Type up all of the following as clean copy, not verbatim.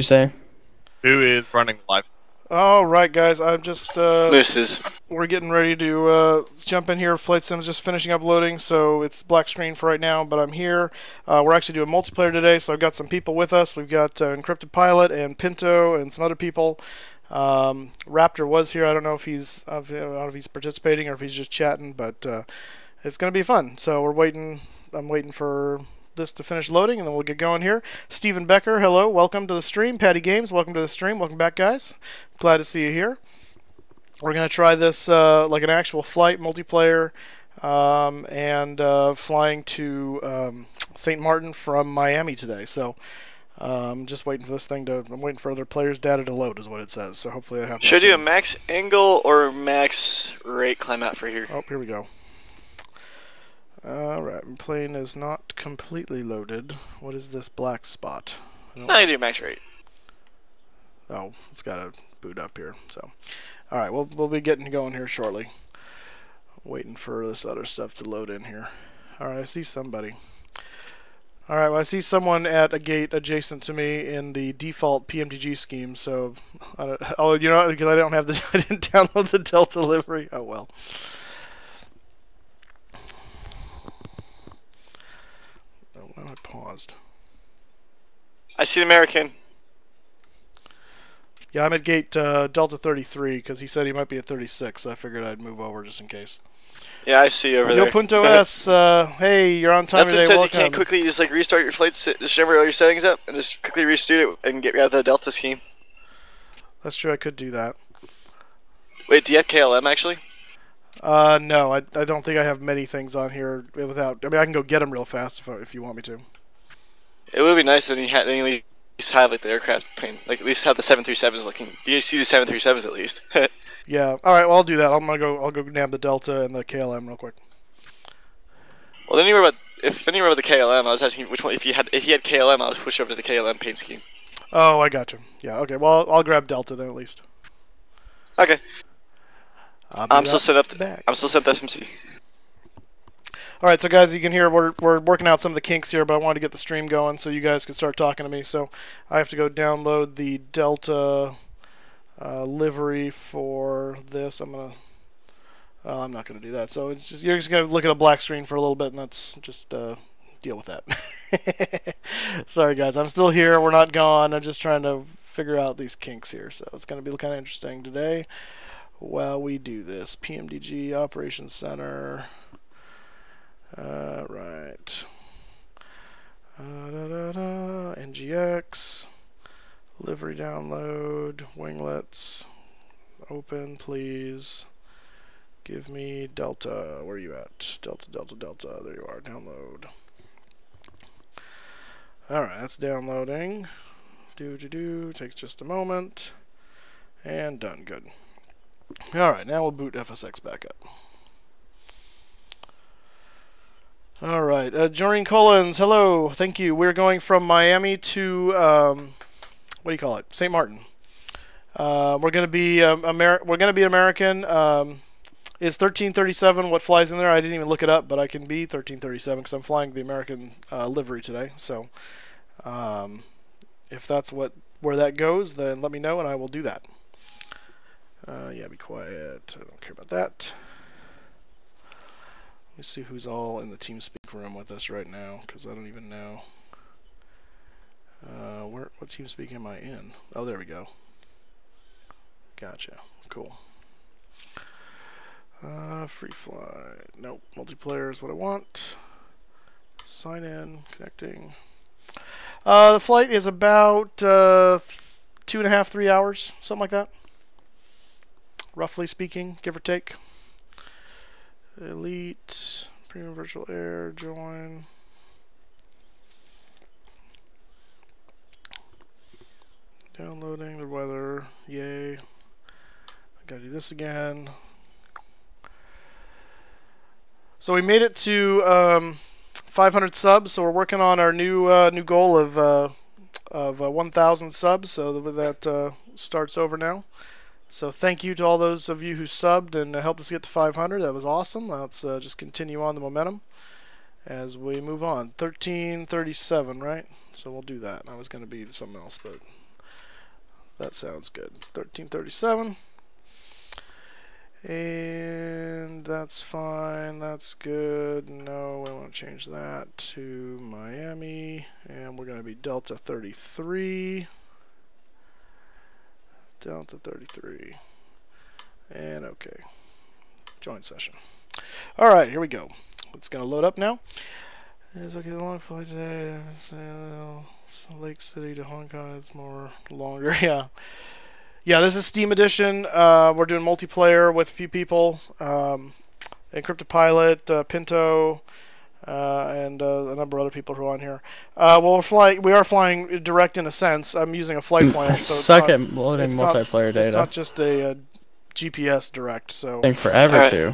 you say? Who is running live? All right, guys. I'm just Mooses. we're getting ready to jump in here. Flight Sim's just finishing up loading, so it's black screen for right now. But I'm here. We're actually doing multiplayer today, so I've got some people with us. We've got Encrypted Pilot and Pinto and some other people. Raptor was here. I don't know if he's participating or if he's just chatting, but it's going to be fun. So we're waiting. I'm waiting for this to finish loading, and then we'll get going here. Stephen Becker, hello, welcome to the stream. Patty Games, welcome to the stream. Welcome back, guys. Glad to see you here. We're going to try this like an actual flight multiplayer, and flying to St. Martin from Miami today. So just waiting for this thing to. I'm waiting for other players' data to load, is what it says. So hopefully that happens. Should I do a soon. max angle or max rate climb out for here? Oh, here we go. Alright, my plane is not completely loaded. What is this black spot? No, you do max rate. Oh, it's got to boot up here. So, alright, we'll be getting going here shortly. Waiting for this other stuff to load in here. Alright, I see somebody. Alright, well, I see someone at a gate adjacent to me in the default PMDG scheme. So, oh, you know, because I don't have the, I didn't download the Delta livery. Oh well. I paused. I see the American. Yeah, I'm at gate Delta 33 because he said he might be at 36, so I figured I'd move over just in case. Yeah, I see over Yo there. Punto S, hey, you're on time Nothing today. says Welcome. you can't quickly just like restart your flights, just remember all your settings up, and just quickly restart it and get out of the Delta scheme. That's true, I could do that. Wait, do you have KLM actually? No, I don't think I have many things on here without. I mean, I can go get them real fast if you want me to. It would be nice if you had at least have like the aircraft plane, like at least have the 737s looking. You see the 737s at least. Yeah. All right. Well, I'll do that. I'll go nab the Delta and the KLM real quick. Well, then you were about the KLM. I was asking which one. If he had KLM, I was push over to the KLM paint scheme. Oh, I got you. Yeah. Okay. Well, I'll grab Delta then at least. Okay. I'm still set up. Back. I'm still set up SMC. All right, so guys, you can hear we're working out some of the kinks here, but I wanted to get the stream going so you guys can start talking to me. So I have to go download the Delta livery for this. I'm not gonna do that. So it's just you're just gonna look at a black screen for a little bit, and that's just deal with that. Sorry, guys, I'm still here. We're not gone. I'm just trying to figure out these kinks here. So it's gonna be kind of interesting today while we do this. PMDG Operations Center. Right. NGX. Livery download. Winglets. Open, please. Give me Delta. Where are you at? Delta, Delta, Delta. There you are. Download. Alright, that's downloading. Takes just a moment. And done. Good. Alright, now we'll boot FSX back up. Alright, Joreen Collins, hello, thank you. We're going from Miami to, what do you call it? St. Martin. We're going to be American. Is 1337 what flies in there? I didn't even look it up, but I can be 1337 because I'm flying the American livery today. So, if that's where that goes, then let me know and I will do that. Yeah, be quiet. I don't care about that. Let me see who's all in the TeamSpeak room with us right now, because I don't even know. What TeamSpeak am I in? Oh, there we go. Gotcha. Cool. Free flight. Nope. Multiplayer is what I want. Sign in. Connecting. The flight is about 2.5, 3 hours, something like that. Roughly speaking, give or take. Elite, Premium Virtual Air, join. Downloading the weather, yay. I gotta do this again. So we made it to 500 subs, so we're working on our new goal of 1,000 subs, so that starts over now. So thank you to all those of you who subbed and helped us get to 500. That was awesome. Let's just continue on the momentum as we move on. 1337, right? So we'll do that. I was going to be something else, but That sounds good. 1337. And that's fine. That's good. No, I want to change that to Miami. And we're going to be Delta 33. Delta 33. And okay. Join session. Alright, here we go. It's going to load up now. It's okay, the long flight today. Lake City to Hong Kong. It's more longer. Yeah. Yeah, this is Steam Edition. We're doing multiplayer with a few people. Encrypted Pilot, Pinto, and a number of other people who are on here. Well, we are flying direct in a sense. I'm using a flight plan. So suck at loading multiplayer data. It's not just a GPS direct. So. Take forever too.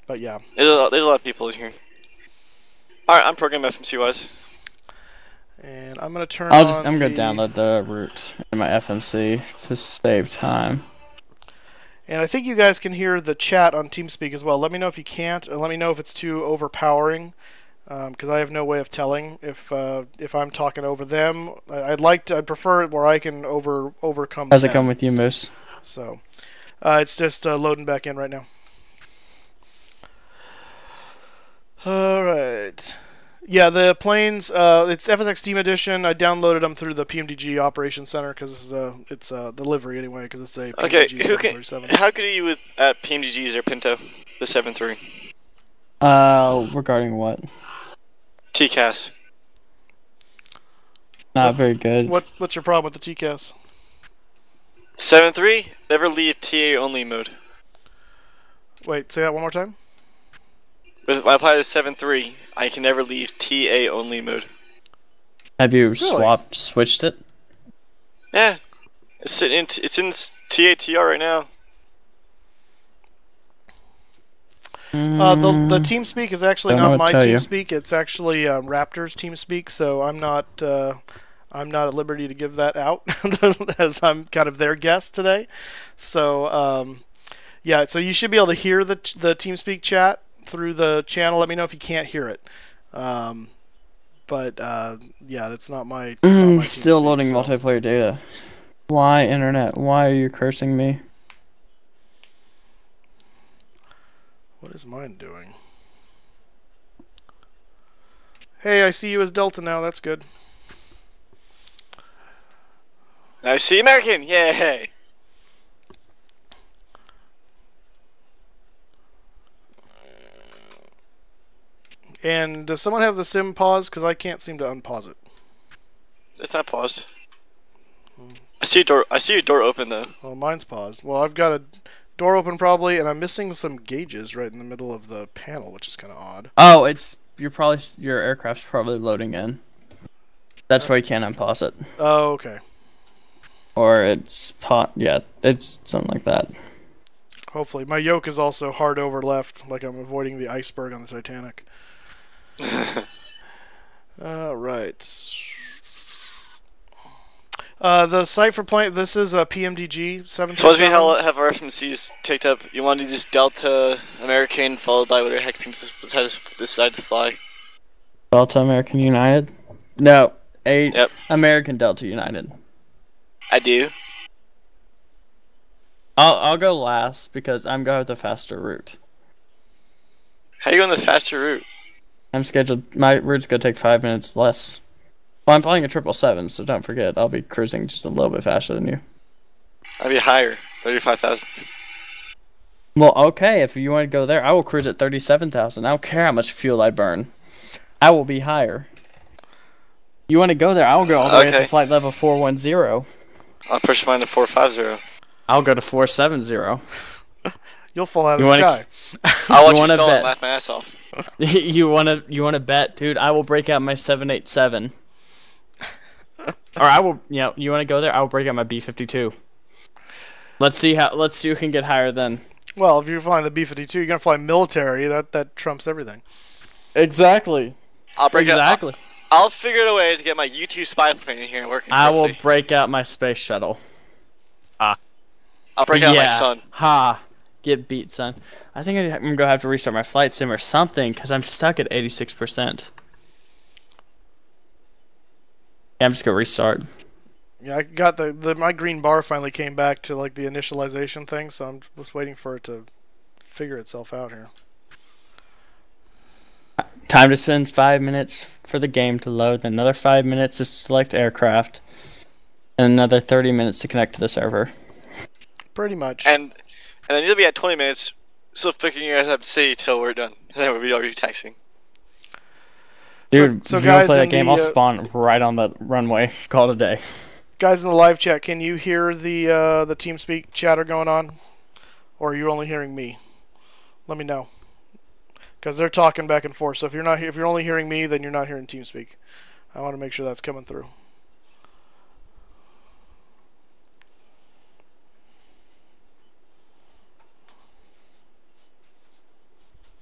But yeah. There's a lot of people in here. Alright, I'm programming FMC-wise. And I'm gonna turn. I'm gonna download the route in my FMC to save time. And I think you guys can hear the chat on TeamSpeak as well. Let me know if you can't, and let me know if it's too overpowering, because I have no way of telling if I'm talking over them. I'd prefer it where I can overcome. How's it come with you, Moose? So, it's just loading back in right now. All right. Yeah, the planes. It's FSX Steam Edition. I downloaded them through the PMDG Operations Center because this is it's a delivery anyway because it's a PMDG 737. How could you with PMDGs or Pinto, the 7.3? Regarding what? TCAS. Not very good. What's your problem with the TCAS? 7.3 never leave TA only mode. Wait, say that one more time. When I apply to 7.3, I can never leave TA only mode. Have you switched it? Yeah, it's in TATR right now. The TeamSpeak is actually not my TeamSpeak. It's actually Raptor's TeamSpeak, so I'm not at liberty to give that out as I'm kind of their guest today. So yeah, so you should be able to hear the TeamSpeak chat through the channel. Let me know if you can't hear it. But yeah, that's not my. Still loading multiplayer data. Why, internet? Why are you cursing me? What is mine doing? Hey, I see you as Delta now. That's good. I see American. Yay! And does someone have the sim paused? Because I can't seem to unpause it. It's not paused. I see a door open though. Well, mine's paused. Well, I've got a door open probably, and I'm missing some gauges right in the middle of the panel, which is kind of odd. Oh, your aircraft's probably loading in. That's why you can't unpause it. Oh, okay. Or it's it's something like that. Hopefully, my yoke is also hard over left, like I'm avoiding the iceberg on the Titanic. Right. The site for plane. This is a PMDG 737. Suppose we have our FMCs ticked up. You want to do just Delta American followed by whatever heck things decide to fly. Delta American United? No, Yep. American Delta United. I do. I'll go last because I'm going with the faster route. How are you going the faster route? I'm scheduled. My route's gonna take 5 minutes less. Well, I'm flying a 777, so don't forget. I'll be cruising just a little bit faster than you. I'll be higher, 35,000. Well, okay. If you want to go there, I will cruise at 37,000. I don't care how much fuel I burn. I will be higher. You want to go there? I will go all the way up to flight level 410. I'll push mine to 450. I'll go to 470. You'll fall out of the sky. I'll watch you stall and laugh my ass off. you wanna bet, dude? I will break out my 787. Or I will, you wanna go there? I will break out my B-52. Let's see who can get higher then. Well, if you're flying the B-52, you're gonna fly military. That trumps everything. Exactly. I'll figure out a way to get my U-2 spy plane in here and working. I will break out my space shuttle. I'll break out my sun. Ha. Get beat, son. I think I'm going to have to restart my flight sim or something, because I'm stuck at 86%. Yeah, I'm just going to restart. Yeah, I got my green bar finally came back to like the initialization thing, so I'm just waiting for it to figure itself out here. Time to spend 5 minutes for the game to load, then another 5 minutes to select aircraft, and another 30 minutes to connect to the server. Pretty much. And then you'll be at 20 minutes, still figuring out how to say till we're done. And then we'll be already taxing. Dude, so if you want guys to play that in game, the, I'll spawn right on the runway. Call it a day. Guys in the live chat, can you hear the TeamSpeak chatter going on? Or are you only hearing me? Let me know. Because they're talking back and forth. So if you're only hearing me, then you're not hearing TeamSpeak. I want to make sure that's coming through.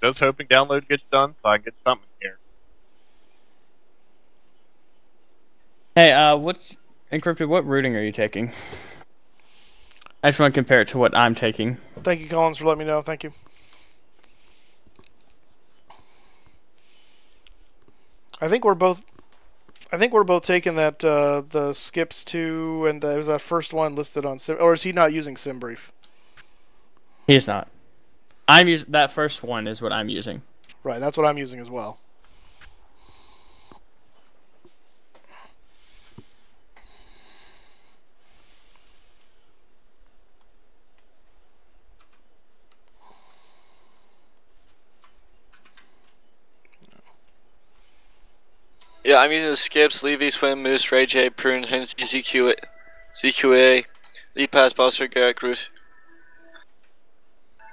Just hoping download gets done so I get something here. Hey, what's encrypted? What routing are you taking? I just want to compare it to what I'm taking. Thank you, Collins, for letting me know. Thank you. I think we're both taking that the skips 2, and it was that first one listed on Sim, or is he not using SimBrief? He's not. I'm using that first one is what I'm using. Right, that's what I'm using as well. Yeah, I'm using the skips, Levy, Swim, Moose, Ray J, Prune, Hens, ZQA, Lee Pass, Buster, Garrett, Cruz,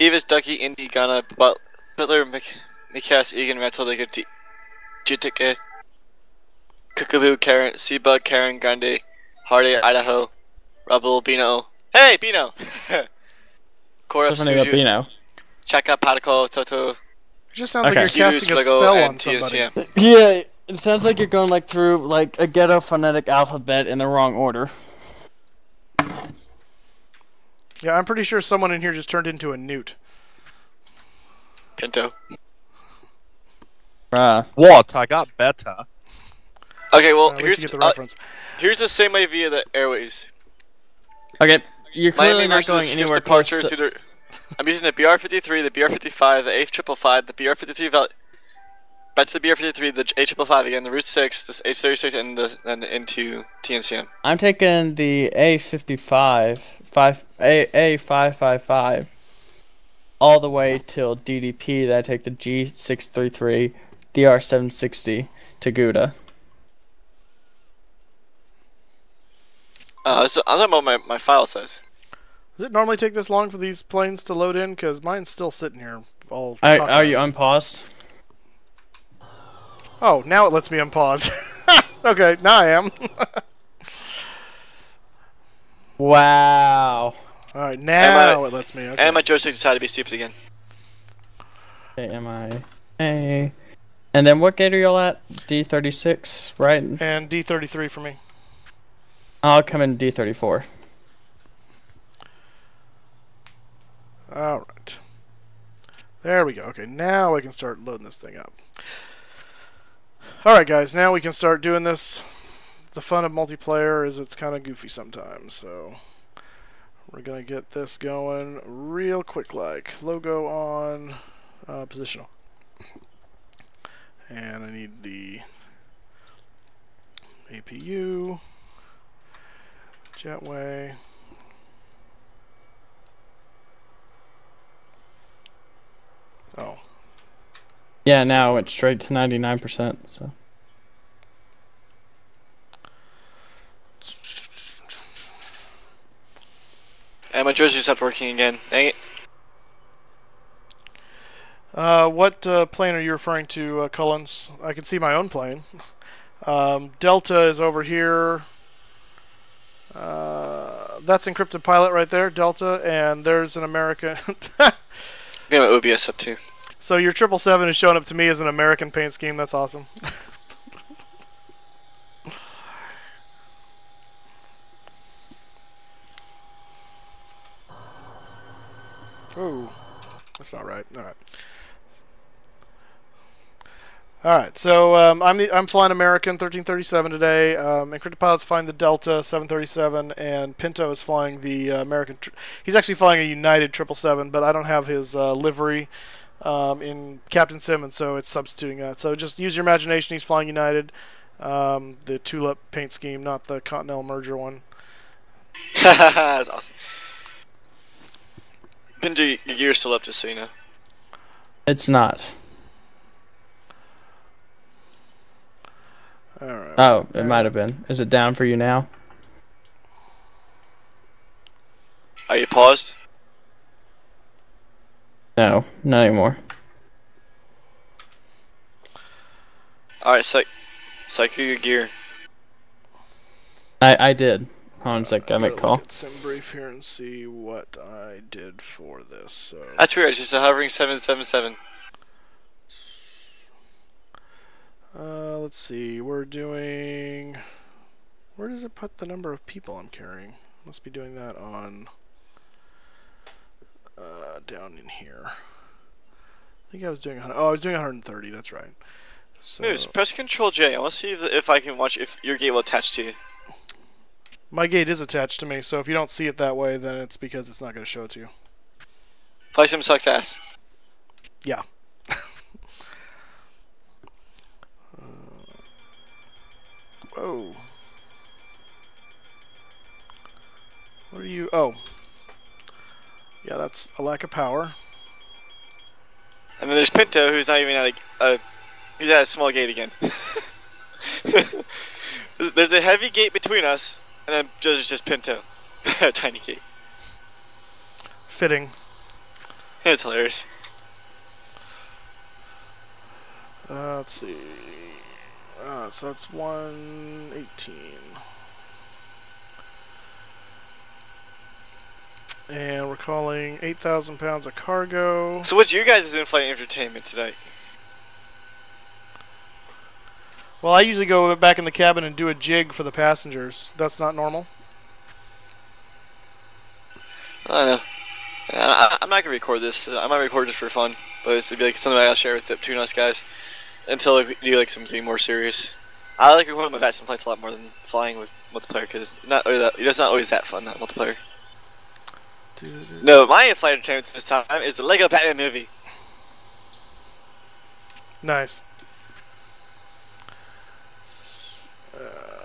Evis, Ducky, Indy, Ghana, Butler, Mikas, Egan, Matilda, Jitike, Cookaboo, Karen, Seabug, Karen, Gandhi, Hardy, Idaho, Rubble, Bino. Hey, Bino! Cora, What's the name of Bino? Chaka, Patico, Toto. It just sounds like you're Hughes, casting a Lego, spell and on somebody. TSM. Yeah, it sounds like you're going like through like a ghetto phonetic alphabet in the wrong order. Yeah, I'm pretty sure someone in here just turned into a newt. Pinto. What? I got better. Okay, well, At least you get the reference. here's the same way via the airways. Okay, you're clearly Miami not versus going Skips anywhere close departure to... to the, I'm using the BR-53, the BR-55, the H-555, the BR-53, back to the BR-53, the H-555 again, the Route 6, the H-36, and into TNCM. I'm taking the A55, A555, all the way till DDP, then I take the G633, DR760 to Gouda. So I'm talking about my file size. Does it normally take this long for these planes to load in? Because mine's still sitting here. All Are you unpaused? Oh, now it lets me unpause. Okay, now I am. Wow. Alright, now it lets me. Okay. And my joystick decided to be stupid again. A. And then what gate are y'all at? D36, right? And D33 for me. I'll come in D34. Alright. There we go. Okay, now I can start loading this thing up. Alright guys, now we can start doing this. The fun of multiplayer is it's kind of goofy sometimes, so we're going to get this going real quick like. Logo on, positional. And I need the APU, jetway. Oh. Yeah, now it went straight to 99%, so. And my jersey stopped working again. Dang it. What plane are you referring to, Cullens? I can see my own plane. Delta is over here. That's encrypted pilot right there, Delta, and there's an American. Get my OBS up too. So your 777 is showing up to me as an American paint scheme. That's awesome. Oh, that's not right. All right. All right, so I'm flying American 1337 today. Encrypted Pilot's flying the Delta 737, and Pinto is flying the American. He's actually flying a United 777, but I don't have his livery in Captain Sim, and so it's substituting that. So just use your imagination. He's flying United, the tulip paint scheme, not the Continental merger one. That's awesome. Pinto, your gear's still up, just so you know. It's not. All right. Oh, it might have been. Is it down for you now? Are you paused? No, not anymore. Alright, cycle your gear. I did. Hold on a sec, I make call. Look at SimBrief here and see what I did for this. So That's weird, it's just a hovering 777. let's see. We're doing. Where does it put the number of people I'm carrying? Must be doing that on down in here. I think I was doing. Oh, I was doing 130. That's right. So Moose, press Control J. I want to see if I can watch if your gate will attach to you. my gate is attached to me, so if you don't see it that way, then it's because it's not going to show it to you. Play some sucks ass. Yeah. Whoa. What are you? Oh. Yeah, that's a lack of power. And then there's Pinto, who's not even at he's at a small gate again. There's a heavy gate between us, and then there's just Pinto. A tiny gate. Fitting. It's hilarious. Let's see. So that's 118. And we're calling 8,000 pounds of cargo. So what's your guys' in-flight entertainment tonight? Well, I usually go back in the cabin and do a jig for the passengers. That's not normal. I don't know. I'm not gonna record this. I might record this for fun, but it's gonna be like something I'll share with the two nice guys until we do like something more serious. I like recording my Batson flights a lot more than flying with multiplayer because it's not always that fun, not multiplayer. No, my in-flight entertainment this time is the Lego Batman movie. Nice.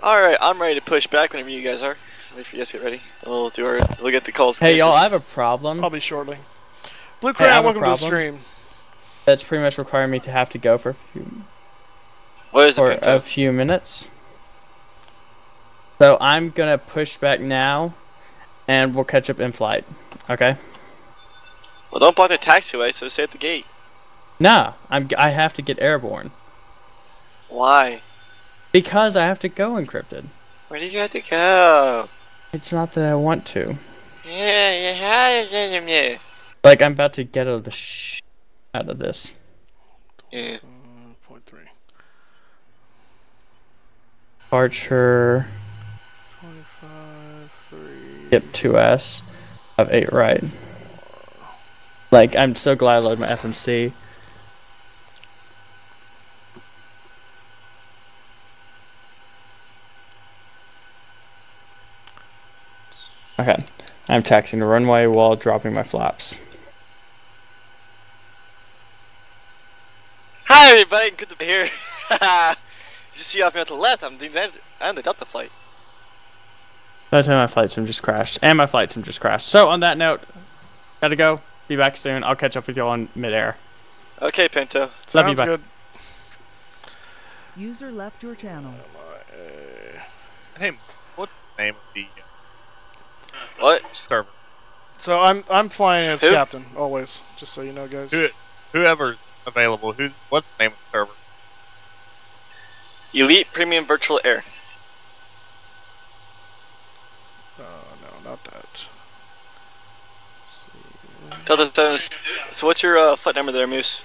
Alright, I'm ready to push back whenever you guys are. Wait for you guys to get ready. We'll get the calls. Hey y'all, I have a problem. I'll be shortly. Blue Crown, welcome to the stream. That's pretty much requiring me to have to go for a few minutes. So I'm gonna push back now, and we'll catch up in flight. Okay? Well, don't block the taxiway, so stay at the gate. Nah, I have to get airborne. Why? Because I have to go encrypted. Where do you have to go? It's not that I want to. Yeah. Like I'm about to get out of the out of this. Yeah. 0.3. Departure. 25, 3. Yep, 2S. Of 8 right. Like I'm so glad I loaded my FMC. Okay, I'm taxiing the runway while dropping my flaps. Hi everybody, good to be here. You see off me on the left, I'm the Delta flight. By the time my flight sim just crashed. And my flight sim just crashed. So on that note, gotta go. Be back soon. I'll catch up with you all in midair. Okay, Pinto. Love you, bye. Good. User left your channel. Hey, what's the name of the What? server? So I'm flying as Who? captain always, just so you know, guys. Whoever's available. What's the name of the server? Elite Premium Virtual Air. No, not that. Let's see. Delta. So what's your flight number there, Moose?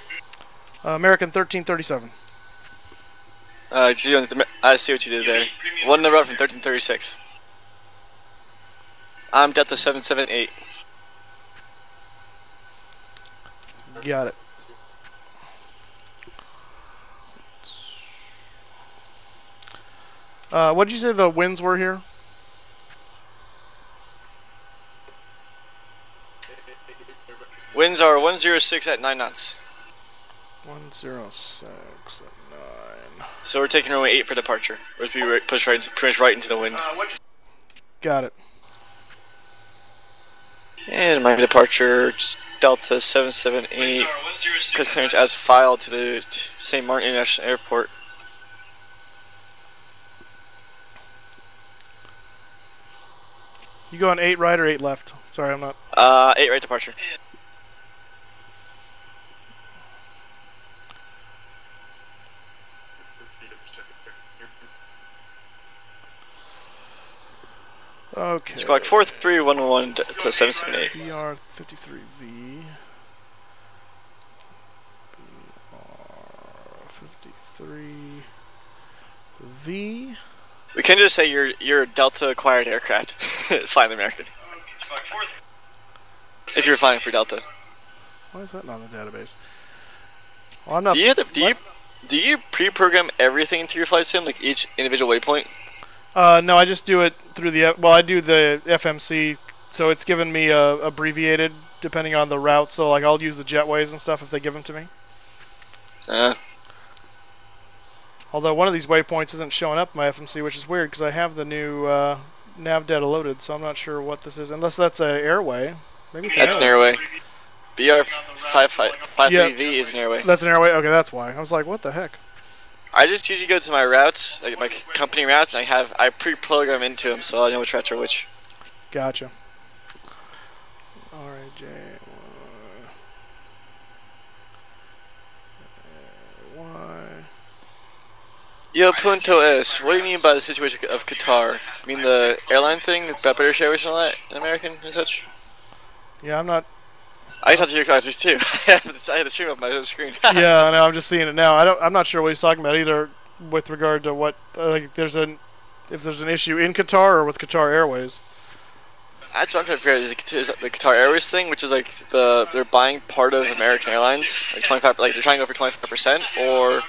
American 1337. I see what you did there. One number up from 1336. I'm Delta 778. Got it. What did you say the winds were here? Winds are 106 at 9 knots. 106 at 9. So we're taking runway 8 for departure. We're be pushed pretty much right into the wind. Got it. And my departure, Delta 778, because clearance as filed to the St. Martin International Airport. You go on 8 right or 8 left? Sorry, I'm not. 8 right departure. Okay. Squawk 43111 to 778. BR53V. BR53V. We can just say you're a Delta acquired aircraft, flying the American. If you're flying for Delta. Why is that not in the database? Well, I'm not. Do you pre-program everything into your flight sim, like each individual waypoint? No, I just do it through the. Well, I do the FMC, so it's given me abbreviated depending on the route. So like I'll use the jetways and stuff if they give them to me. Although one of these waypoints isn't showing up in my FMC, which is weird because I have the new nav data loaded, so I'm not sure what this is. Unless that's an airway. Maybe it's That's an airway. BR53V is an airway. That's an airway? Okay, that's why. I was like, what the heck? I just usually go to my routes, like my company routes, and I pre-program into them, so I know which routes are which. Gotcha. RAJ. Y. Yo, Punto S, what do you mean by the situation of Qatar? I mean the airline thing, about British Airways and all that, in American and such? Yeah, I'm not. I talked to your guys too. I had to stream up my screen. Yeah, I know. I'm just seeing it now. I'm not sure what he's talking about either, with regard to what like if there's an issue in Qatar or with Qatar Airways. That's what I'm trying to figure out is the Qatar Airways thing, which is like they're buying part of American Airlines, like 25, like they're trying to go for 25%, or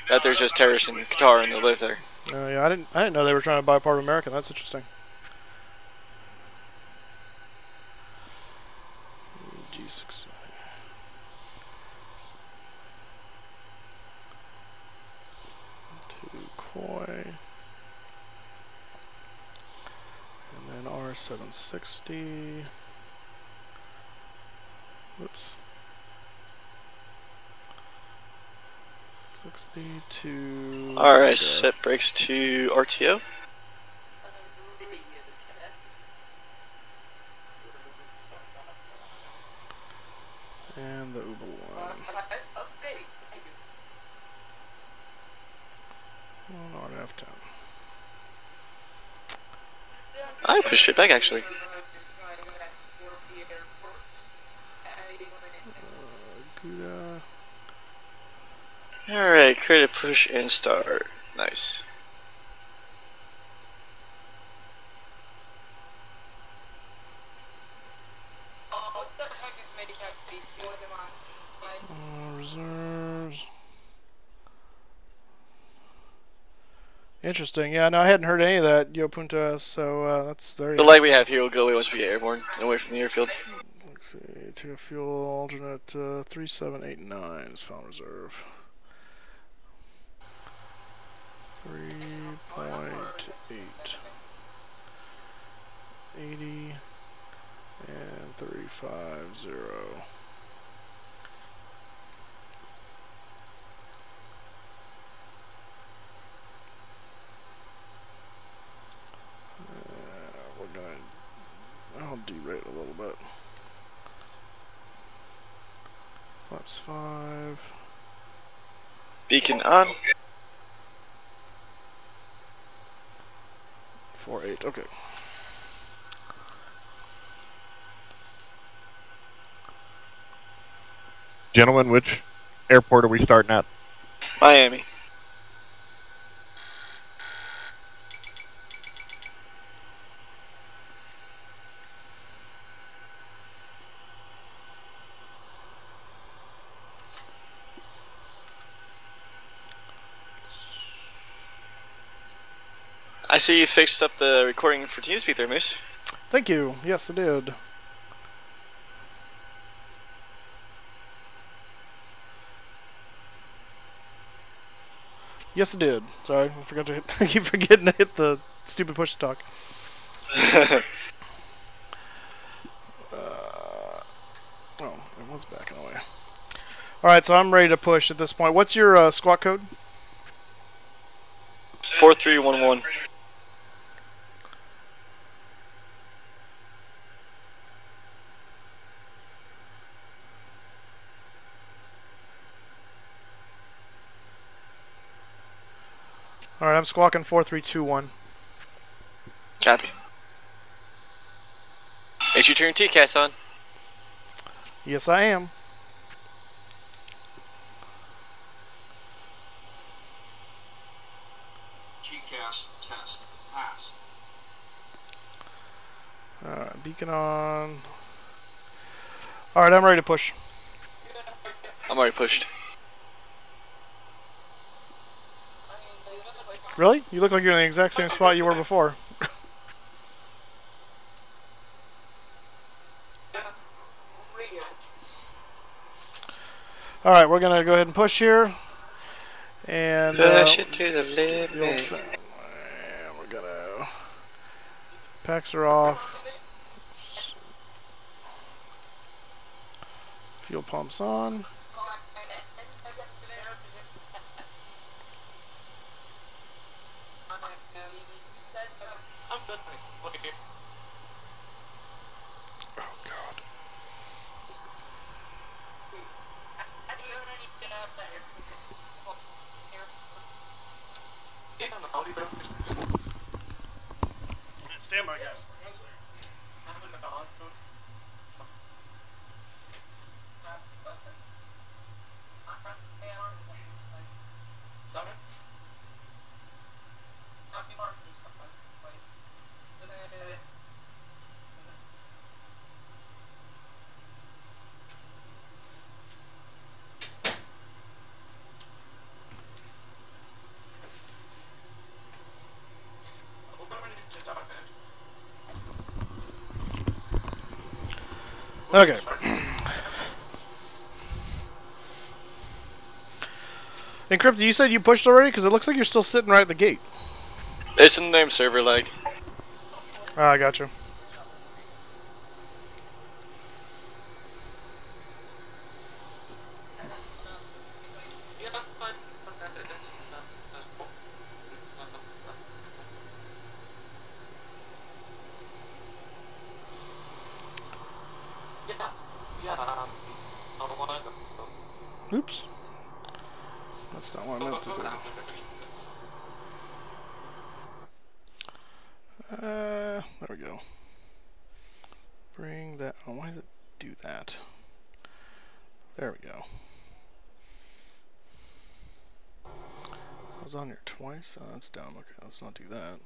that there's just terrorists in Qatar and they live there. Yeah, I didn't know they were trying to buy part of American. That's interesting. G6. To Koi. And then R760. Whoops. 62. Alright, set brakes to RTO. And the Uber one. Oh, no, F10. I pushed it back actually. Gouda. Alright, create a push and start. Nice. Reserves. Interesting. Yeah, no, I hadn't heard any of that, Yo Punta, so that's very The light we have here will go away once we get airborne and away from the airfield. Let's see, take a fuel alternate 3789 is found reserve. 3.8. 80 and 350. We're going. I'll derate a little bit. Flaps 5. Beacon on. 4.8. Okay. Gentlemen, which airport are we starting at? Miami. I see you fixed up the recording for TeamSpeak there, Moose. Thank you. Yes, I did. Yes, I did. Sorry, I forgot to hit. I keep forgetting to hit the stupid push to talk. Oh, it was backing away. Alright, so I'm ready to push at this point. What's your squat code? 4311. Alright, I'm squawking 4321. Copy. It's your turn, TCAS on. Yes, I am. TCAS test pass. Alright, beacon on. Alright, I'm ready to push. I'm already pushed. Really? You look like you're in the exact same spot you were before. Alright, we're going to go ahead and push here. And Push it to the limit. We're going to... Packs are off. Fuel pumps on. Oh God. Stand by, guys. One second. Okay. Encrypted, you said you pushed already? Because it looks like you're still sitting right at the gate. It's in the name server lag. Ah, I got you. Oops. That's not what I meant to do. There we go. Bring that. Oh, why does it do that? There we go. I was on here twice. Oh, that's dumb. Okay, let's not do that.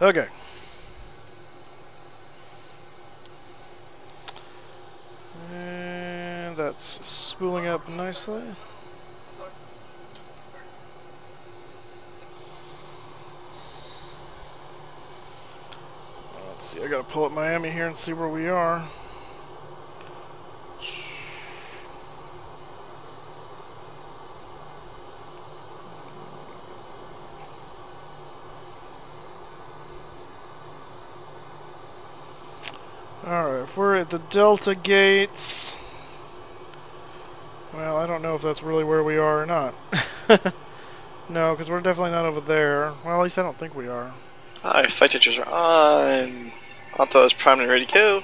Okay. And that's spooling up nicely. Let's see, I gotta pull up Miami here and see where we are. Alright, if we're at the Delta gates... Well, I don't know if that's really where we are or not. No, because we're definitely not over there. Well, at least I don't think we are. Alright, flight teachers are on. Alpha is primed and ready to go.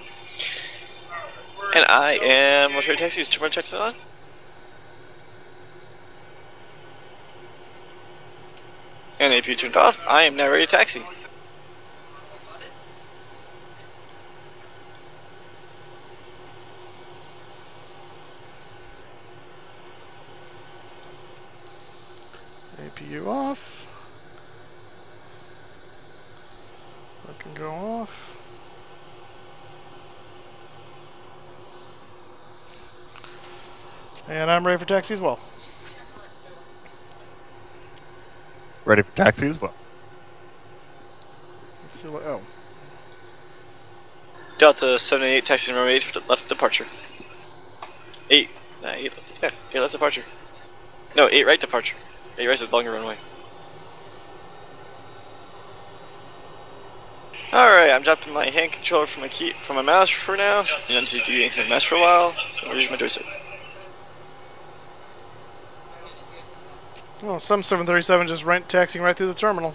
And I am... What's your taxi? Is turbo checks on? And if you turned off, I am now ready to taxi. APU off. That can go off. And I'm ready for taxi as well. Ready for taxi as well. Let's see what. Oh. Delta 78, taxi runway 8 for left departure. 8. 8. Yeah, 8 left departure. No, 8 right departure. 8 right is the longer runway. Alright, I'm dropping my hand controller from my mouse for now. You don't need to do anything with the mouse for a while. So I'll use my joystick. Oh, some 737 just taxiing right through the terminal.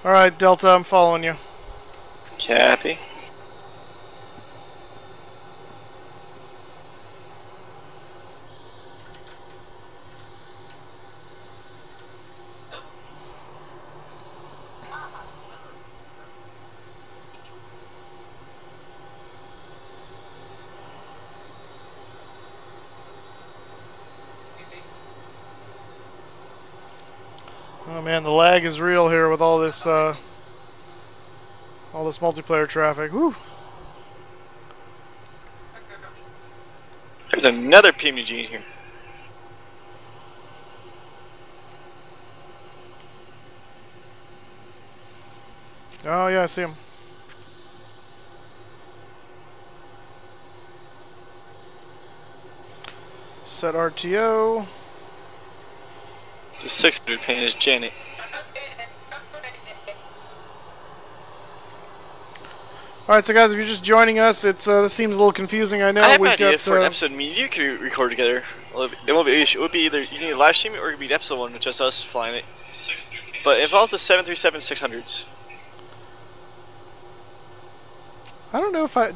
Alright, Delta, I'm following you. Copy. Oh man, the lag is real here with all this multiplayer traffic. Whew. There's another PMG in here. Oh yeah, I see him. Set RTO. The 600 pin is Janet. Alright, so guys, if you're just joining us, it's this seems a little confusing. I know I have an we've idea got for an episode me and you could record together. Well, it won't be. It would be either you can live stream it or it could be episode 1 with just us flying it. But it involves the 737 600s. I don't know if I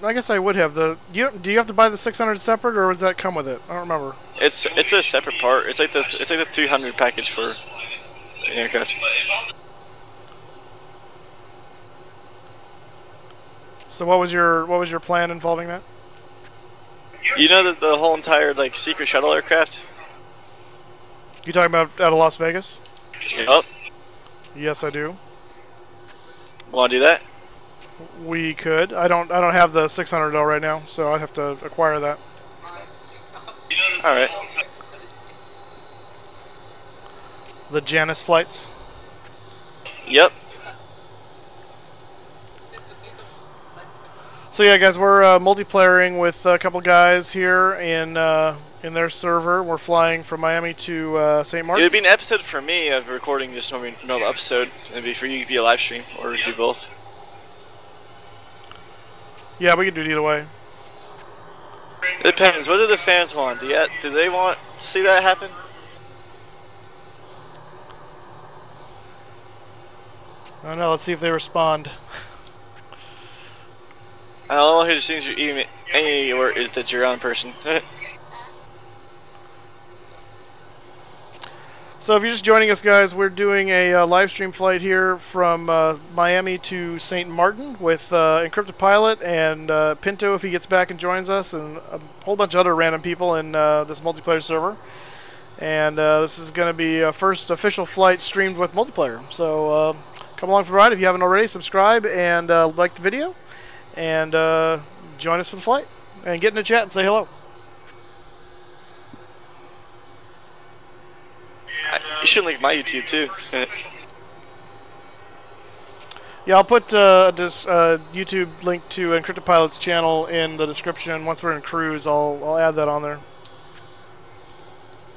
I guess I would have the. Do you have to buy the 600 separate, or does that come with it? I don't remember. It's a separate part. It's like the 300 package for the aircraft. So what was your plan involving that? You know the whole entire like secret shuttle aircraft? You talking about out of Las Vegas? Yup. Yes, I do. Want to do that? We could. I don't have the 600 though right now, so I'd have to acquire that. All right. The Janus flights. Yep. So yeah, guys, we're multiplayering with a couple guys here in their server. We're flying from Miami to St. It Martin. would be an episode for me of recording just normal episode. It'd be for you via live stream or do both. Yeah, we can do it either way. It depends. What do the fans want? Do they want to see that happen? I don't know. Let's see if they respond. All who seems you're eating anywhere is that you're on person. So if you're just joining us, guys, we're doing a live stream flight here from Miami to St. Martin with Encrypted Pilot and Pinto if he gets back and joins us, and a whole bunch of other random people in this multiplayer server. And this is going to be a first official flight streamed with multiplayer. So come along for the ride if you haven't already. Subscribe and like the video, and join us for the flight. And get in the chat and say hello. You should link my YouTube too. Yeah, I'll put this YouTube link to Encrypted Pilot's channel in the description. Once we're in cruise, I'll add that on there.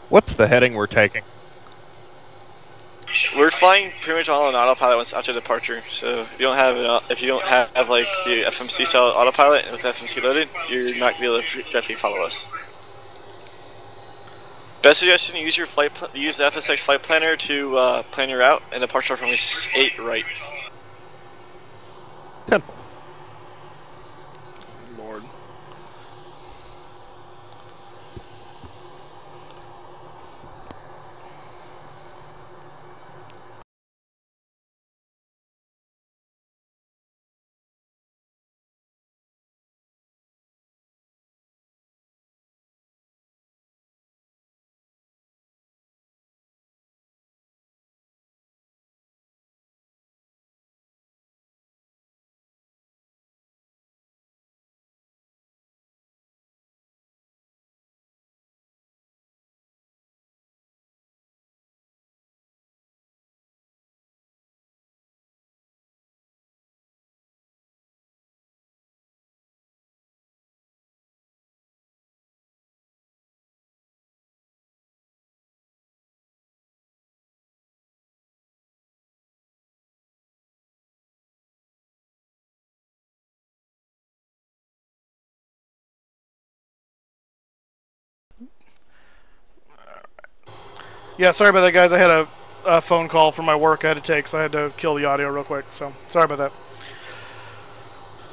What's the heading we're taking? We're flying pretty much all on autopilot once after departure. So if you don't have like the FMC style autopilot with FMC loaded, you're not gonna be able to directly follow us. Best suggestion: use the FSX flight planner to plan your route and departure from 8 right. 10. Yeah, sorry about that, guys. I had a phone call from my work I had to take, so I had to kill the audio real quick. So sorry about that.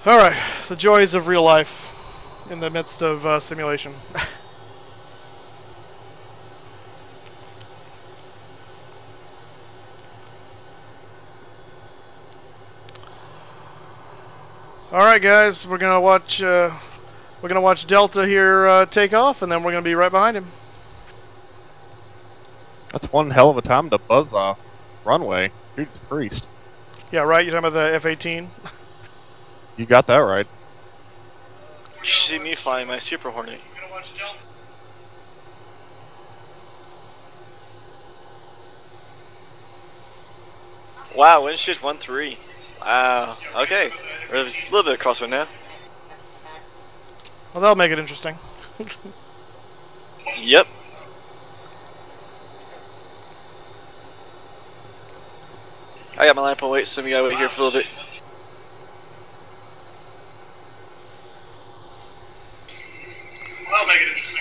All right, the joys of real life in the midst of simulation. All right, guys, we're gonna watch Delta here take off, and then we're gonna be right behind him. That's one hell of a time to buzz off runway. Dude's a priest. Yeah, right. You're talking about the F-18. You got that right. You should see me flying my Super Hornet. Wow, wind shift 1-3. Wow. Okay. There's a little bit of crosswind now. Well, that'll make it interesting. Yep. I got my lamp on wait, so we gotta wait here for a little bit. That'll make it interesting.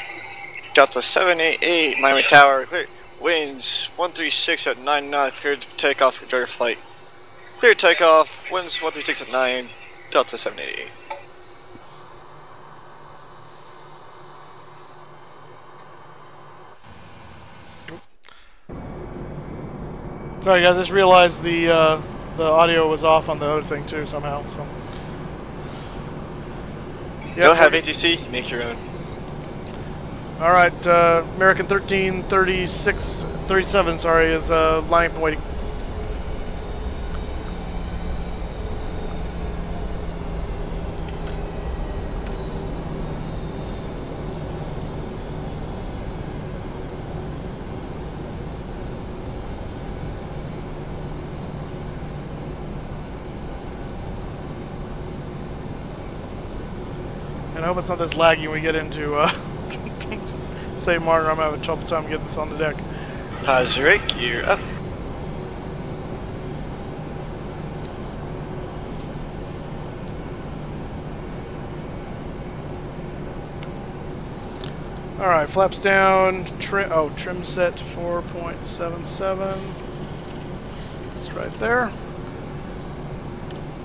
Delta 788, Miami Tower, clear. Winds 136 at 9 knots, cleared to take off for your flight. Clear takeoff, winds 136 at 9, Delta 788. Sorry, guys. I just realized the audio was off on the other thing too somehow. So. You don't have ATC, you make your own. All right, American 1337, sorry, is lining up and waiting. And I hope it's not this laggy when we get into St. Martin. I'm having a trouble time getting this on the deck. Zurich, you're up. All right, flaps down. Trim set 4.77. It's right there.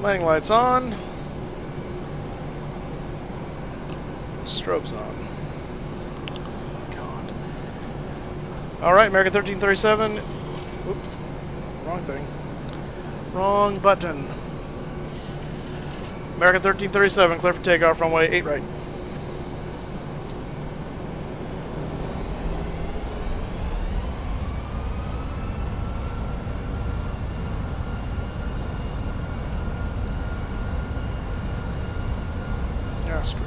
Landing lights on. Strobes on. God. Alright, American 1337. Oops. Wrong thing. Wrong button. American 1337, clear for takeoff, runway 8 right. Yeah, screw it.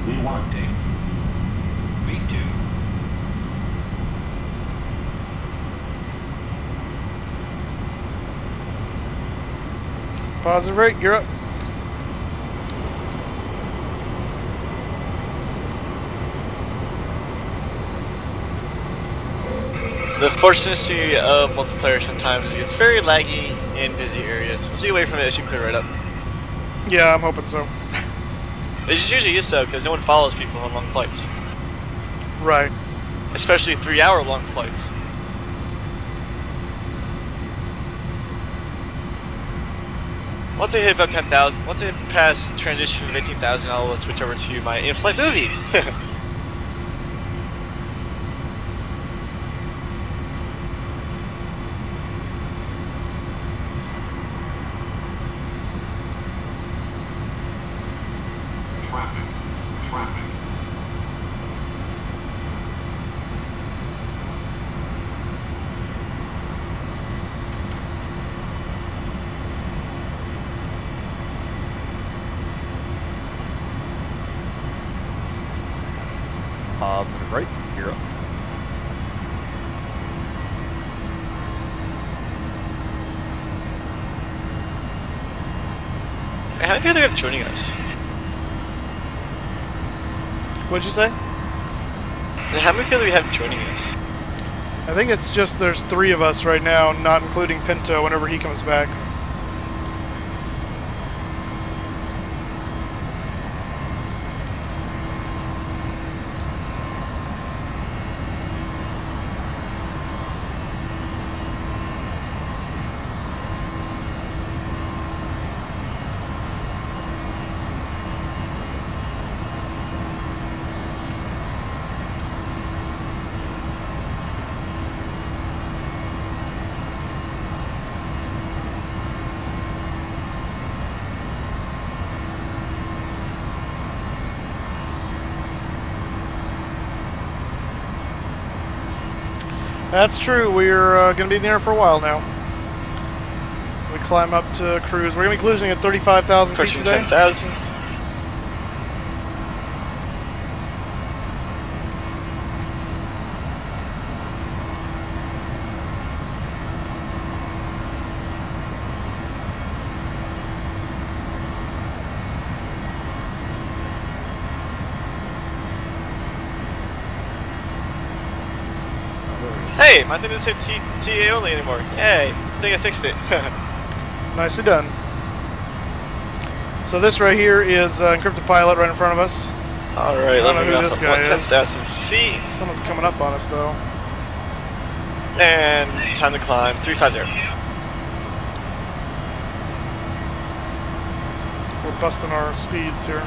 V1, V2. Positive rate, you're up. The fortunacy of multiplayer sometimes it gets very laggy in busy areas. Once you get away from it, it should clear right up. Yeah, I'm hoping so. It usually is so, because no one follows people on long flights. Right. Especially 3-hour long flights. Once I hit about 10,000, once I pass transition of 18,000, I'll switch over to my in-flight movies. Traffic. Right, you're up. How many people do we have joining us? What'd you say? How many people do we have joining us? I think it's just there's 3 of us right now, not including Pinto whenever he comes back. That's true. We're going to be in the air for a while now. So we climb up to cruise. We're going to be cruising at 35,000 feet today. 10,000. Hey, my thing doesn't say TA only anymore. Yay, I think I fixed it. Nicely done. So this right here is Encrypted Pilot right in front of us. Alright, I don't know who this guy is. 10,000 feet. Someone's coming up on us though. And time to climb, 350. We're busting our speeds here.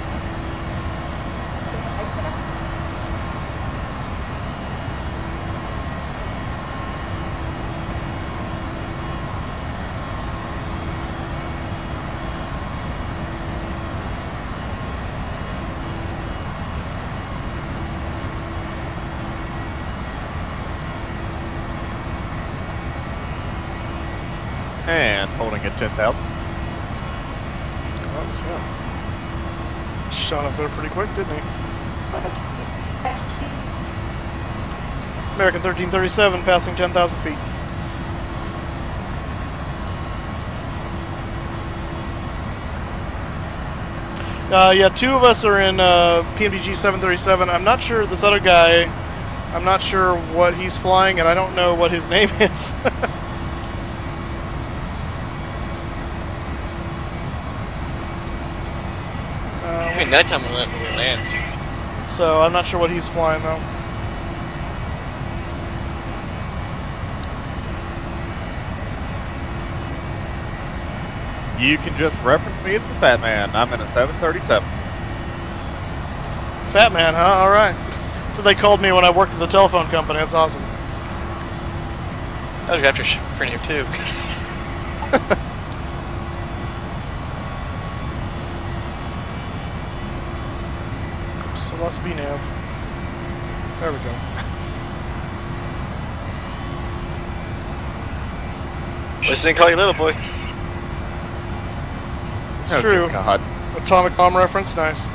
And holding at 10,000. Shot up there pretty quick, didn't he? American 1337 passing 10,000 feet. Yeah, 2 of us are in PMDG 737. I'm not sure this other guy, I'm not sure what he's flying, and I don't know what his name is. It's gonna be nighttime when we land. So I'm not sure what he's flying though. You can just reference me as the Fat Man. I'm in a 737. Fat Man, huh? Alright. So they called me when I worked at the telephone company. That's awesome. I was after for here too. So let's be nav. There we go. Let's didn't call you little boy. It's Oh, true. God. Atomic bomb reference, nice.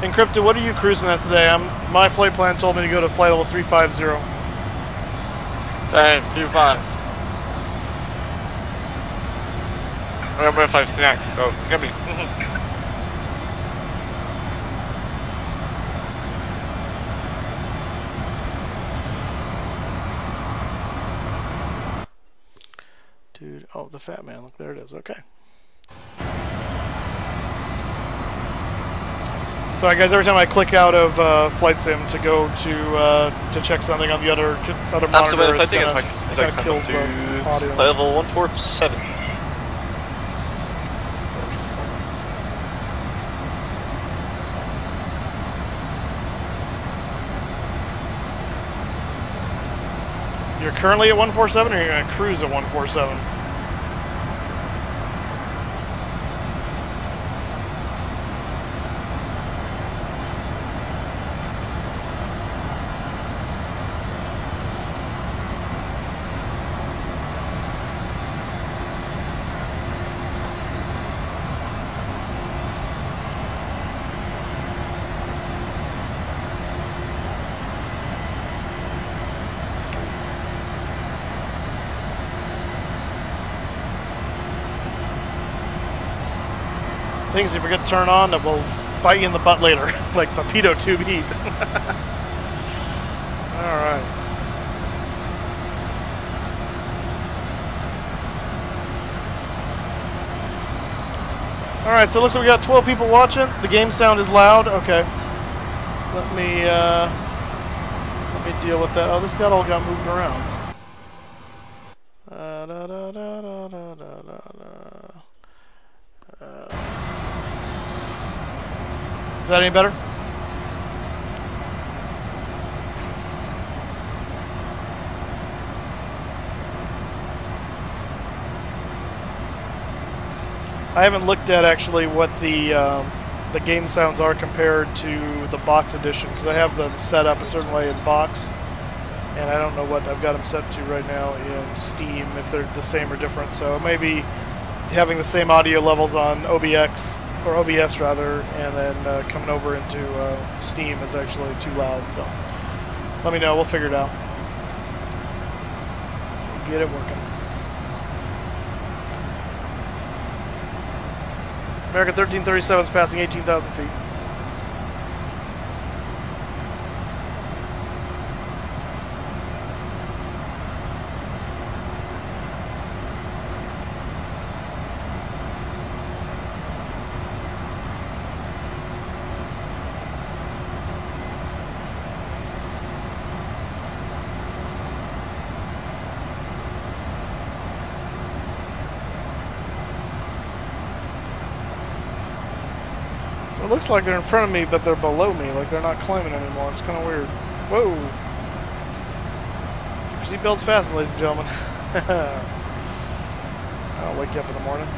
Encrypted, what are you cruising at today? My flight plan told me to go to flight level 350. And 25. Remember if I snack, so get me. Dude, oh, the Fat Man, look, there it is, okay. Sorry guys, every time I click out of Flight Sim to go to check something on the other monitor, it's kind of kills the audio. Level 147. You're currently at 147 or you're going to cruise at 147? Things you forget to turn on that will bite you in the butt later, like the pitot tube heat. Alright. Alright, so it looks like we got 12 people watching. The game sound is loud. Okay. Let me deal with that. Oh, this all got moved around. Is that any better? I haven't looked at actually what the game sounds are compared to the box edition, because I have them set up a certain way in box, and I don't know what I've got them set to right now in Steam, if they're the same or different. So maybe having the same audio levels on OBS rather, and then coming over into Steam is actually too loud. So let me know. We'll figure it out. We'll get it working. American 1337 is passing 18,000 feet. So it looks like they're in front of me, but they're below me, like they're not climbing anymore. It's kind of weird. Whoa! Keep your seatbelts fastened, ladies and gentlemen. I'll wake you up in the morning.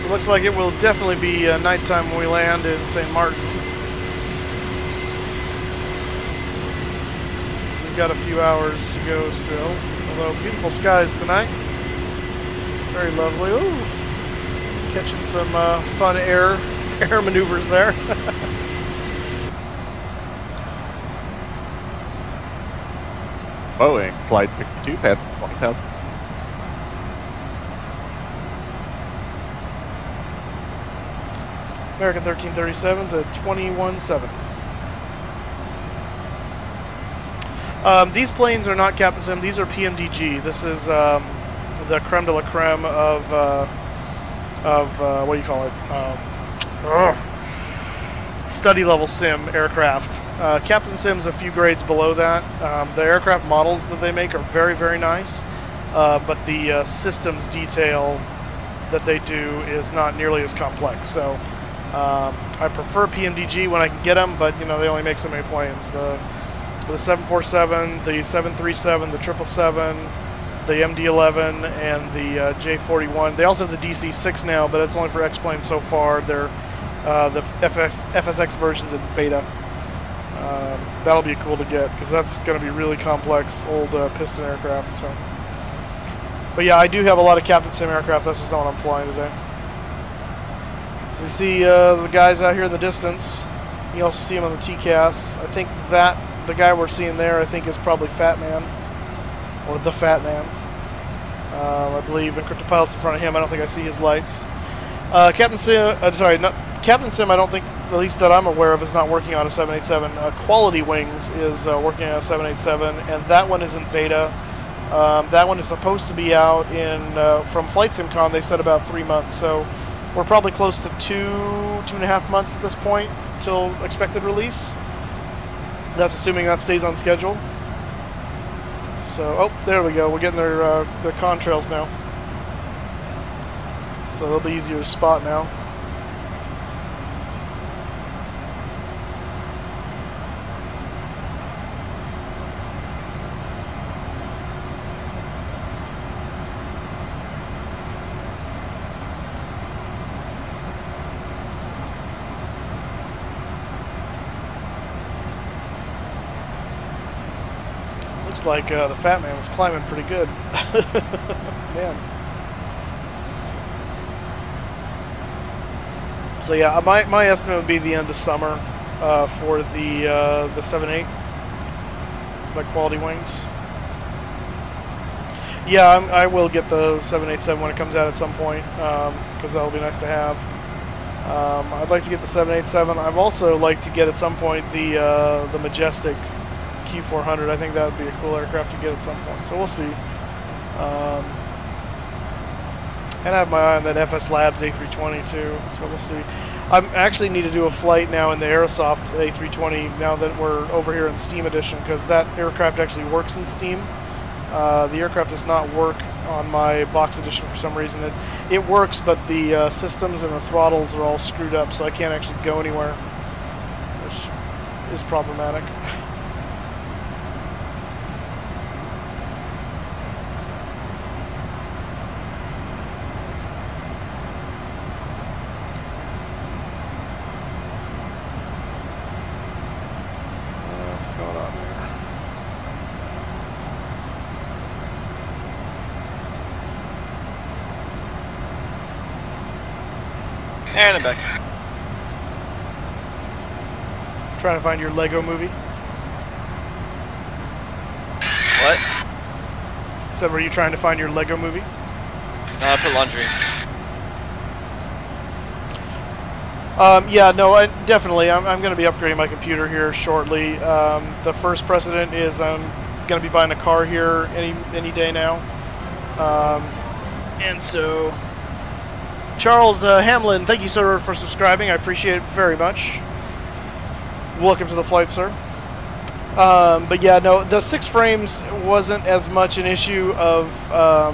Looks like it will definitely be nighttime when we land in St. Martin. We've got a few hours to go still, although beautiful skies tonight. It's very lovely. Ooh, catching some fun air maneuvers there. Boeing Flight 52 passing 20,000. American 1337's at 21.7. These planes are not Captain Sim. These are PMDG. This is the creme de la creme of what do you call it? Study level sim aircraft. Captain Sim's a few grades below that. The aircraft models that they make are very, very nice, but the systems detail that they do is not nearly as complex. So I prefer PMDG when I can get them, but you know they only make so many planes. The 747, the 737, the 777, the MD-11, and the J-41. They also have the DC-6 now, but it's only for X-planes so far. They're the FSX versions in beta. That'll be cool to get because that's going to be really complex old piston aircraft. So, but yeah, I do have a lot of Captain Sim aircraft. That's just not what I'm flying today. So you see the guys out here in the distance. You also see them on the TCAS. I think that the guy we're seeing there, I think, is probably Fat Man, or the Fat Man. I believe Encrypted Pilot's in front of him. I don't think I see his lights. Captain Sim, Captain Sim, I don't think, at least that I'm aware of, is not working on a 787. Quality Wings is working on a 787, and that one is in beta. That one is supposed to be out in, from Flight SimCon, they said about 3 months. So we're probably close to 2.5 months at this point till expected release. That's assuming that stays on schedule. So, oh, there we go. We're getting their contrails now. So they'll be easier to spot now. looks like the Fat Man is climbing pretty good. Man. So yeah, my estimate would be the end of summer for the 7.8, like quality wings. Yeah, I will get the 787 when it comes out at some point, because that'll be nice to have. I'd like to get the 787. I'd also like to get at some point the Majestic Q400. I think that would be a cool aircraft to get at some point. So we'll see. And I have my eye on that FS Labs A320 too. So we'll see. I actually need to do a flight now in the Aerosoft A320 now that we're over here in Steam Edition, because that aircraft actually works in Steam. The aircraft does not work on my box edition for some reason. It works, but the systems and the throttles are all screwed up, so I can't actually go anywhere, which is problematic. What's going on there? And I'm back. Trying to find your Lego movie. What? Said, were you trying to find your Lego movie? No, I put laundry. Yeah, no, definitely. I'm going to be upgrading my computer here shortly. The first precedent is I'm going to be buying a car here any day now. And so, Charles Hamlin, thank you, sir, for subscribing. I appreciate it very much. Welcome to the flight, sir. But yeah, no, the 6 frames wasn't as much an issue of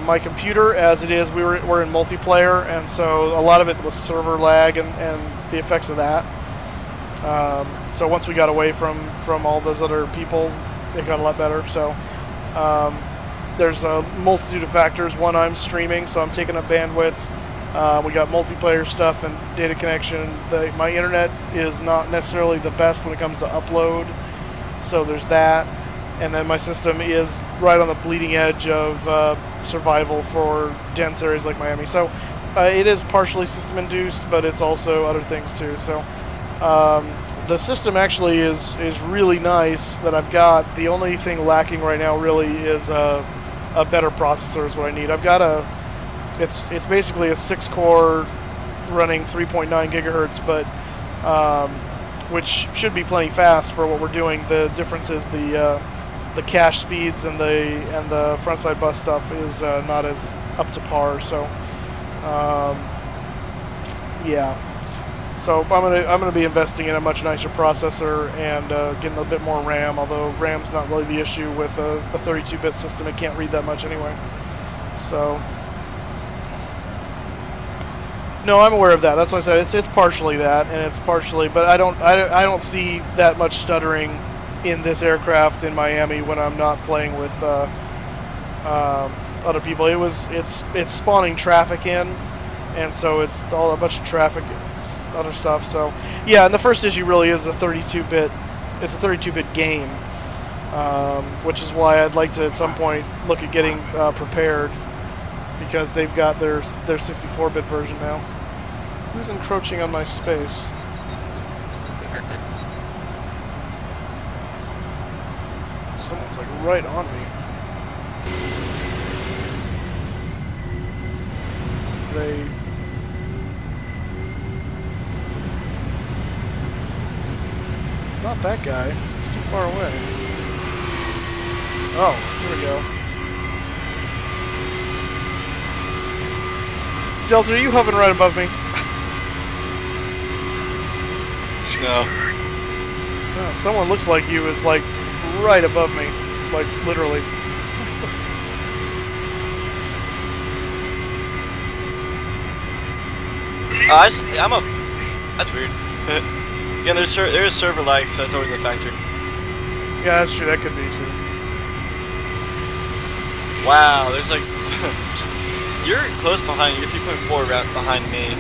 my computer as it is we're in multiplayer, and so a lot of it was server lag and the effects of that. So once we got away from all those other people, it got a lot better. So there's a multitude of factors. One, I'm streaming, so I'm taking up bandwidth. We got multiplayer stuff and data connection. My internet is not necessarily the best when it comes to upload, so there's that. And then my system is right on the bleeding edge of survival for dense areas like Miami. So it is partially system induced, but it's also other things too. So the system actually is really nice that I've got. The only thing lacking right now really is a better processor is what I need. I've got it's basically a 6-core running 3.9 gigahertz, but which should be plenty fast for what we're doing. The difference is the cache speeds and the frontside bus stuff is not as up to par. So yeah. So I'm gonna be investing in a much nicer processor and getting a bit more RAM. Although RAM's not really the issue with a 32-bit system; it can't read that much anyway. So no, I'm aware of that. That's why I said it's partially that, and it's partially. But I don't see that much stuttering in this aircraft in Miami when I'm not playing with other people. It's spawning traffic in, and so it's all a bunch of traffic. Other stuff. So yeah, and the first issue really is a 32-bit. It's a 32-bit game, which is why I'd like to at some point look at getting prepared, because they've got their 64-bit version now. Who's encroaching on my space? Someone's like right on me. It's not that guy. He's too far away. Oh, here we go. Delta, are you hovering right above me? No. Oh, someone looks like you is like right above me. Like literally. That's weird. Again, there is server lag, so that's always a factor. Yeah, that's true. That could be too. Wow, there's like you're close behind. You're 3.4 right behind me.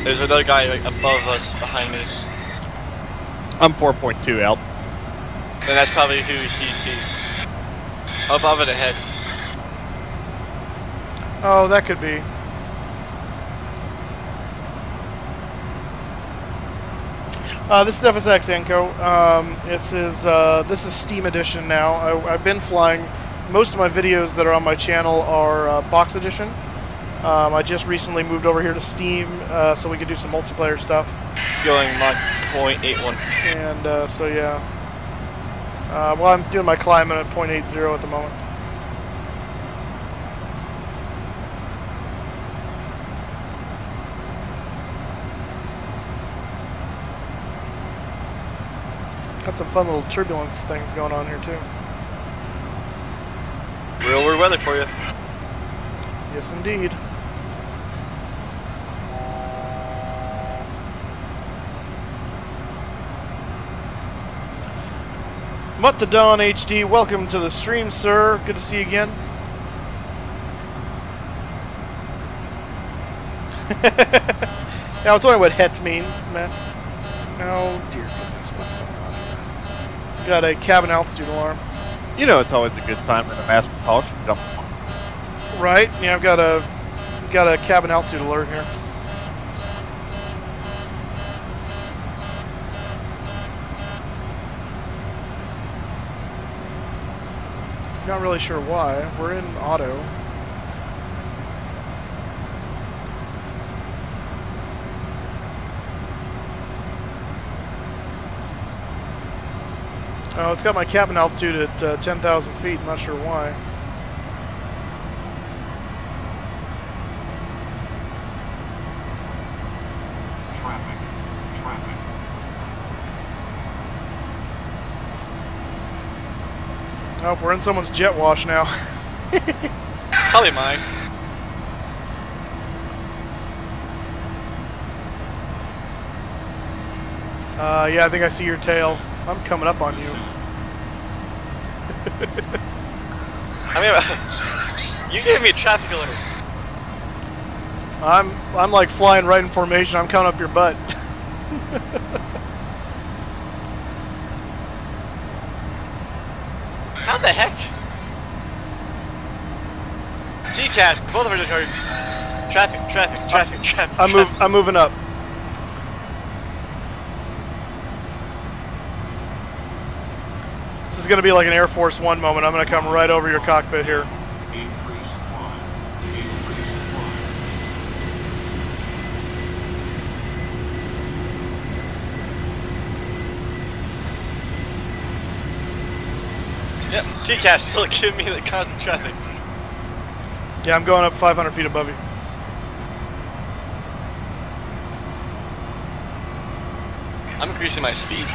There's another guy like above us behind me. I'm 4.2 out. Then that's probably who he sees. Above it ahead. Oh, that could be. This is FSX Enco. This is Steam Edition now. I've been flying. Most of my videos that are on my channel are Box Edition. I just recently moved over here to Steam so we could do some multiplayer stuff. Going Mach 0.81. And so yeah. Well, I'm doing my climbing at 0.80 at the moment. Got some fun little turbulence things going on here too. Real weird weather for you. Yes, indeed. Mutt the Dawn HD, welcome to the stream, sir. Good to see you again. Yeah, I was wondering what het mean, Matt. Oh dear goodness, what's going on here? Got a cabin altitude alarm. You know it's always a good time in a mass propulsion jump. Right? Yeah, I've got a cabin altitude alert here. Not really sure why. We're in auto. Oh, it's got my cabin altitude at 10,000 feet. I'm not sure why. Traffic. Oh, we're in someone's jet wash now. Probably mine. Yeah, I think I see your tail. I'm coming up on you. I mean, you gave me a traffic alert. I'm like flying right in formation. I'm coming up your butt. How the heck? T-Cast, both of us are traffic. I'm moving up. This is gonna be like an Air Force One moment. I'm gonna come right over your cockpit here. Increase 1. Increase 1. Yep, T-Cast still giving me the constant traffic. Yeah, I'm going up 500 feet above you. I'm increasing my speed.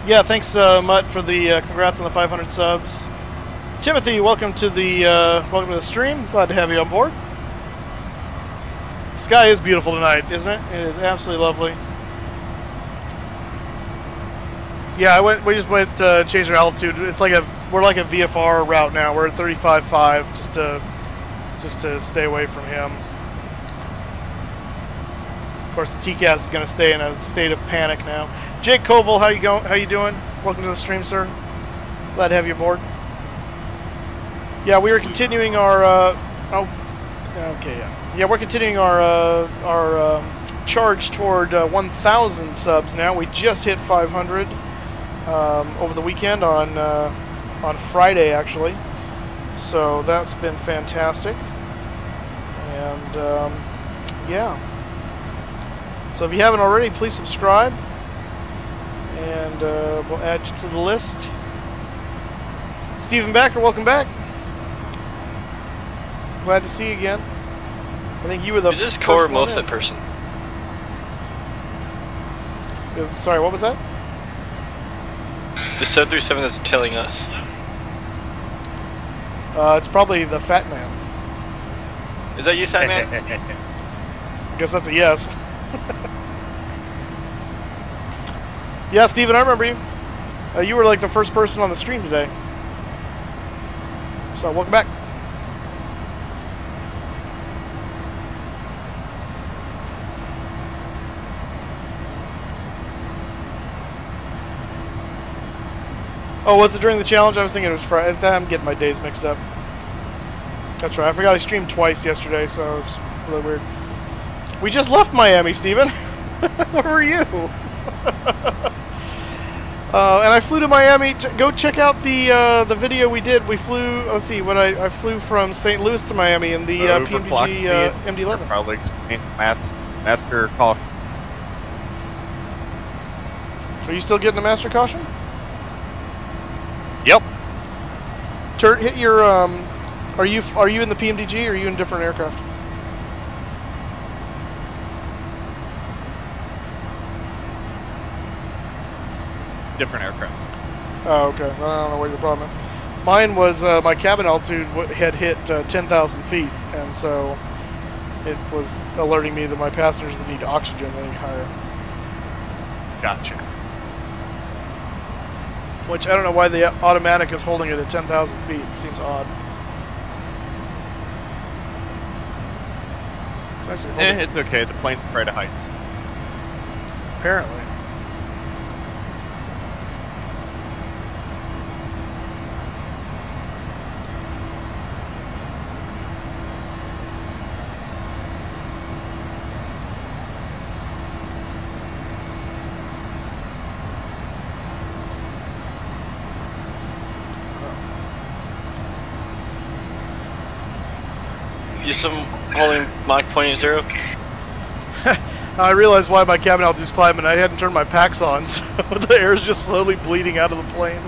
Yeah, thanks, Mutt, for the congrats on the 500 subs. Timothy, welcome to the stream. Glad to have you on board. The sky is beautiful tonight, isn't it? It is absolutely lovely. Yeah, we just went changed our altitude. It's like we're like a VFR route now. We're at 35.5 just to stay away from him. Of course, the TCAS is going to stay in a state of panic now. Jake Koval, how you doing? Welcome to the stream, sir. Glad to have you aboard. Yeah, we are continuing our we're continuing our charge toward 1,000 subs now. We just hit 500 over the weekend on Friday, actually. So that's been fantastic. And yeah. So if you haven't already, please subscribe. And we'll add you to the list. Stephen Backer, welcome back. Glad to see you again. I think you were the Who's this Core Moffat person? Sorry, what was that? The 737 that's tailing us. It's probably the Fat Man. Is that you, Fat Man? guess that's a yes. Yeah, Steven, I remember you. You were like the first person on the stream today. So, welcome back. Oh, was it during the challenge? I was thinking it was Friday. I'm getting my days mixed up. That's right. I forgot I streamed twice yesterday, so it's really weird. We just left Miami, Steven. Where were you? And I flew to Miami. Go check out the video we did. We flew. Let's see. I flew from St. Louis to Miami in the PMDG MD-11. Probably explain master caution. Are you still getting the master caution? Yep. Turt, hit your. Are you in the PMDG or are you in a different aircraft? Different aircraft. Oh, okay. I don't know what your problem is. Mine was my cabin altitude had hit 10,000 feet, and so it was alerting me that my passengers would need oxygen any higher. Gotcha. Which I don't know why the automatic is holding it at 10,000 feet. It seems odd. It's actually It's okay. The plane's afraid of heights. apparently. You some holding Mach 0.0? I realized why my cabin altitude is climbing. I hadn't turned my packs on, so the air is just slowly bleeding out of the plane.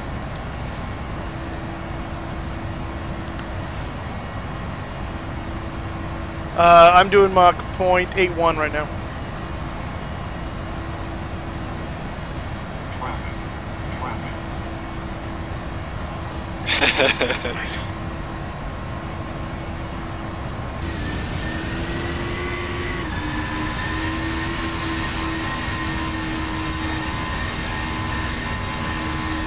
I'm doing Mach 0.81 right now.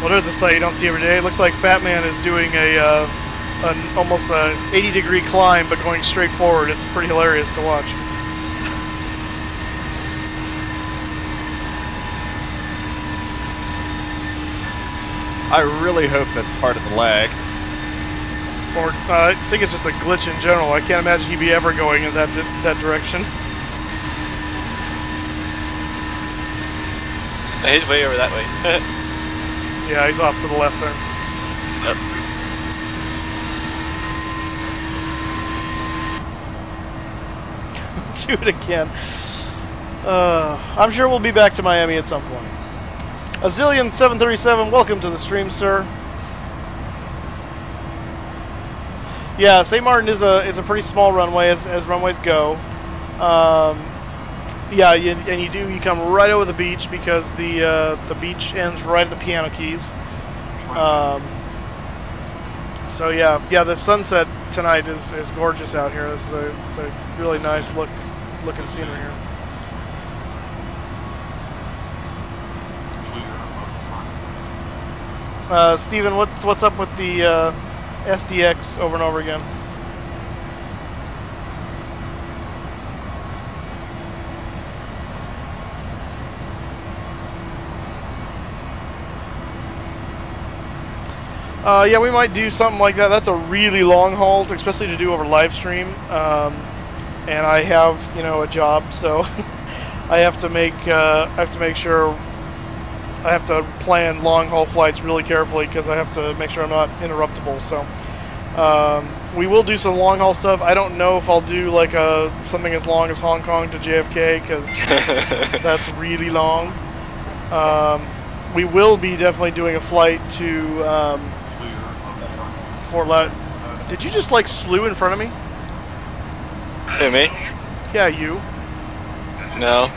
Well, there's a sight you don't see every day. It looks like Fat Man is doing almost a 80-degree climb, but going straight forward. It's pretty hilarious to watch. I really hope that's part of the lag. Or I think it's just a glitch in general. I can't imagine he'd be ever going in that direction. He's way over that way. Yeah, he's off to the left there. Yep. Do it again. I'm sure we'll be back to Miami at some point. Azillion 737, welcome to the stream, sir. Yeah, St. Martin is a pretty small runway as runways go. Yeah, you come right over the beach because the beach ends right at the piano keys. So yeah, the sunset tonight is gorgeous out here. It's a really nice looking scenery here. Steven, what's up with the SDX over and over again? Yeah, we might do something like that. That's a really long haul, especially to do over live stream. And I have, a job, so I have to make sure I have to plan long haul flights really carefully because I have to make sure I'm not interruptible. So we will do some long haul stuff. I don't know if I'll do like something as long as Hong Kong to JFK because that's really long. We will be definitely doing a flight to Fort Lauderdale. Did you just like slew in front of me? Who, me? Yeah, you. No.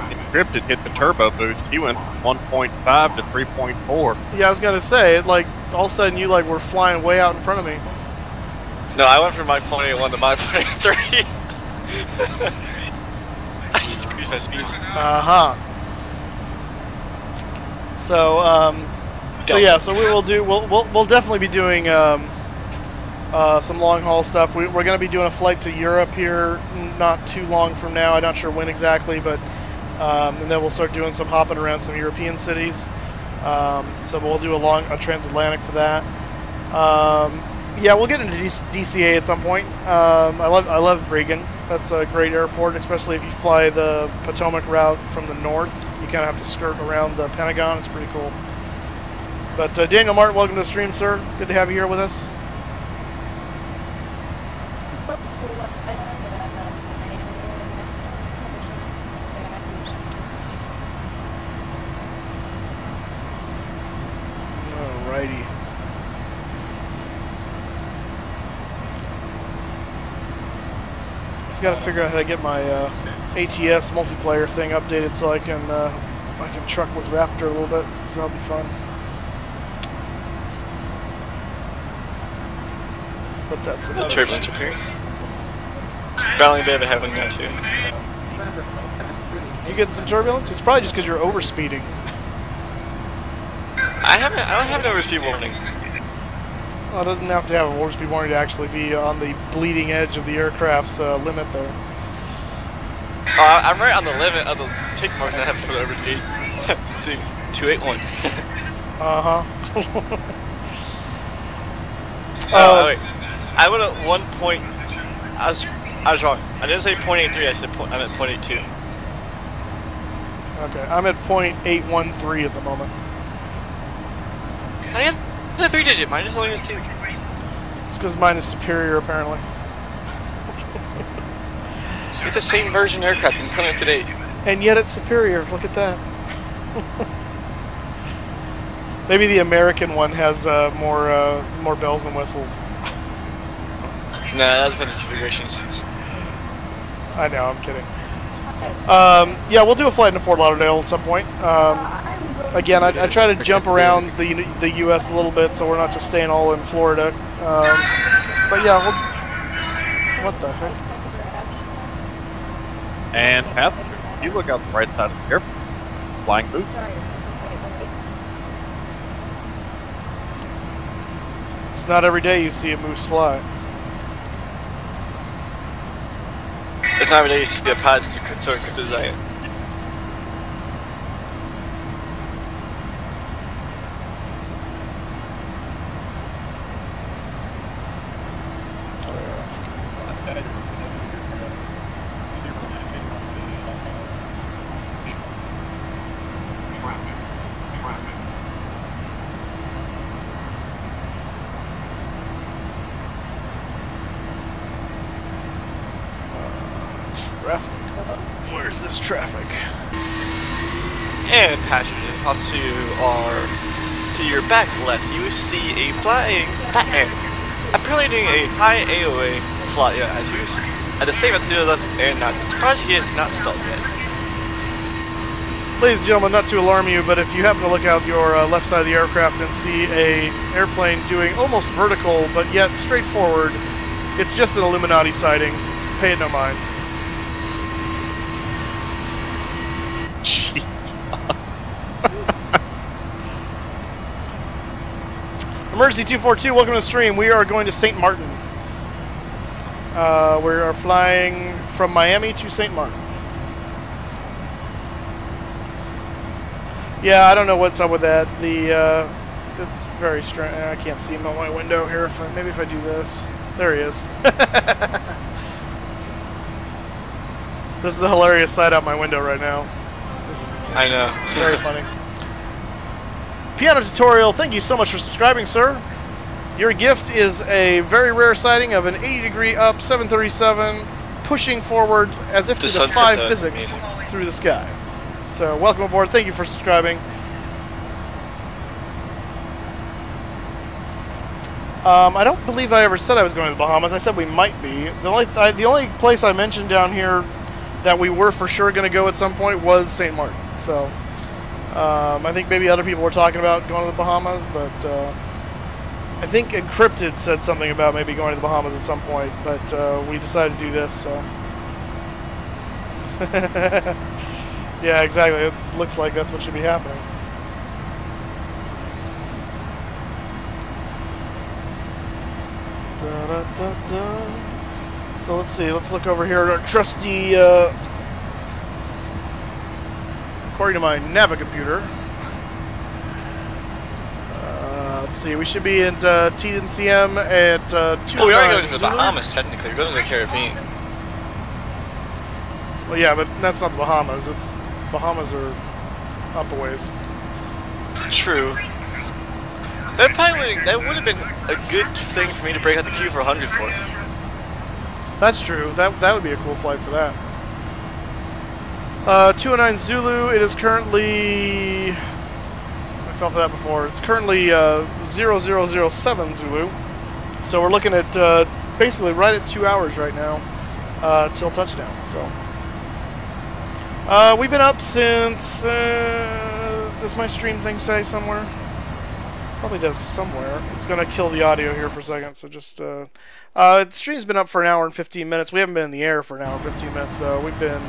Encrypted hit the turbo boost. He went 1.5 to 3.4. Yeah, I was gonna say it. Like all of a sudden, you like were flying way out in front of me. No, I went from Mach 0.81 to Mach 0.3. I just increased my speed. So yeah, so we will do. We'll definitely be doing some long haul stuff. We're going to be doing a flight to Europe here, not too long from now. I'm not sure when exactly, but and then we'll start doing some hopping around some European cities. So we'll do a transatlantic for that. Yeah, we'll get into DCA at some point. I love Reagan. That's a great airport, especially if you fly the Potomac route from the north. You kind of have to skirt around the Pentagon. It's pretty cool. But Daniel Martin, welcome to the stream, sir. Good to have you here with us. Alrighty. I've got to figure out how to get my ATS multiplayer thing updated so I can truck with Raptor a little bit. So that'll be fun. But that's another turbulence appearing. Battling a bit of a headwind now too. You getting some turbulence? It's probably just because you're overspeeding. I don't have an overspeed warning. Well, it doesn't have to have an overspeed warning to actually be on the bleeding edge of the aircraft's limit there. Oh, I'm right on the limit of the tick marks I have for the overspeed. 281. Oh wait. I went at 1 point. I was wrong. I didn't say .83. I said I'm at .82. Okay, I'm at .813 at the moment. I got the 3-digit. Mine is only has 2. It's because mine is superior, apparently. It's the same version aircraft and coming up to date. And yet it's superior. Look at that. Maybe the American one has more bells and whistles. Nah, that's been the configurations. I know, I'm kidding. Yeah, we'll do a flight into Fort Lauderdale at some point. Again, I try to jump around the U.S. a little bit, so we're not just staying all in Florida. But yeah, what the heck? And passenger, if you look out the right side of the airport, flying boots. It's not every day you see a moose fly. It's not every day you see a pilot to concern with design. Where's this traffic? And passengers, off to your back left, you see a flying Batman. Apparently doing a high AOA flight at the same altitude as us, and not surprised he is not stalled yet. Ladies and gentlemen, not to alarm you, but if you happen to look out your left side of the aircraft and see a airplane doing almost vertical, but yet straightforward, it's just an Illuminati sighting. Pay it no mind. Emergency 242, welcome to the stream. We are going to St. Martin. We are flying from Miami to St. Martin. Yeah, I don't know what's up with that. That's very strange. I can't see him on my window here. Maybe if I do this. There he is. This is a hilarious sight out my window right now. I know. Very funny. Piano Tutorial, thank you so much for subscribing, sir. Your gift is a very rare sighting of an 80-degree up 737 pushing forward as if to defy physics through the sky. So welcome aboard. Thank you for subscribing. I don't believe I ever said I was going to the Bahamas. I said we might be. The only place I mentioned down here that we were for sure going to go at some point was St. Martin. So I think maybe other people were talking about going to the Bahamas, but I think Encrypted said something about maybe going to the Bahamas at some point, but we decided to do this, so. Yeah, exactly. It looks like that's what should be happening. Da, da, da, da. So let's see. Let's look over here at our trusty, according to my Navicomputer. Let's see. We should be at TNCM at 2. Oh, we are going to the Bahamas, technically. We're going to the Caribbean. Well, yeah, but that's not the Bahamas. It's Bahamas are up a ways. True. That would have been a good thing for me to break out the queue for 100 for. That's true. That would be a cool flight for that. 209 Zulu. It is currently. I fell for that before. It's currently 0007 Zulu. So we're looking at basically right at 2 hours right now till touchdown. So we've been up since. Does my stream thing say somewhere? Probably does somewhere. It's gonna kill the audio here for a second, so just the stream's been up for an hour and 15 minutes. We haven't been in the air for an hour and 15 minutes though. We've been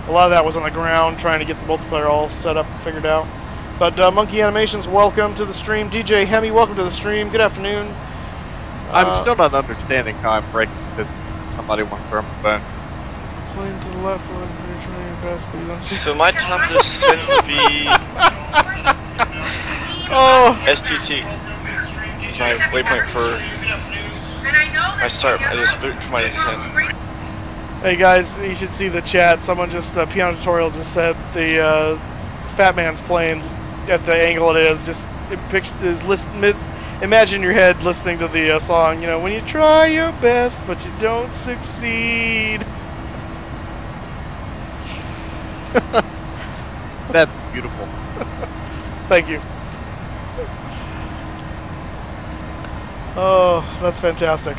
a lot of that was on the ground trying to get the multiplayer all set up and figured out. But Monkey Animations, welcome to the stream. DJ Hemi, welcome to the stream. Good afternoon. I'm still not understanding how I'm breaking that somebody wants to throw my phone. Plane to the left one. You're trying your best, but you don't see. So my top descent would be STT. It's my waypoint for my start. I just boot for my descent. Hey guys, you should see the chat. Someone just Piano Tutorial just said the Fat Man's plane at the angle it is. Just imagine your head listening to the song. You know, when you try your best but you don't succeed. That's beautiful. Thank you. Oh, that's fantastic.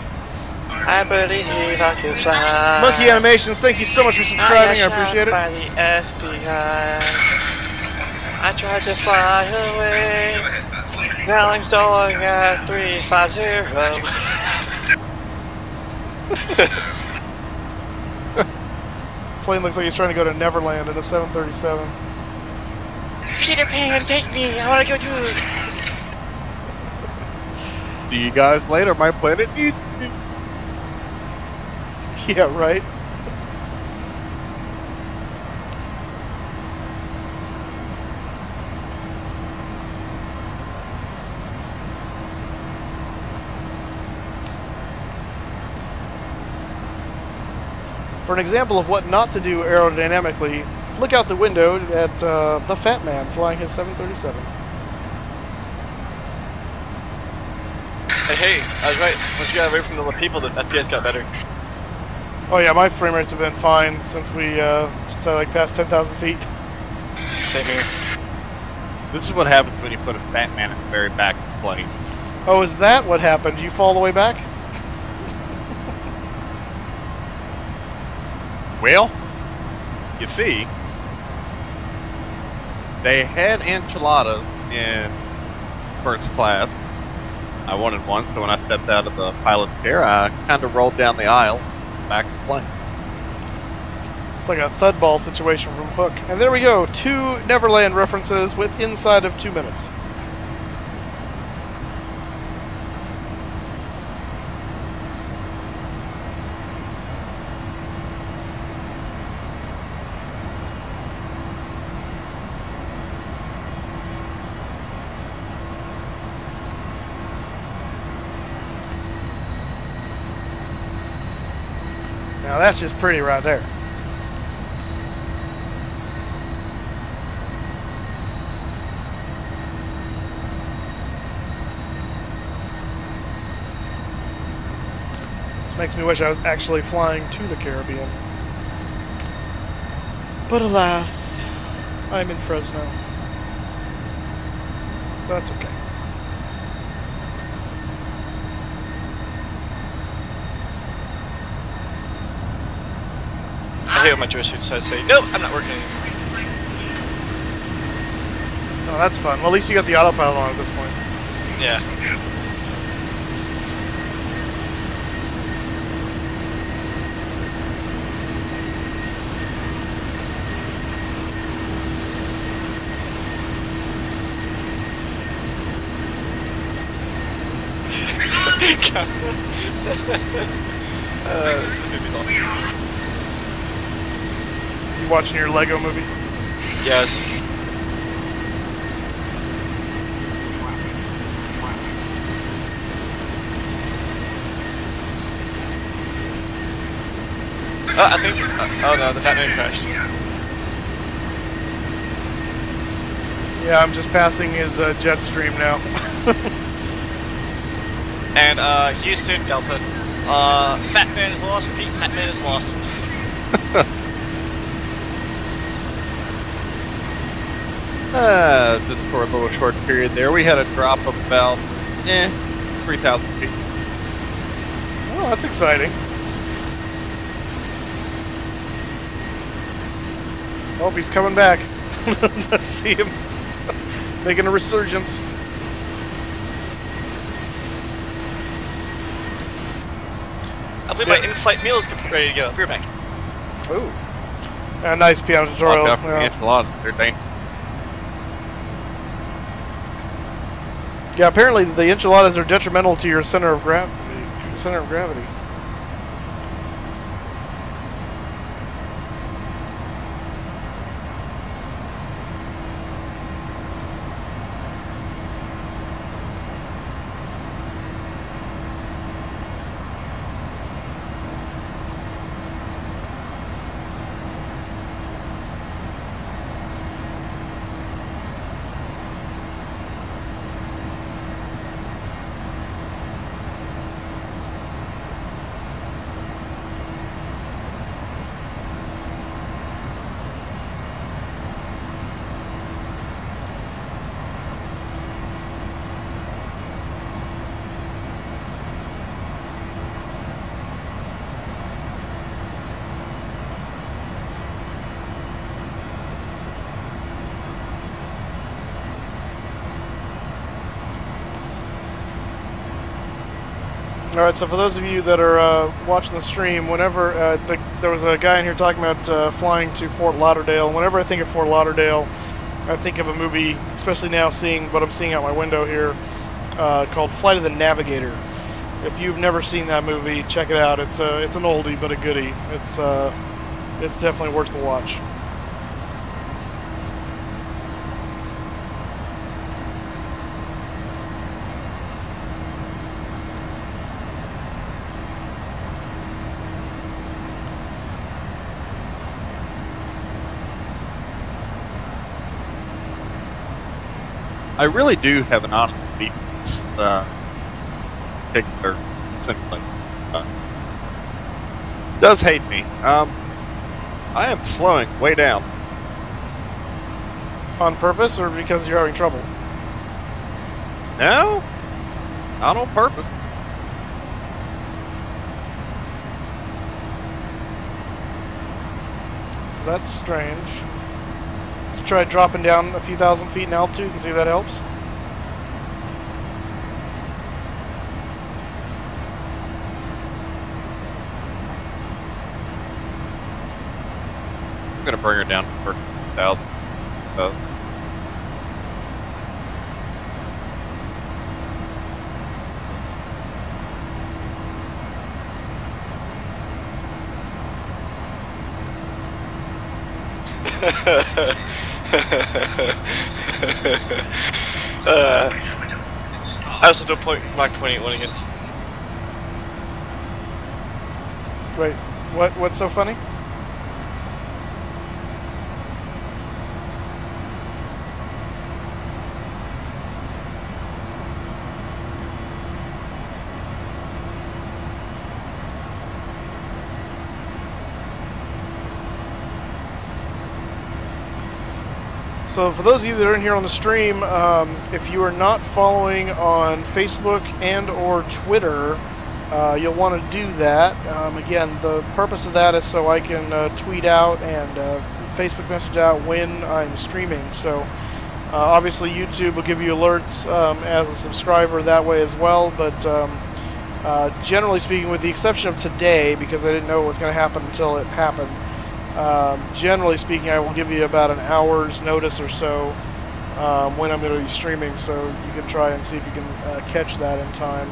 I believe I can fly. Monkey Animations, thank you so much for subscribing. I appreciate it. By the FBI. I tried to fly away. Now I'm stalling at 350. Plane looks like he's trying to go to Neverland in a 737. Peter Pan, take me. I want to go to. See you guys later. My planet needs me. Yeah, right. For an example of what not to do aerodynamically, look out the window at the Fat Man flying his 737. Hey, I was right. Once you got away from the people, the FPS got better. Oh yeah, my frame rates have been fine since I like passed 10,000 feet. Same here. This is what happens when you put a fat man at the very back of the plane. Oh, is that what happened? You fall the way back? Well, you see, they had enchiladas in first class. I wanted one, so when I stepped out of the pilot's chair, I kind of rolled down the aisle, back to the plane. It's like a thud ball situation from Hook. And there we go, 2 Neverland references with inside of 2 minutes. Now that's just pretty right there. This makes me wish I was actually flying to the Caribbean. But alas, I'm in Fresno. That's okay. I hate when my joystick decides to say, nope, I'm not working anymore. Oh, that's fun. Well, at least you got the autopilot on at this point. Yeah. This movie's awesome. You watching your Lego movie? Yes. I think. Oh no, the Batman crashed. Yeah, I'm just passing his jet stream now. And Houston, Delta. Fat Man is lost. Repeat, Fat Man is lost. Just for a little short period there, we had a drop of about 3,000 feet. Oh, that's exciting. Oh, he's coming back. Let's see him making a resurgence. I believe my in-flight meal is ready to go. Be right back. Ooh. A nice piano tutorial. Watch out for the Yeah. enchiladas, they're dangerous. Yeah, apparently the enchiladas are detrimental to your center of gravity. Alright, so for those of you that are watching the stream, whenever there was a guy in here talking about flying to Fort Lauderdale, whenever I think of Fort Lauderdale, I think of a movie, especially now seeing what I'm seeing out my window here, called Flight of the Navigator. If you've never seen that movie, check it out. It's an oldie but a goodie. It's definitely worth the watch. I really do have an honest beef with this particular simulator. Does hate me. I am slowing way down. On purpose or because you're having trouble? No, not on purpose. That's strange. Try dropping down a few thousand feet in altitude and see if that helps. I'm gonna bring her down to 1,000. I also do a point Mach 28 again. Wait, what's so funny? So for those of you that aren't here on the stream, if you are not following on Facebook and or Twitter, you'll want to do that. Again, the purpose of that is so I can tweet out and Facebook message out when I'm streaming. So obviously YouTube will give you alerts as a subscriber that way as well, but generally speaking, with the exception of today, because I didn't know what was going to happen until it happened, generally speaking, I will give you about an hour's notice or so when I'm going to be streaming, so you can try and see if you can catch that in time.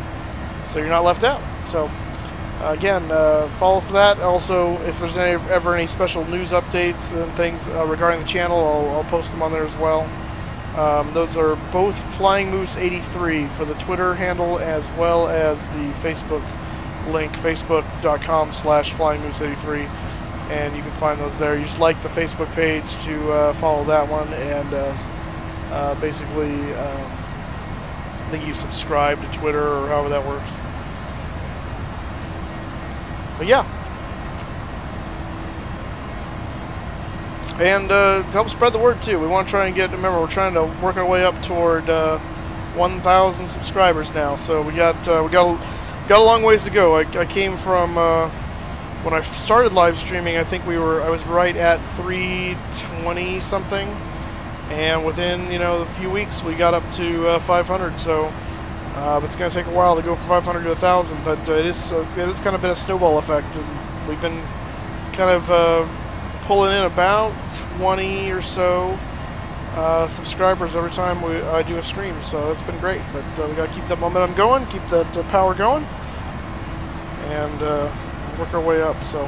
so you're not left out. So again, follow for that. Also, if there's ever any special news updates and things regarding the channel, I'll post them on there as well. Those are both Flying Moose 83 for the Twitter handle as well as the Facebook link, facebook.com/flyingmoose83, and you can find those there. You just like the Facebook page to follow that one, and basically I think you subscribe to Twitter or however that works. But yeah. And to help spread the word too, we want to try and remember, we're trying to work our way up toward 1,000 subscribers now. So we got a long ways to go. I came from when I started live streaming, I think I was right at 320 something, and within a few weeks we got up to 500. So it's going to take a while to go from 500 to 1,000, but it's kind of been a snowball effect, and we've been kind of pulling in about 20 or so subscribers every time I do a stream, so it's been great. But we got to keep that momentum going, keep that power going, and work our way up. So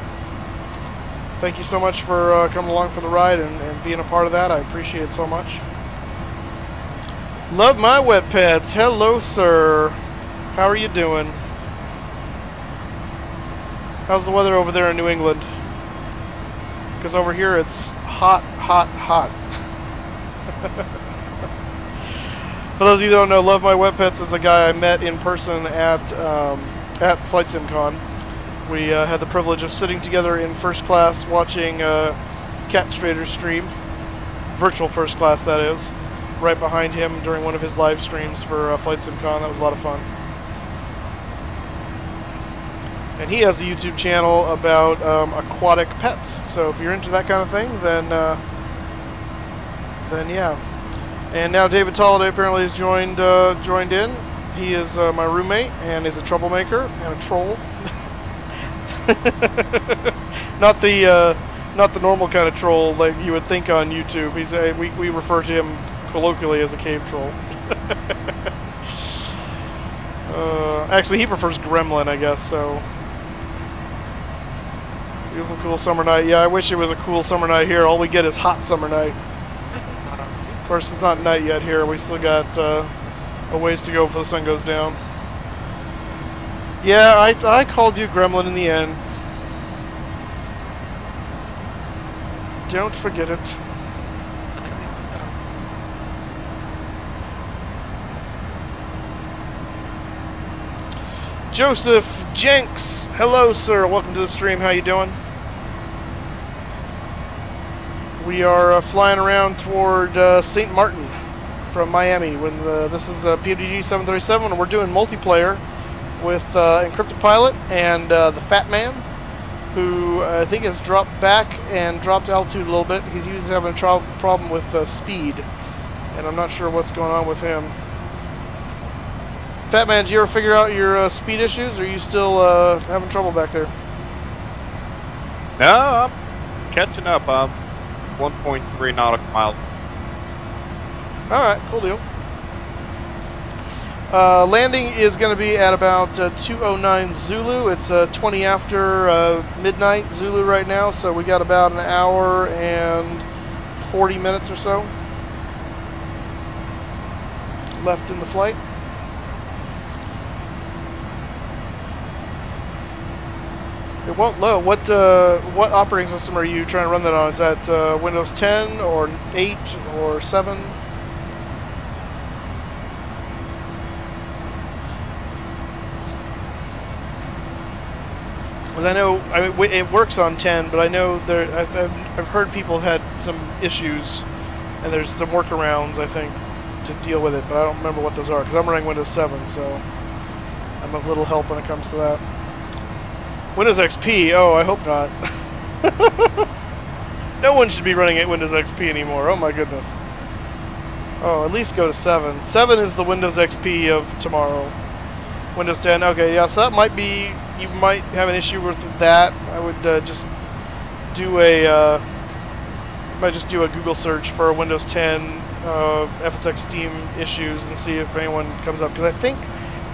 thank you so much for coming along for the ride and being a part of that. I appreciate it so much. Love my wet pets. Hello, sir. How are you doing? How's the weather over there in New England? Because over here it's hot, hot, hot. For those of you that don't know, Love My Wet Pets is a guy I met in person at Flight Sim Con. We had the privilege of sitting together in first class watching Cat Strader's stream, virtual first class that is, right behind him during one of his live streams for Flight Sim Con. That was a lot of fun. And he has a YouTube channel about aquatic pets. So if you're into that kind of thing, then yeah. And now David Tolliday apparently has joined in. He is my roommate and is a troublemaker and a troll. Not the normal kind of troll like you would think on YouTube. He's we refer to him colloquially as a cave troll. Actually, he prefers Gremlin, I guess. So. Beautiful, cool summer night. Yeah, I wish it was a cool summer night here. All we get is hot summer night. Of course, it's not night yet here. We still got a ways to go before the sun goes down. Yeah, I called you Gremlin in the end. Don't forget it. Joseph Jenks, hello, sir. Welcome to the stream. How you doing? We are flying around toward St. Martin from Miami. This is PWG 737, and we're doing multiplayer with Encrypted Pilot and the Fat Man, who I think has dropped back and dropped altitude a little bit. He's usually having a problem with speed, and I'm not sure what's going on with him. Fat Man, did you ever figure out your speed issues, or are you still having trouble back there? No, I'm catching up. 1.3 nautical miles. Alright, cool deal. Landing is going to be at about 2:09 Zulu. It's 20 after midnight Zulu right now, so we got about an hour and 40 minutes or so left in the flight. It won't load. What operating system are you trying to run that on? Is that Windows 10 or 8 or 7? Because I know, it works on 10, but I know I've heard people had some issues, and there's some workarounds, I think, to deal with it, but I don't remember what those are, because I'm running Windows 7, so I'm of little help when it comes to that. Windows XP? Oh, I hope not. No one should be running at Windows XP anymore. Oh my goodness. Oh, at least go to 7. 7 is the Windows XP of tomorrow. Windows 10. Okay, yeah, so that might be... You might have an issue with that. I would just do a... might just do a Google search for Windows 10 FSX Steam issues and see if anyone comes up. Because I think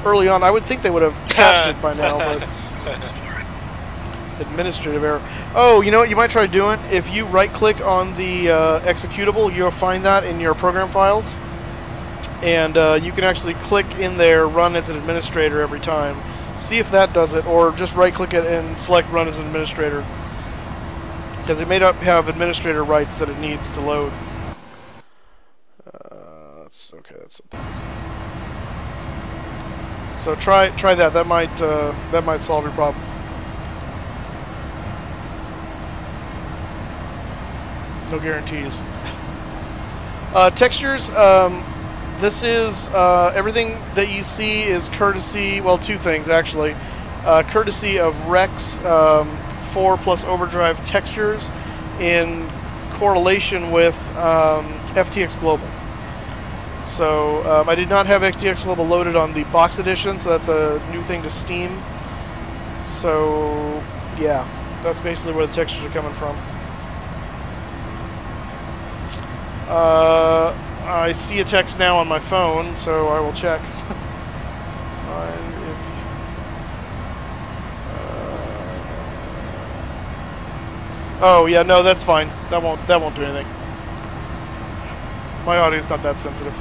early on. I would think they would have patched it by now, but administrative error. Oh, you know what you might try doing? If you right-click on the executable, you'll find that in your program files, and you can actually click in there, run as an administrator every time. See if that does it, or just right-click it and select run as an administrator, because it may not have administrator rights that it needs to load. That's okay. That's something. So try that. That might solve your problem. No guarantees. Textures. This is everything that you see is courtesy. Well, two things actually. Courtesy of Rex 4 plus Overdrive textures in correlation with FTX Global. So I did not have FTX Global loaded on the box edition, so that's a new thing to Steam. So yeah, that's basically where the textures are coming from. I see a text now on my phone, so I will check. Oh yeah, no, that's fine. That won't do anything. My audio's not that sensitive.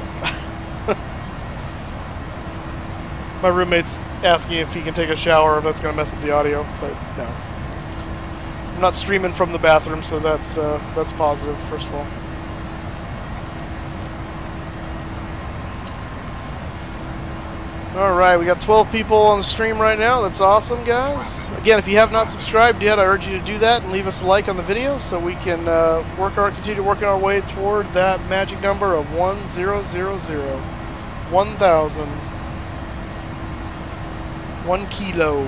My roommate's asking if he can take a shower, if that's gonna mess up the audio, but no. I'm not streaming from the bathroom, so that's positive. First of all. Alright, we got 12 people on the stream right now. That's awesome, guys. Again, if you have not subscribed yet, I urge you to do that and leave us a like on the video so we can continue working our way toward that magic number of 1000. 1,000. 1 kilo.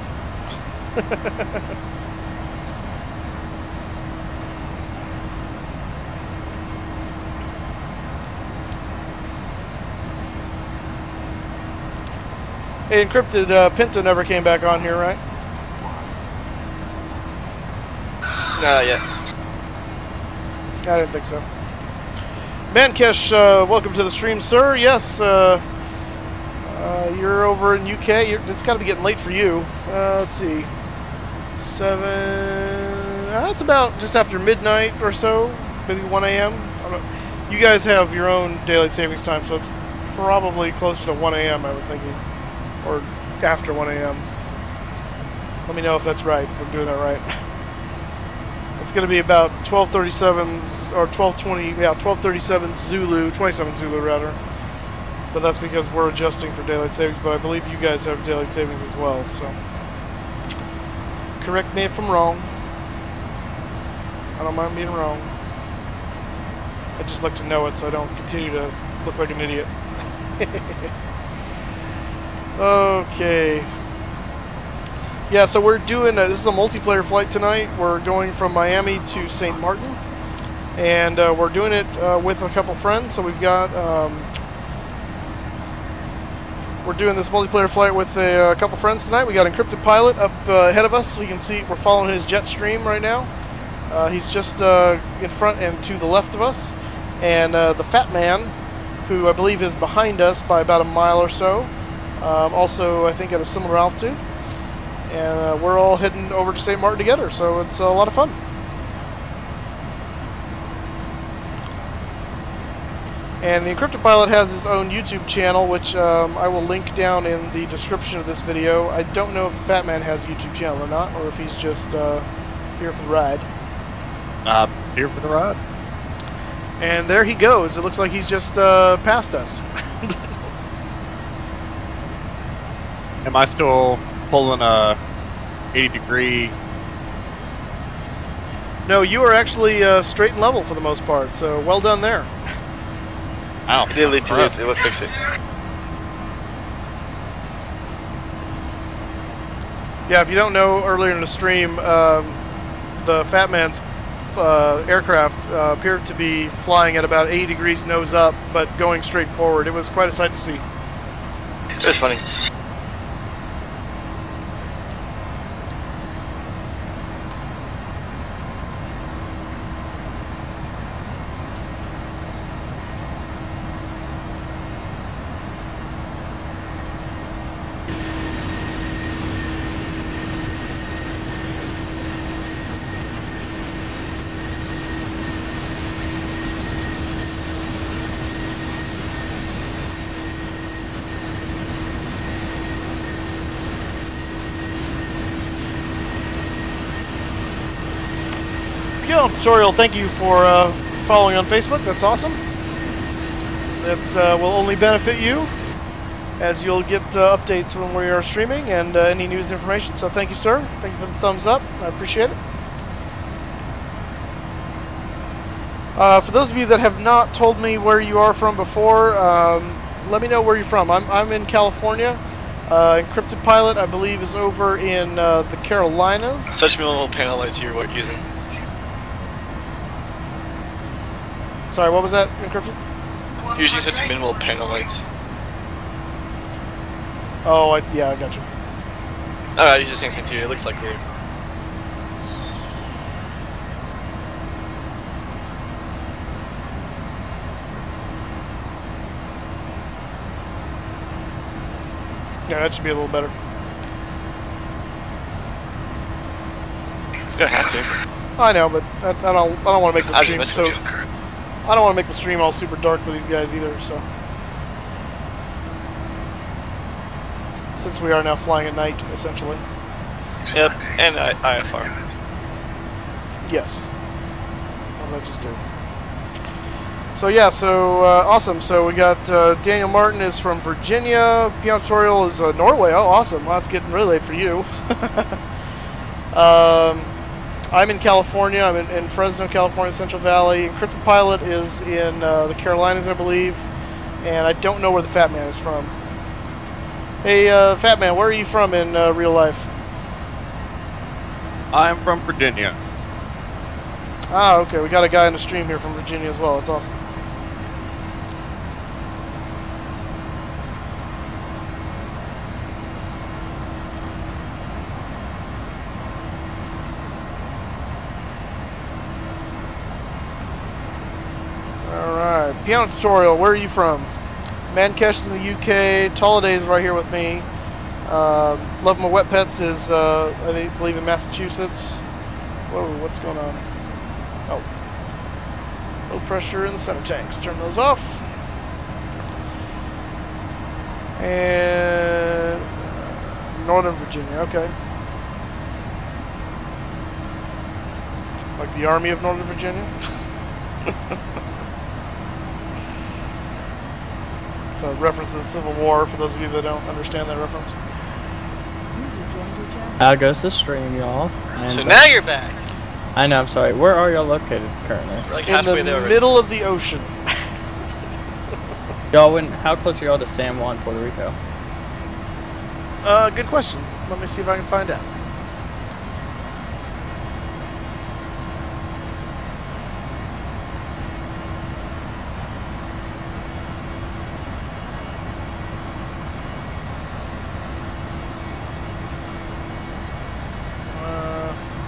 Hey, Encrypted, Pinto never came back on here, right? Not yet. I didn't think so. Mankesh, welcome to the stream, sir. Yes, you're over in UK. It's got to be getting late for you. Let's see. 7... it's about just after midnight or so. Maybe 1 a.m. You guys have your own daylight savings time, so it's probably closer to 1 a.m., I would think. Or after 1 a.m. Let me know if that's right, if I'm doing that right. It's going to be about 12:37 or 12:20, yeah, 12:37 Zulu, 27 Zulu rather. But that's because we're adjusting for daylight savings, but I believe you guys have daylight savings as well, so. Correct me if I'm wrong. I don't mind being wrong. I just like to know it so I don't continue to look like an idiot. Okay. Yeah, so we're doing this is a multiplayer flight tonight. We're going from Miami to St. Martin, and we're doing it with a couple friends. So we've got we're doing this multiplayer flight with a couple friends tonight. We got Encrypted Pilot up ahead of us. So we can see we're following his jet stream right now. He's just in front and to the left of us, and the Fat Man, who I believe is behind us by about a mile or so. Also, I think at a similar altitude. And we're all heading over to St. Martin together, so it's a lot of fun. And the Encrypted Pilot has his own YouTube channel, which I will link down in the description of this video. I don't know if the Fat Man has a YouTube channel or not, or if he's just here for the ride. Here for the ride. And there he goes. It looks like he's just passed us. Am I still pulling a 80-degree? No, you are actually straight and level for the most part, so well done there. Ow. I did lead to it. It will fix it. Yeah, if you don't know, earlier in the stream, the Fat Man's aircraft appeared to be flying at about 80 degrees nose up, but going straight forward. It was quite a sight to see. It was funny. Piano Tutorial, thank you for following on Facebook. That's awesome. That will only benefit you, as you'll get updates when we are streaming and any news information. So thank you, sir. Thank you for the thumbs up. I appreciate it. For those of you that have not told me where you are from before, let me know where you're from. I'm in California. Encrypted Pilot, I believe, is over in the Carolinas. Such minimal panel lights you're using. Sorry, what was that, Encrypted? You're using such minimal panel lights. Oh, yeah, I got you. Alright, use the same thing too. It looks like yours. Yeah, that should be a little better. It's gonna have to. I know, but I don't want to make the I'll stream just so. mess with you. I don't want to make the stream all super dark for these guys either. So, since we are now flying at night, essentially. Yep, and IFR. Yes. What did I just do? So yeah, so awesome. So we got Daniel Martin is from Virginia. Piano Tutorial is Norway. Oh, awesome. Well, it's getting really late for you. I'm in California. I'm in Fresno, California, Central Valley. Encrypted Pilot is in the Carolinas, I believe. And I don't know where the Fat Man is from. Hey, Fat Man, where are you from in real life? I'm from Virginia. Ah, okay. We got a guy on the stream here from Virginia as well. That's awesome. Alright, Piano Tutorial, where are you from? Mankesh is in the UK, Tolliday is right here with me. Love My Wet Pets is, I believe, in Massachusetts. Whoa, what's going on? Oh. Low pressure in the center tanks. Turn those off. And Northern Virginia, okay. Like the Army of Northern Virginia? It's a reference to the Civil War, for those of you that don't understand that reference. Out goes the stream, y'all. So now you're back. I know, I'm sorry. Where are y'all located currently? We're like In halfway the there already. middle of the ocean. Y'all, how close are y'all to San Juan, Puerto Rico? Good question. Let me see if I can find out.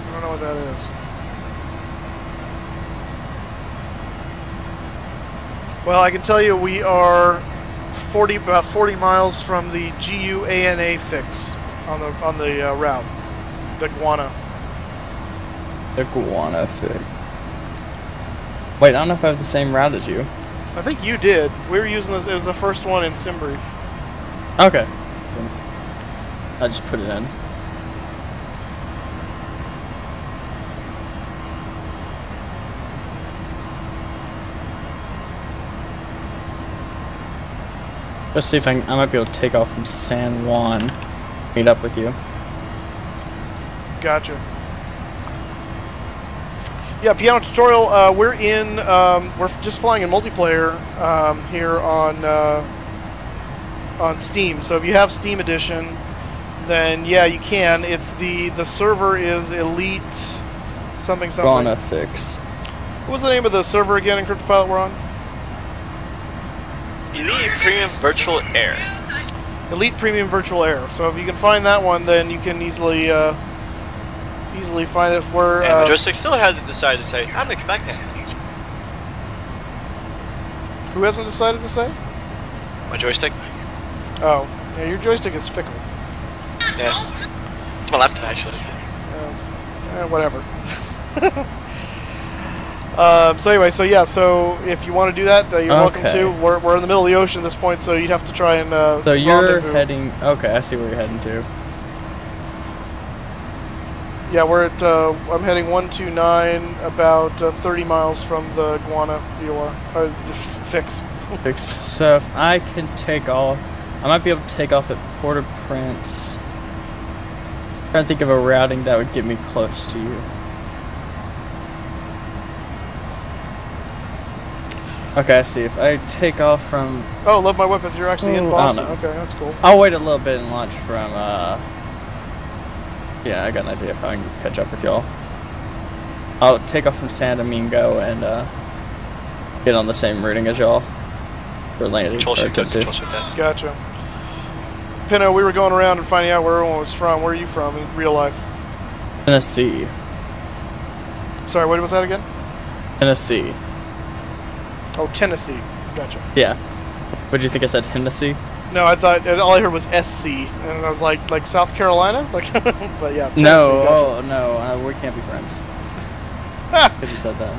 I don't know what that is. Well, I can tell you we are about 40 miles from the GUANA fix on the route, the Guana. The Guana fig. Wait, I don't know if I have the same route as you. I think you did. We were using this. It was the first one in SimBrief. Okay. I just put it in. Let's see if I might be able to take off from San Juan. Meet up with you. Gotcha. Yeah, Piano Tutorial. We're just flying in multiplayer here on Steam. So if you have Steam Edition, then yeah, you can. It's the server is Elite something. Gonna fix. What was the name of the server again? Encrypted Pilot we're on. Elite Premium Virtual Air. Elite Premium Virtual Air. So if you can find that one, then you can easily find it. Where my joystick still hasn't decided to say, I'm gonna come back now. Who hasn't decided to say? My joystick? Oh, yeah, your joystick is fickle. Yeah. It's my laptop, actually. Whatever. So anyway, so yeah, so if you want to do that, you're welcome to. We're in the middle of the ocean at this point, so you'd have to try and so you're rendezvous. heading. Okay, I see where you're heading to. Yeah, we're at, I'm heading 129, about 30 miles from the Guana VOR, fix. So if I can take off, I might be able to take off at Port-au-Prince. I'm trying to think of a routing that would get me close to you. Okay, I see. If I take off from... Oh, love my weapons. You're actually in Boston. I don't know. Okay, that's cool. I'll wait a little bit and launch from, yeah, I got an idea of how I can catch up with y'all. I'll take off from San Domingo and, get on the same routing as y'all. For landing, or attempted. Gotcha. Pinto, we were going around and finding out where everyone was from. Where are you from in real life? Tennessee. Sorry, what was that again? Tennessee. Oh, Tennessee. Gotcha. Yeah. What did you think I said, Tennessee? No, I thought all I heard was SC, and I was like South Carolina, like, but yeah. Tennessee, No, gotcha. oh no, we can't be friends. Because you said that.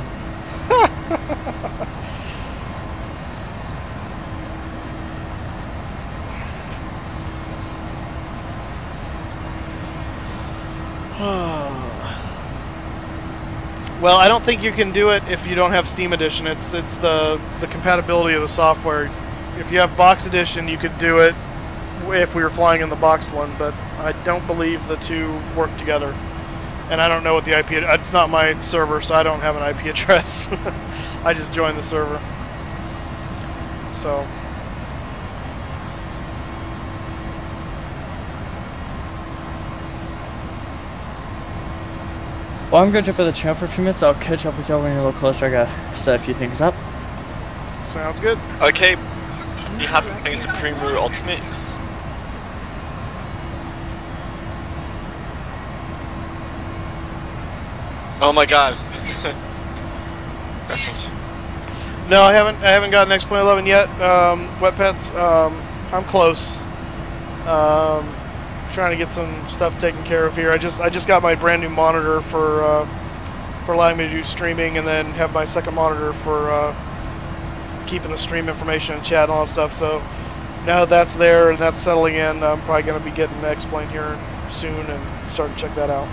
Well, I don't think you can do it if you don't have Steam Edition. It's the compatibility of the software. If you have Box Edition, you could do it if we were flying in the boxed one, but I don't believe the two work together. And I don't know what the IP... It's not my server, so I don't have an IP address. I just joined the server. So... Well, I'm going to jump in the channel for a few minutes. I'll catch up with y'all when you're a little closer. I gotta set a few things up. Sounds good. Okay. You have things Supreme Root Ultimate. Oh my god. Reference. No, I haven't gotten X-Plane 11 yet. Wet Pets, I'm close. Trying to get some stuff taken care of here. I just got my brand new monitor for allowing me to do streaming, and then have my second monitor for keeping the stream information and chat and all that stuff. So now that that's there and that's settling in, I'm probably going to be getting X-Plane here soon and start to check that out.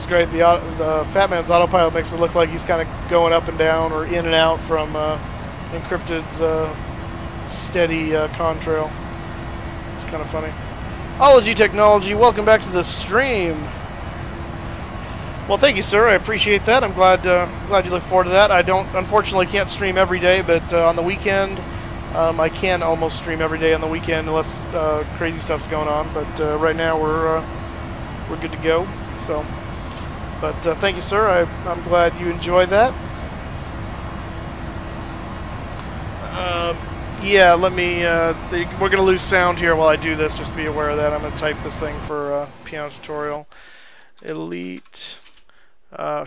Great. The Fat Man's autopilot makes it look like he's kind of going up and down or in and out from Encrypted's steady contrail. It's kind of funny. Ology Technology, welcome back to the stream. Well, thank you, sir. I appreciate that. I'm glad you look forward to that. I unfortunately can't stream every day, but on the weekend I can almost stream every day on the weekend unless crazy stuff's going on. But right now we're good to go. So. But thank you, sir. I'm glad you enjoyed that. Yeah, let me... we're going to lose sound here while I do this. Just be aware of that. I'm going to type this thing for piano tutorial. Elite...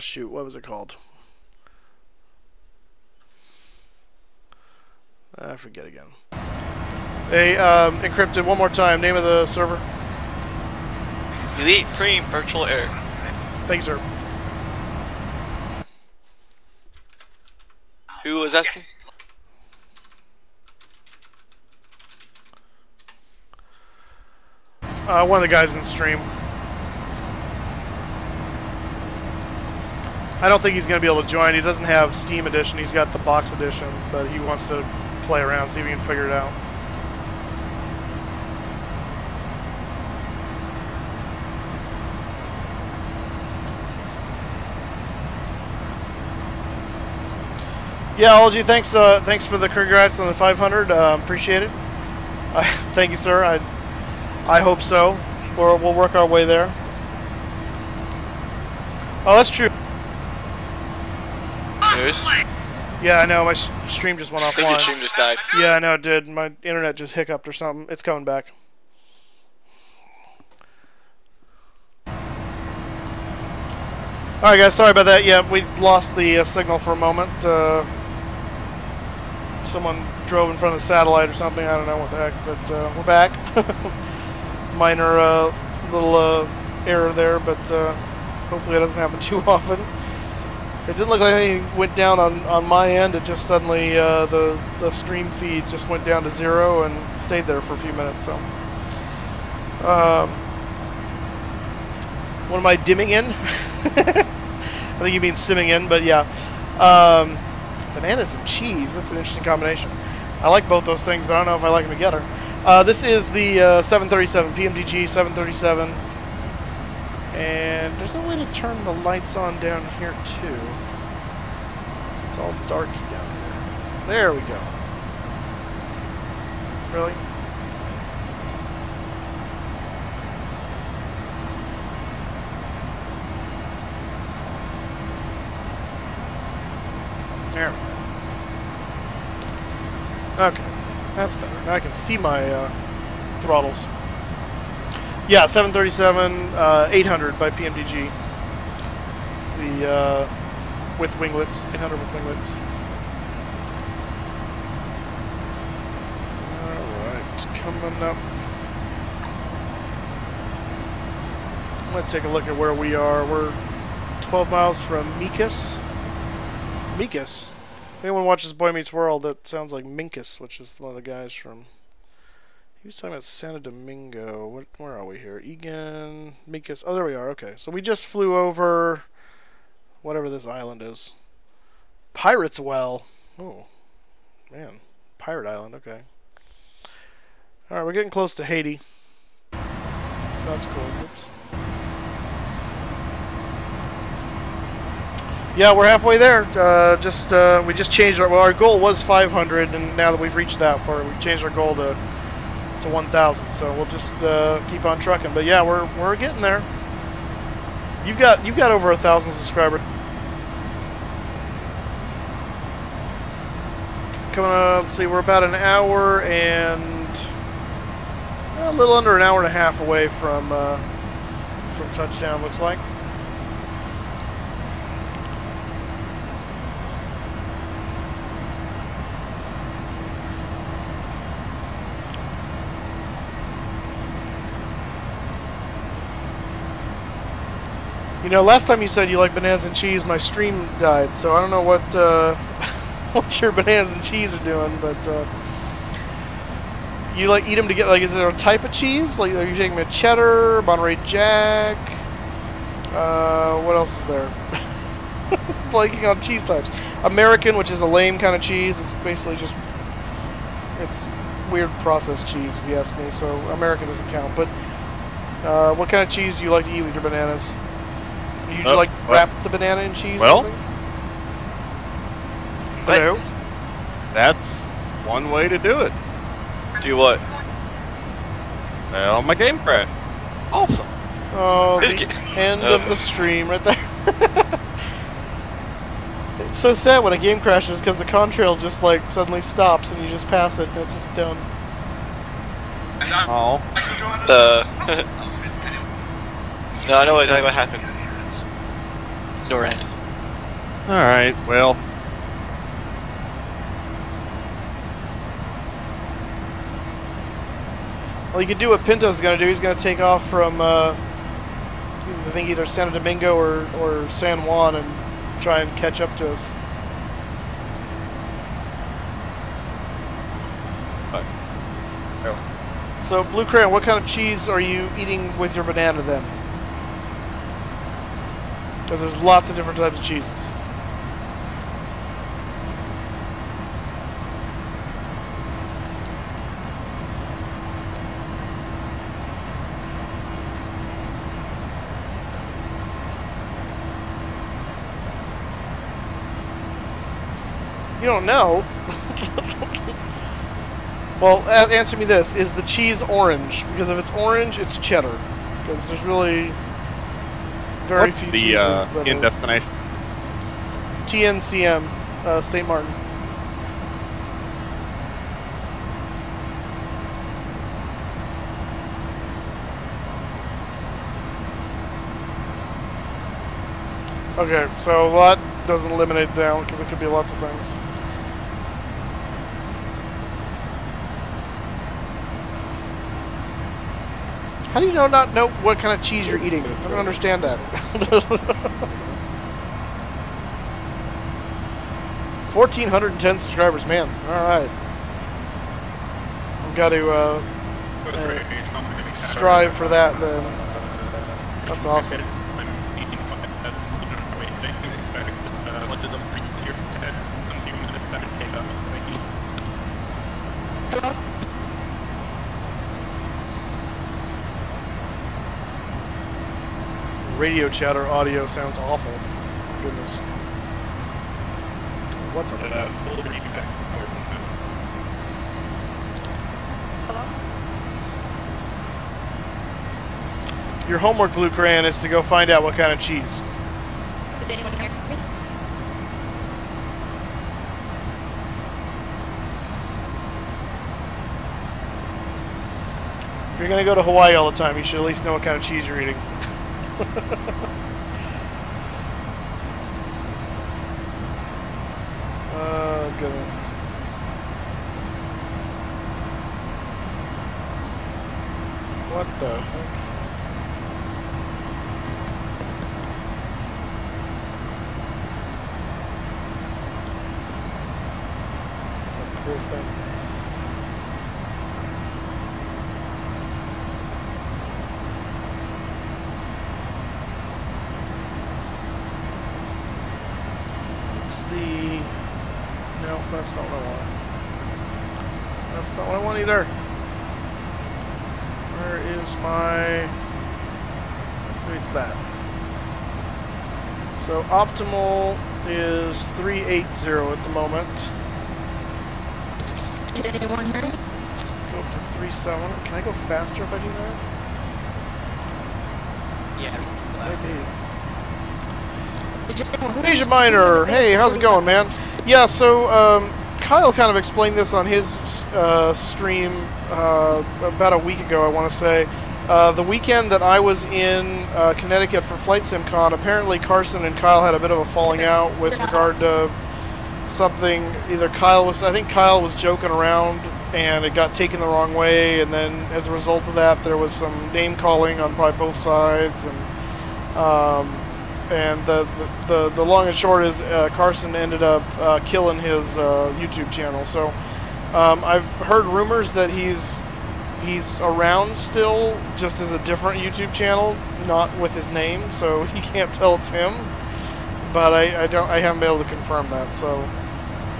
shoot, what was it called? I forget again. Hey, Encrypted, one more time. Name of the server? Elite Cream Virtual Air. Thanks, sir. Who was asking? One of the guys in the stream. I don't think he's going to be able to join. He doesn't have Steam Edition. He's got the Box Edition, but he wants to play around, see if he can figure it out. Yeah, Ology, thanks for the congrats on the 500. Appreciate it. Thank you, sir. I hope so. We'll work our way there. Oh, that's true. News? Yeah, I know. My stream just went I think your offline. stream just died. Yeah, I know it did. My internet just hiccuped or something. It's coming back. Alright, guys. Sorry about that. Yeah, we lost the signal for a moment. someone drove in front of the satellite or something. I don't know what the heck, but we're back. Minor little error there, but hopefully it doesn't happen too often. It didn't look like anything went down on my end. It just suddenly, the stream feed just went down to 0 and stayed there for a few minutes. So, what am I dimming in? I think you mean simming in, but yeah. Bananas and cheese, that's an interesting combination. I like both those things, but I don't know if I like them together. This is the 737, PMDG 737. And there's no way to turn the lights on down here, too. It's all dark down here. There we go. Really? There we go. Okay, that's better. Now I can see my throttles. Yeah, 737, 800 by PMDG. It's the with winglets, 800 with winglets. Alright, coming up. I'm going to take a look at where we are. We're 12 miles from Minkus. Minkus? If anyone watches Boy Meets World, that sounds like Minkus, which is one of the guys from... He was talking about Santo Domingo. Where are we here? Egan, Minkus. Oh, there we are. Okay. So we just flew over whatever this island is. Pirate's Well. Oh, man. Pirate Island. Okay. Alright, we're getting close to Haiti. That's cool. Oops. Yeah, we're halfway there. We just changed our... Well, our goal was 500, and now that we've reached that part, we've changed our goal to 1,000. So we'll just keep on trucking. But yeah, we're getting there. You've got over 1,000 subscribers. Coming up, let's see, we're about an hour and a little under an hour and a half away from touchdown. Looks like. You know, last time you said you like bananas and cheese, my stream died, so I don't know what what your bananas and cheese are doing, but you like eat them to get, like, is there a type of cheese? Like, are you taking a cheddar, Monterey Jack? What else is there? Blanking on cheese types. American, which is a lame kind of cheese. It's basically just, it's weird processed cheese, if you ask me, so American doesn't count. But what kind of cheese do you like to eat with your bananas? Do you like wrap the banana in cheese? Well, hello. That's one way to do it. Do what? Well, my game crashed. Awesome. Oh, the end of the stream right there. It's so sad when a game crashes because the contrail just like suddenly stops and you just pass it and it's just done. Oh. No, I know exactly what happened. No rant. Alright, well. Well, you could do what Pinto's going to do. He's going to take off from, I think either Santo Domingo or San Juan and try and catch up to us. So, Blue Crayon, what kind of cheese are you eating with your banana then? Because there's lots of different types of cheeses. You don't know. Well, answer me this. Is the cheese orange? Because if it's orange, it's cheddar. Because there's really very few cheeses that in destination? TNCM, St. Martin. Okay, so that doesn't eliminate down because it could be lots of things. How do you not know what kind of cheese you're eating? I don't understand that. 1,410 subscribers, man. Alright. I've got to strive for that then. That's awesome. Radio chatter audio sounds awful. Goodness. What's up with that? Your homework, Blue Crayon, is to go find out what kind of cheese. If you're going to go to Hawaii all the time, you should at least know what kind of cheese you're eating. Oh, goodness. What the heck? That poor thing. No, that's not what I want. That's not what I want either. Where is my... It's that. So optimal is 380 at the moment. Did anyone hear me? Go up to 37. Can I go faster if I do that? Yeah. Maybe. Asia Minor, hey, how's it going, man? Yeah, so Kyle kind of explained this on his stream about a week ago, I want to say. The weekend that I was in Connecticut for Flight Sim Con, apparently Carson and Kyle had a bit of a falling out with regard to something. Either I think Kyle was joking around and it got taken the wrong way, and then as a result of that there was some name calling on probably both sides, and the long and short is Carson ended up killing his YouTube channel. So I've heard rumors that he's around still, just as a different YouTube channel, not with his name, so he can't tell it's him. But I haven't been able to confirm that. So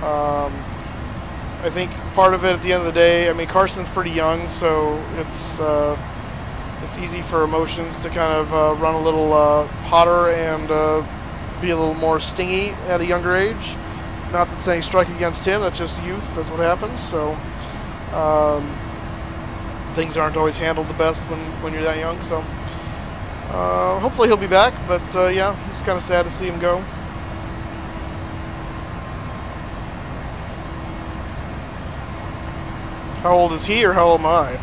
I think part of it at the end of the day, I mean, Carson's pretty young, so it's easy for emotions to kind of run a little hotter and be a little more stingy at a younger age. Not that saying strike against him, that's just youth, that's what happens. So things aren't always handled the best when you're that young. So hopefully he'll be back, but yeah, it's kind of sad to see him go. How old is he, or how old am I?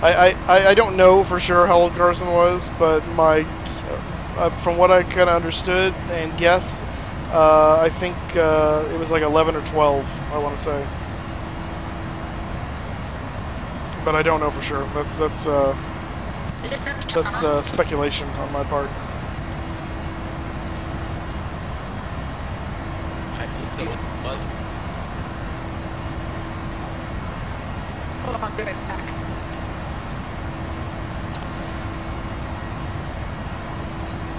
I don't know for sure how old Carson was, but from what I kind of understood and guess, I think it was like 11 or 12, I want to say. But I don't know for sure. That's speculation on my part. Hold on, I'll be right back.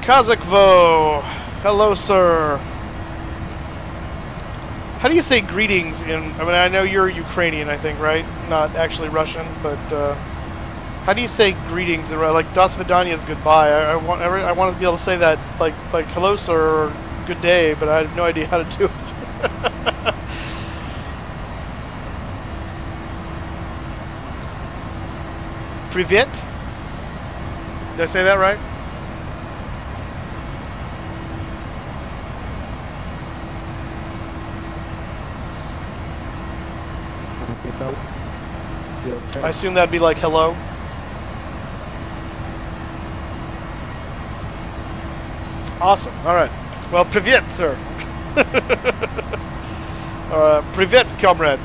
Kazakvo, hello, sir. How do you say greetings in? I mean, I know you're Ukrainian, I think, right? Not actually Russian, but how do you say greetings? Like das vidanya is goodbye. I want to be able to say that like hello, sir, or good day, but I have no idea how to do it. Privet? Did I say that right? I assume that'd be like hello. Awesome. All right. Well, privet, sir. Privet, comrade.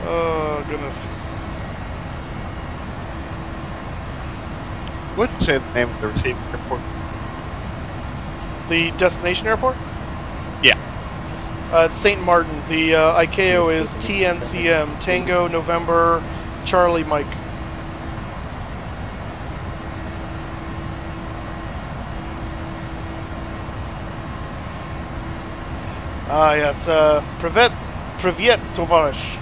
Oh, goodness. What would you say the name of the receiving airport? The destination airport? Yeah. It's St. Martin. The ICAO is TNCM, Tango November Charlie Mike. Ah, yes. Privet Tovarish.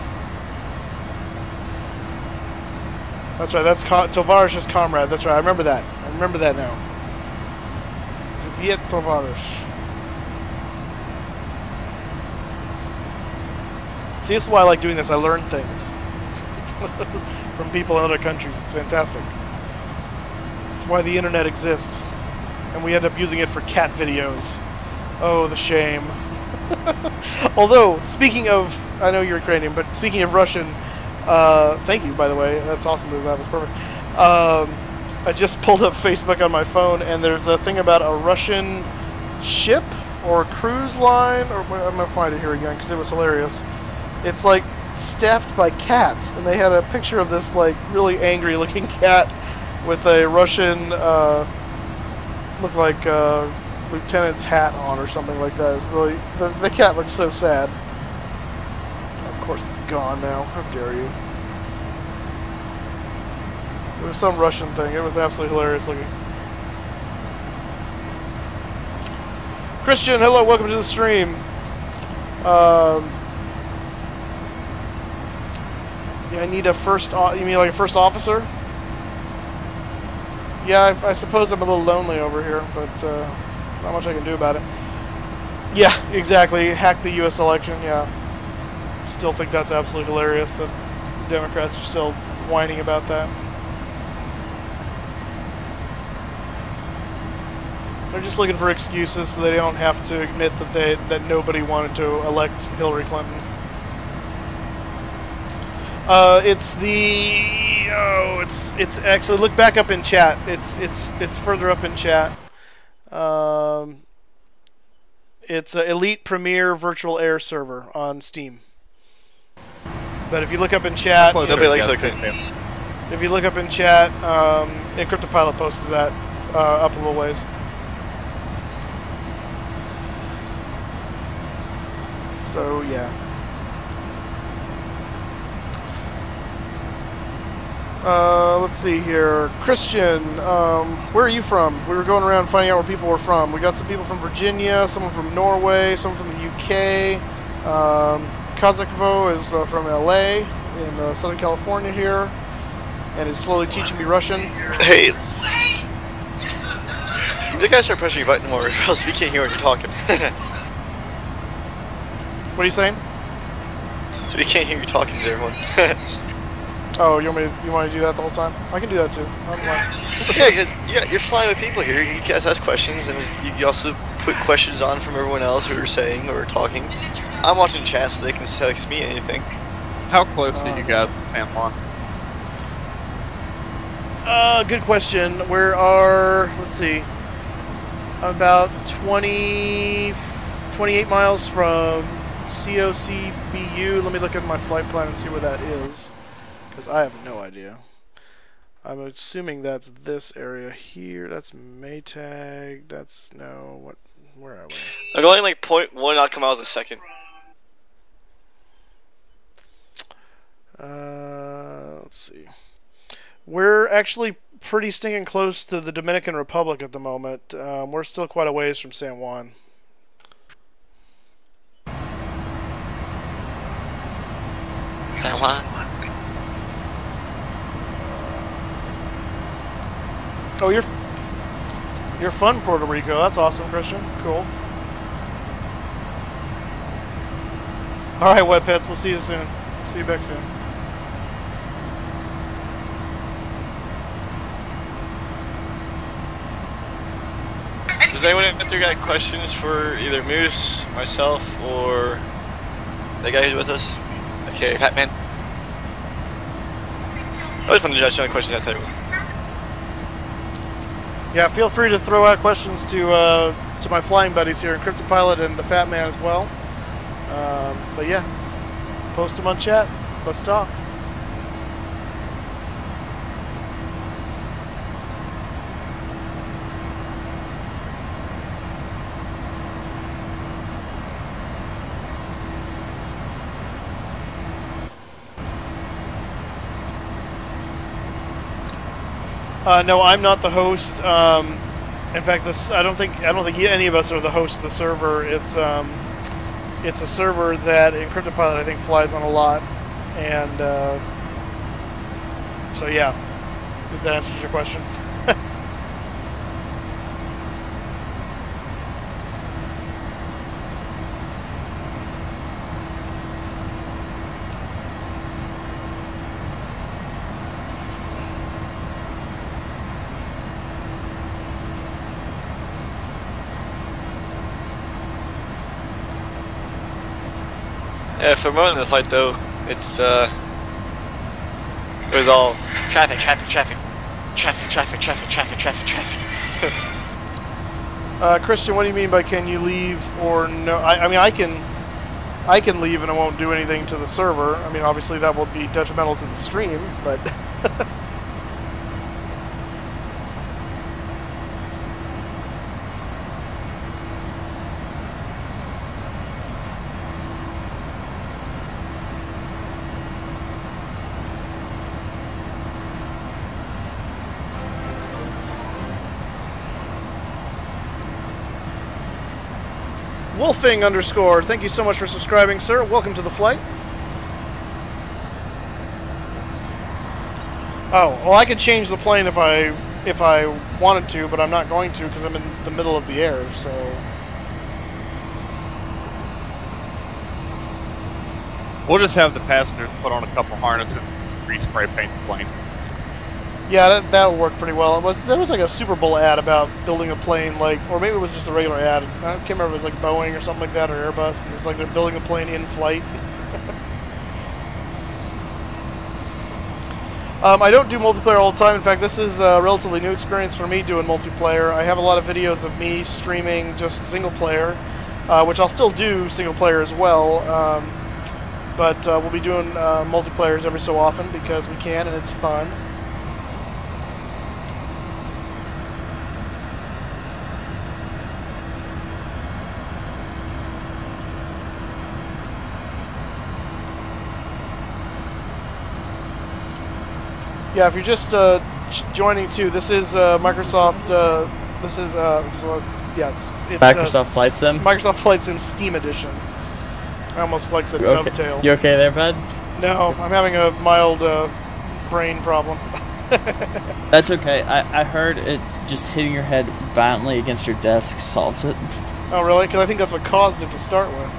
That's right. That's Tovarish's comrade. That's right. I remember that. I remember that now. Privet Tovarish. See, this is why I like doing this. I learn things from people in other countries. It's fantastic. It's why the internet exists. And we end up using it for cat videos. Oh, the shame. Although, speaking of, I know you're Ukrainian, but speaking of Russian, thank you, by the way. That's awesome. That was perfect. I just pulled up Facebook on my phone, and there's a thing about a Russian ship or cruise line, or I'm going to find it here again because it was hilarious. It's like staffed by cats, and they had a picture of this like really angry looking cat with a Russian look like lieutenant's hat on or something like that. It's really the cat looks so sad. Of course it's gone now. How dare you. It was some Russian thing. It was absolutely hilarious looking. Christian, hello, welcome to the stream. Yeah, I need a first. You mean like a first officer? Yeah, I suppose I'm a little lonely over here, but not much I can do about it. Yeah, exactly. Hack the U.S. election. Yeah, still think that's absolutely hilarious that Democrats are still whining about that. They're just looking for excuses so they don't have to admit that nobody wanted to elect Hillary Clinton. It's actually, look back up in chat. It's further up in chat. It's Elite Premier Virtual Air Server on Steam. But if you look up in chat, if you look up in chat, Encrypted Pilot posted that up a little ways. So yeah. Let's see here. Christian, where are you from? We were going around finding out where people were from. We got some people from Virginia, someone from Norway, someone from the UK. Kazakvo is from LA in Southern California here, and is slowly teaching me Russian. Hey, you guys start pressing your button more, or else we can't hear what you're talking. What are you saying? So we can't hear you talking to everyone. Oh, you want to do that the whole time? I can do that too. I'm fine. Yeah, you're flying with people here. You guys ask questions, and you also put questions on from everyone else who are saying or talking. I'm watching chat so they can text me anything. How close are you guys to San Juan? Good question. Where are, let's see, about 28 miles from COCBU. Let me look at my flight plan and see where that is, because I have no idea. I'm assuming that's this area here. That's Maytag. That's, no, what, where are we? I'm going like 0.1 outcome miles a second. Let's see. We're actually pretty stinking close to the Dominican Republic at the moment. We're still quite a ways from San Juan. San Juan? Oh, you're from Puerto Rico. That's awesome, Christian. Cool. All right, Wet Pets. We'll see you soon. See you back soon. Does anyone out there got questions for either Moose, myself, or the guy who's with us? Okay, Hatman. I just wanted to judge any questions out there. Yeah, feel free to throw out questions to my flying buddies here, Encrypted Pilot and the Fat Man as well. But yeah, post them on chat. Let's talk. No, I'm not the host. In fact, I don't think any of us are the host of the server. It's a server that Encrypted Pilot I think flies on a lot, and so yeah, if that answers your question. Yeah, for a moment in the fight though, it was all traffic. Christian, what do you mean by can you leave or no? I mean I can leave and it won't do anything to the server. I mean obviously that will be detrimental to the stream, but Wolfing _ thank you so much for subscribing, sir. Welcome to the flight. Oh, well, I could change the plane if I wanted to, but I'm not going to because I'm in the middle of the air, so. We'll just have the passengers put on a couple harnesses and respray paint the plane. Yeah, that would work pretty well. There was like a Super Bowl ad about building a plane, like, or maybe it was just a regular ad. I can't remember if it was like Boeing or something like that, or Airbus, and it's like they're building a plane in flight. I don't do multiplayer all the time. In fact, this is a relatively new experience for me doing multiplayer. I have a lot of videos of me streaming just single player, which I'll still do single player as well. But we'll be doing multiplayers every so often because we can and it's fun. Yeah, if you're just joining too, this is Microsoft. This is yeah, it's Microsoft Flight Sim. Microsoft Flight Sim Steam Edition. I almost like said dovetail. You okay there, bud? No, I'm having a mild brain problem. That's okay. I heard it just hitting your head violently against your desk solves it. Oh really? Because I think that's what caused it to start with.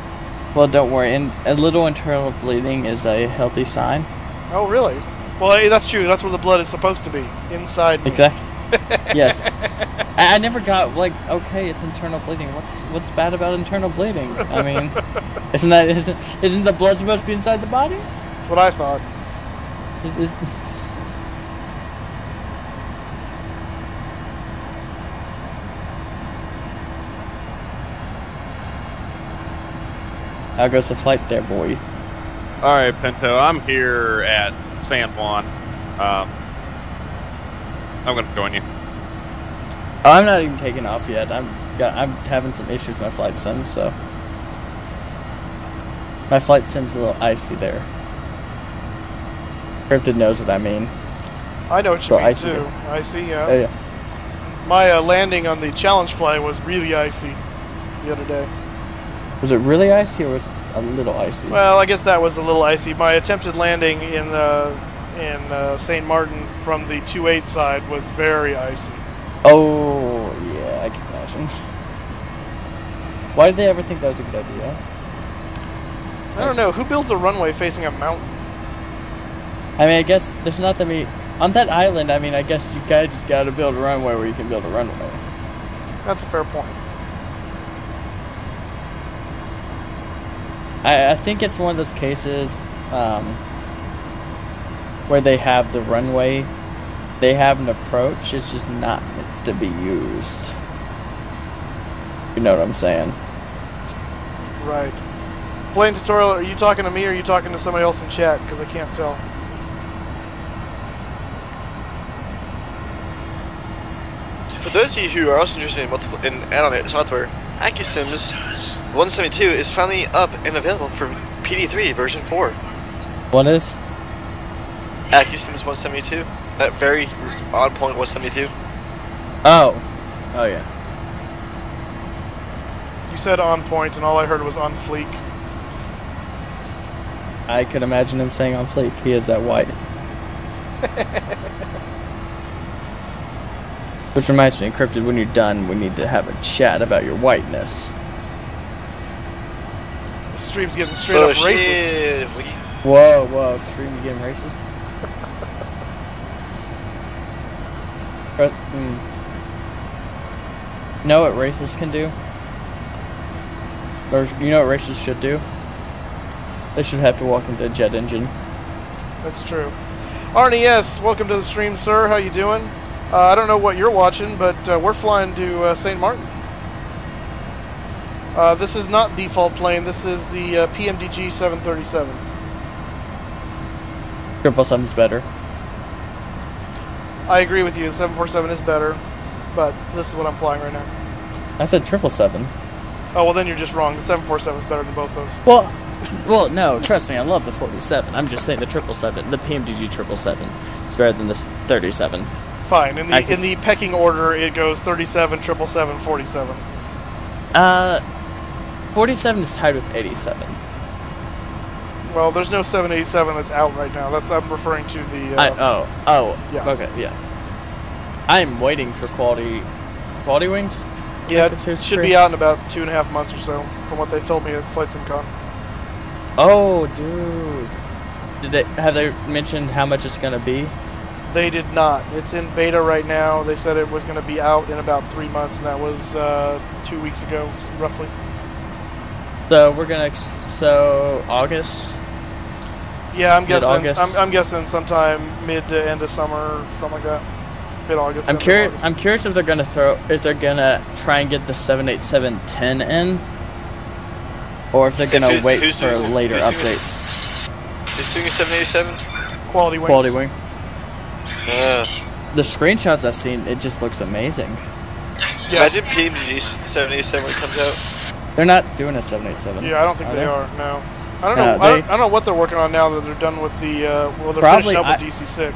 Well, don't worry. A little internal bleeding is a healthy sign. Oh really? Well, that's true. That's where the blood is supposed to be, inside me. Exactly. Yes. I never got like, okay, it's internal bleeding. What's bad about internal bleeding? I mean, isn't the blood supposed to be inside the body? That's what I thought. How goes the flight there, boy? All right, Pinto. I'm here at San Juan. I'm gonna join you. Oh, I'm not even taking off yet. I'm having some issues with my flight sim, so my flight sim's a little icy there. Cryptid knows what I mean. I know what you mean icy too. Icy, yeah. Yeah. My landing on the challenge flight was really icy the other day. Was it really icy or was it a little icy? Well, I guess that was a little icy. My attempted landing in St. Martin from the 28 side was very icy. Oh, yeah, I can imagine. Why did they ever think that was a good idea? I don't know. Who builds a runway facing a mountain? I mean, I guess there's not that many... On that island, I mean, I guess you guys just gotta build a runway where you can build a runway. That's a fair point. I think it's one of those cases where they have the runway, they have an approach, it's just not meant to be used. You know what I'm saying? Right. Plane tutorial, are you talking to me or are you talking to somebody else in chat? Because I can't tell. For those of you who are also interested in add-on software, AccuSims 172 is finally up and available for PD3 version 4. What is? AccuSims 172. That very on-point 172. Oh. Oh, yeah. You said on point and all I heard was on fleek. I could imagine him saying on fleek. He is that white. Which reminds me, Encrypted, when you're done, we need to have a chat about your whiteness. The stream's getting straight up racist. Shit. Whoa, whoa, stream you getting racist? You know what racists can do? Or you know what racists should do? They should have to walk into a jet engine. That's true. Arnie, yes, welcome to the stream, sir. How you doing? I don't know what you're watching, but we're flying to St. Martin. This is not default plane. This is the PMDG 737. 777's better. I agree with you. The 747 is better, but this is what I'm flying right now. I said 777. Oh, well, then you're just wrong. The 747 is better than both those. Well, no, trust me, I love the 47. I'm just saying the 777, the PMDG 777 is better than this 37. Fine. In the pecking order, it goes 37, 777, 47. 47 is tied with 87. Well, there's no 787 that's out right now. I'm referring to the. Yeah. Okay, yeah. I'm waiting for quality wings. Yeah, it should be out in about 2.5 months or so, from what they told me at Flight SimCon. Oh, dude. Have they mentioned how much it's gonna be? They did not. It's in beta right now. They said it was going to be out in about 3 months, and that was 2 weeks ago, roughly. So we're gonna. So August. Yeah, I'm guessing. Mid-August? I'm guessing sometime mid to end of summer, something like that. Mid-August. I'm curious if they're gonna try and get the 787-10 in, or if they're gonna wait for a later update. Who's doing a 787? Quality wings. Quality wing. The screenshots I've seen, it just looks amazing. Yeah. Imagine PMG 787 when it comes out. They're not doing a 787. Yeah, I don't think they are. No. I don't know. I don't know what they're working on now that they're done with the. Well, they're finishing up with DC6.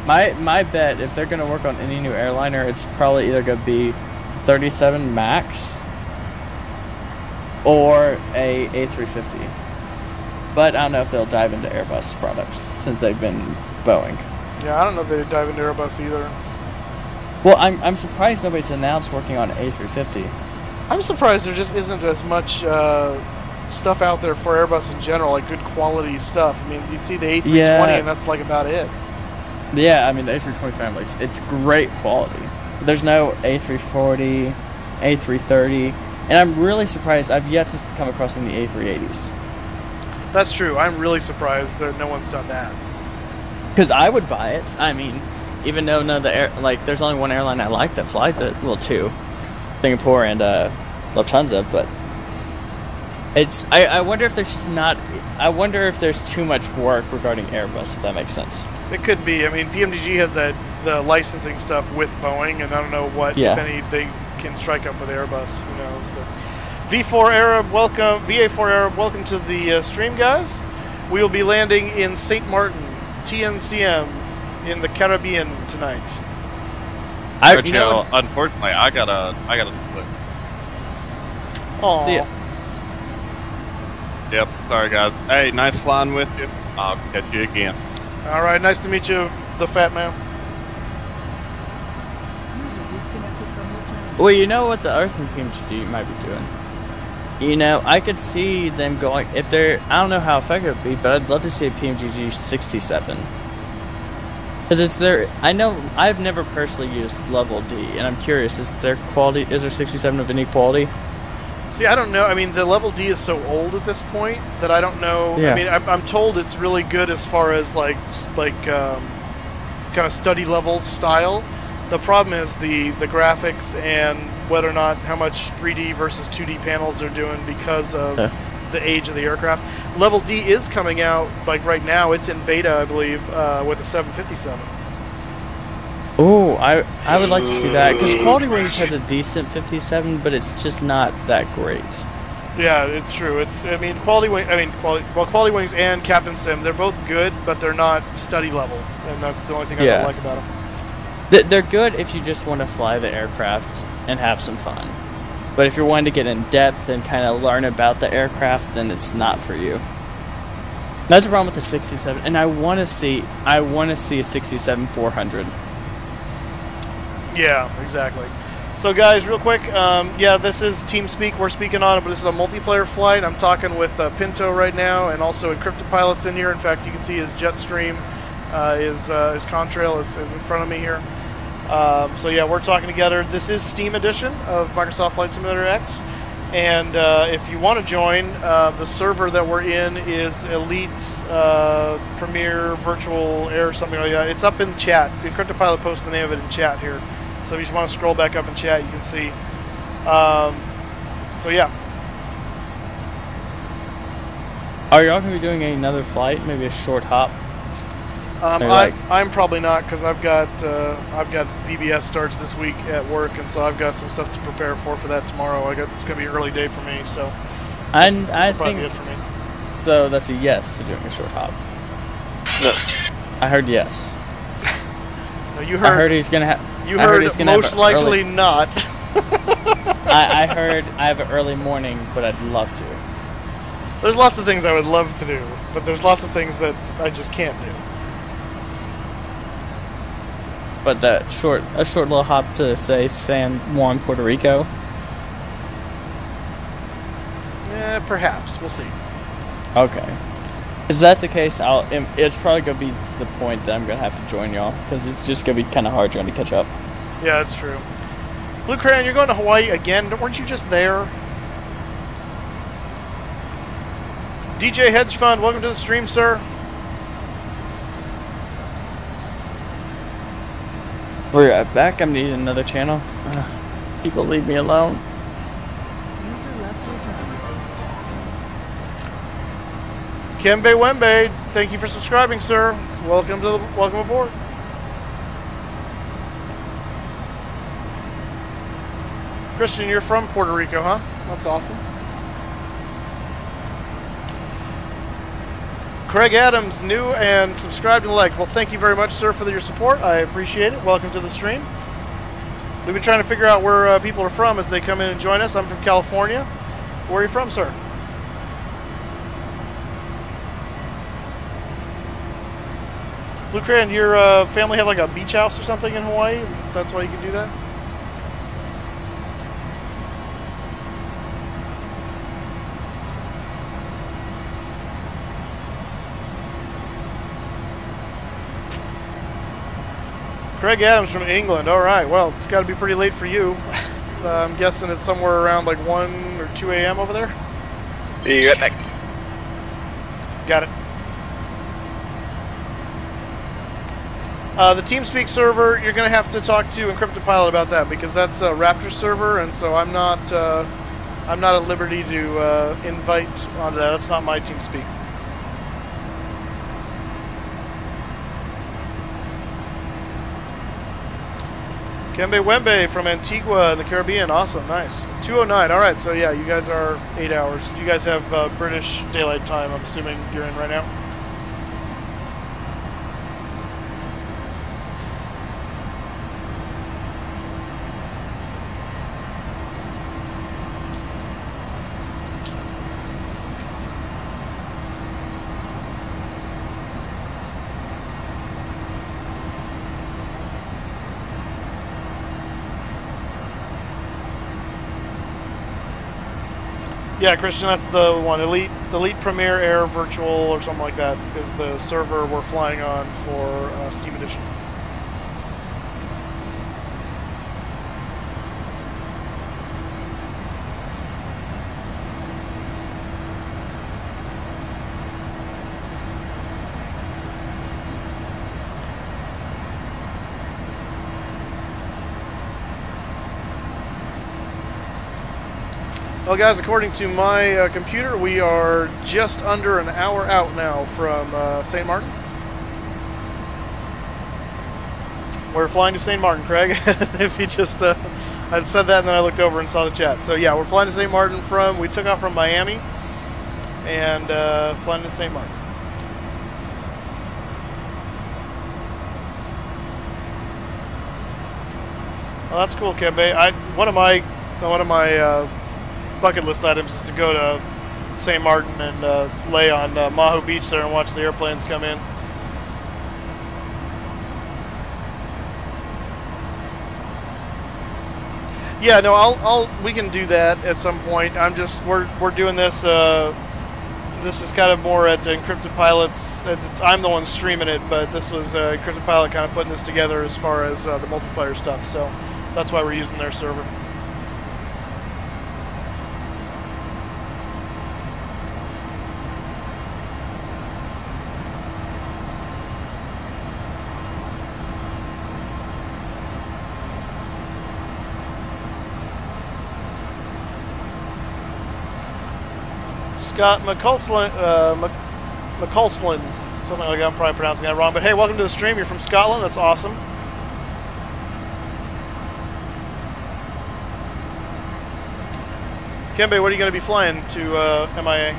My bet, if they're gonna work on any new airliner, it's probably either gonna be 37 Max or a A350. But I don't know if they'll dive into Airbus products since they've been Boeing. Yeah, I don't know if they'd dive into Airbus either. Well, I'm surprised nobody's announced working on A350. I'm surprised there just isn't as much stuff out there for Airbus in general, like good quality stuff. I mean, you'd see the A320 and that's like about it. Yeah, I mean, the A320 family, it's great quality. But there's no A340, A330, and I'm really surprised I've yet to come across any A380s. That's true. I'm really surprised that no one's done that. Because I would buy it. I mean, even though none of the there's only one airline I like that flies it. Well, two, Singapore and Lufthansa. But it's. I wonder if there's just not. I wonder if there's too much work regarding Airbus. If that makes sense. It could be. I mean, PMDG has the licensing stuff with Boeing, and I don't know what if any they can strike up with Airbus. Who knows? But V4 Arab, welcome. VA4 Arab, welcome to the stream, guys. We will be landing in St. Martin, TNCM, in the Caribbean tonight. Unfortunately, I gotta split. Aww. Yeah. Yep. Sorry, guys. Hey, nice flying with you. I'll catch you again. All right. Nice to meet you, the fat man. Well, you know what the other thing PMGG might be doing? You know, I could see them going, if they're, I don't know how effective it would be, but I'd love to see a PMGG 67. Because I know, I've never personally used Level D, and I'm curious, is there 67 of any quality? See, I don't know. I mean, the Level D is so old at this point that I don't know. Yeah. I mean, I'm told it's really good as far as kind of study level style. The problem is the graphics and whether or not how much 3D versus 2D panels they're doing because of the age of the aircraft. Level D is coming out like right now. It's in beta, I believe, with a 757. Oh, I would like to see that because Quality Wings has a decent 57, but it's just not that great. Yeah, it's true. Quality Wings and Captain Sim, they're both good, but they're not study level, and that's the only thing I don't like about them. They're good if you just want to fly the aircraft and have some fun. But if you're wanting to get in depth and kind of learn about the aircraft, then it's not for you. That's the problem with the 67, and I want to see a 67-400. Yeah, exactly. So guys, real quick, yeah, this is TeamSpeak we're speaking on, but this is a multiplayer flight. I'm talking with Pinto right now, and also Encrypted Pilot's in here. In fact, you can see his Jetstream, his contrail is in front of me here. So yeah, we're talking together. This is Steam Edition of Microsoft Flight Simulator X, and if you want to join, the server that we're in is Elite Premier Virtual Air, something like that. It's up in chat. The Encrypted Pilot posts the name of it in chat here. So if you just want to scroll back up in chat, you can see. So yeah. Are y'all going to be doing another flight? Maybe a short hop? I'm probably not, because I've got VBS starts this week at work, and so I've got some stuff to prepare for that tomorrow. It's going to be an early day for me, so. And I probably think it for me. so. That's a yes to doing a short hop. No. I heard yes. No, you heard. I heard he's gonna have. You heard most likely early, not. I heard I have an early morning, but I'd love to. There's lots of things I would love to do, but there's lots of things that I just can't do. But a short little hop to say San Juan, Puerto Rico. Perhaps we'll see. Okay. If that's the case, it's probably gonna be to the point that I'm gonna have to join y'all because it's just gonna be kind of hard trying to catch up. Yeah, that's true. Blue Crayon, you're going to Hawaii again? Weren't you just there? DJ Hedge Fund, welcome to the stream, sir. We're right back. I'm needing another channel. People leave me alone. Kembe Wembe, thank you for subscribing, sir. Welcome aboard. Christian, you're from Puerto Rico, huh? That's awesome. Craig Adams, new and subscribed and liked. Well, thank you very much, sir, for your support. I appreciate it. Welcome to the stream. We've been trying to figure out where people are from as they come in and join us. I'm from California. Where are you from, sir? Blue Crayon, your family have like a beach house or something in Hawaii? That's why you can do that? Craig Adams from England. All right. Well, it's got to be pretty late for you. I'm guessing it's somewhere around like 1 or 2 a.m. over there? Be right back. Got it. The TeamSpeak server, you're going to have to talk to Encrypted Pilot about that because that's a Raptor server, and so I'm not at liberty to invite onto that. That's not my TeamSpeak. Kembe Wembe from Antigua in the Caribbean. Awesome. Nice. 2:09. All right. So, yeah, you guys are 8 hours. You guys have British Daylight Time, I'm assuming you're in right now. Yeah, Christian, that's the one. Elite Premier Air Virtual or something like that is the server we're flying on for Steam Edition. Well, guys, according to my computer, we are just under an hour out now from St. Martin. We're flying to St. Martin, Craig. If you just, I said that and then I looked over and saw the chat. So yeah, we're flying to St. Martin we took off from Miami and flying to St. Martin. Well, that's cool, Kembe. One of my bucket list items is to go to St. Martin and lay on Maho Beach there and watch the airplanes come in. Yeah, no, we can do that at some point. We're doing this. This is kind of more at Encrypted Pilots. I'm the one streaming it, but this was Encrypted Pilot kind of putting this together as far as the multiplayer stuff. So that's why we're using their server. Scott McCulslin, something like that. I'm probably pronouncing that wrong. But hey, welcome to the stream. You're from Scotland. That's awesome. Kembe, what are you going to be flying to MIA?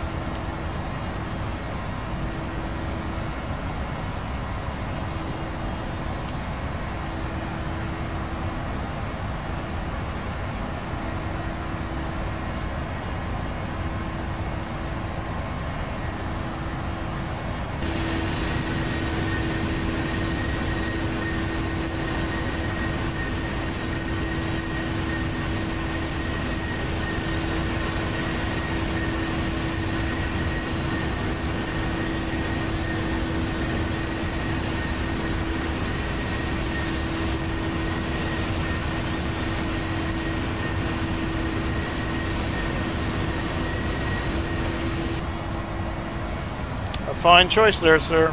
Fine choice there, sir.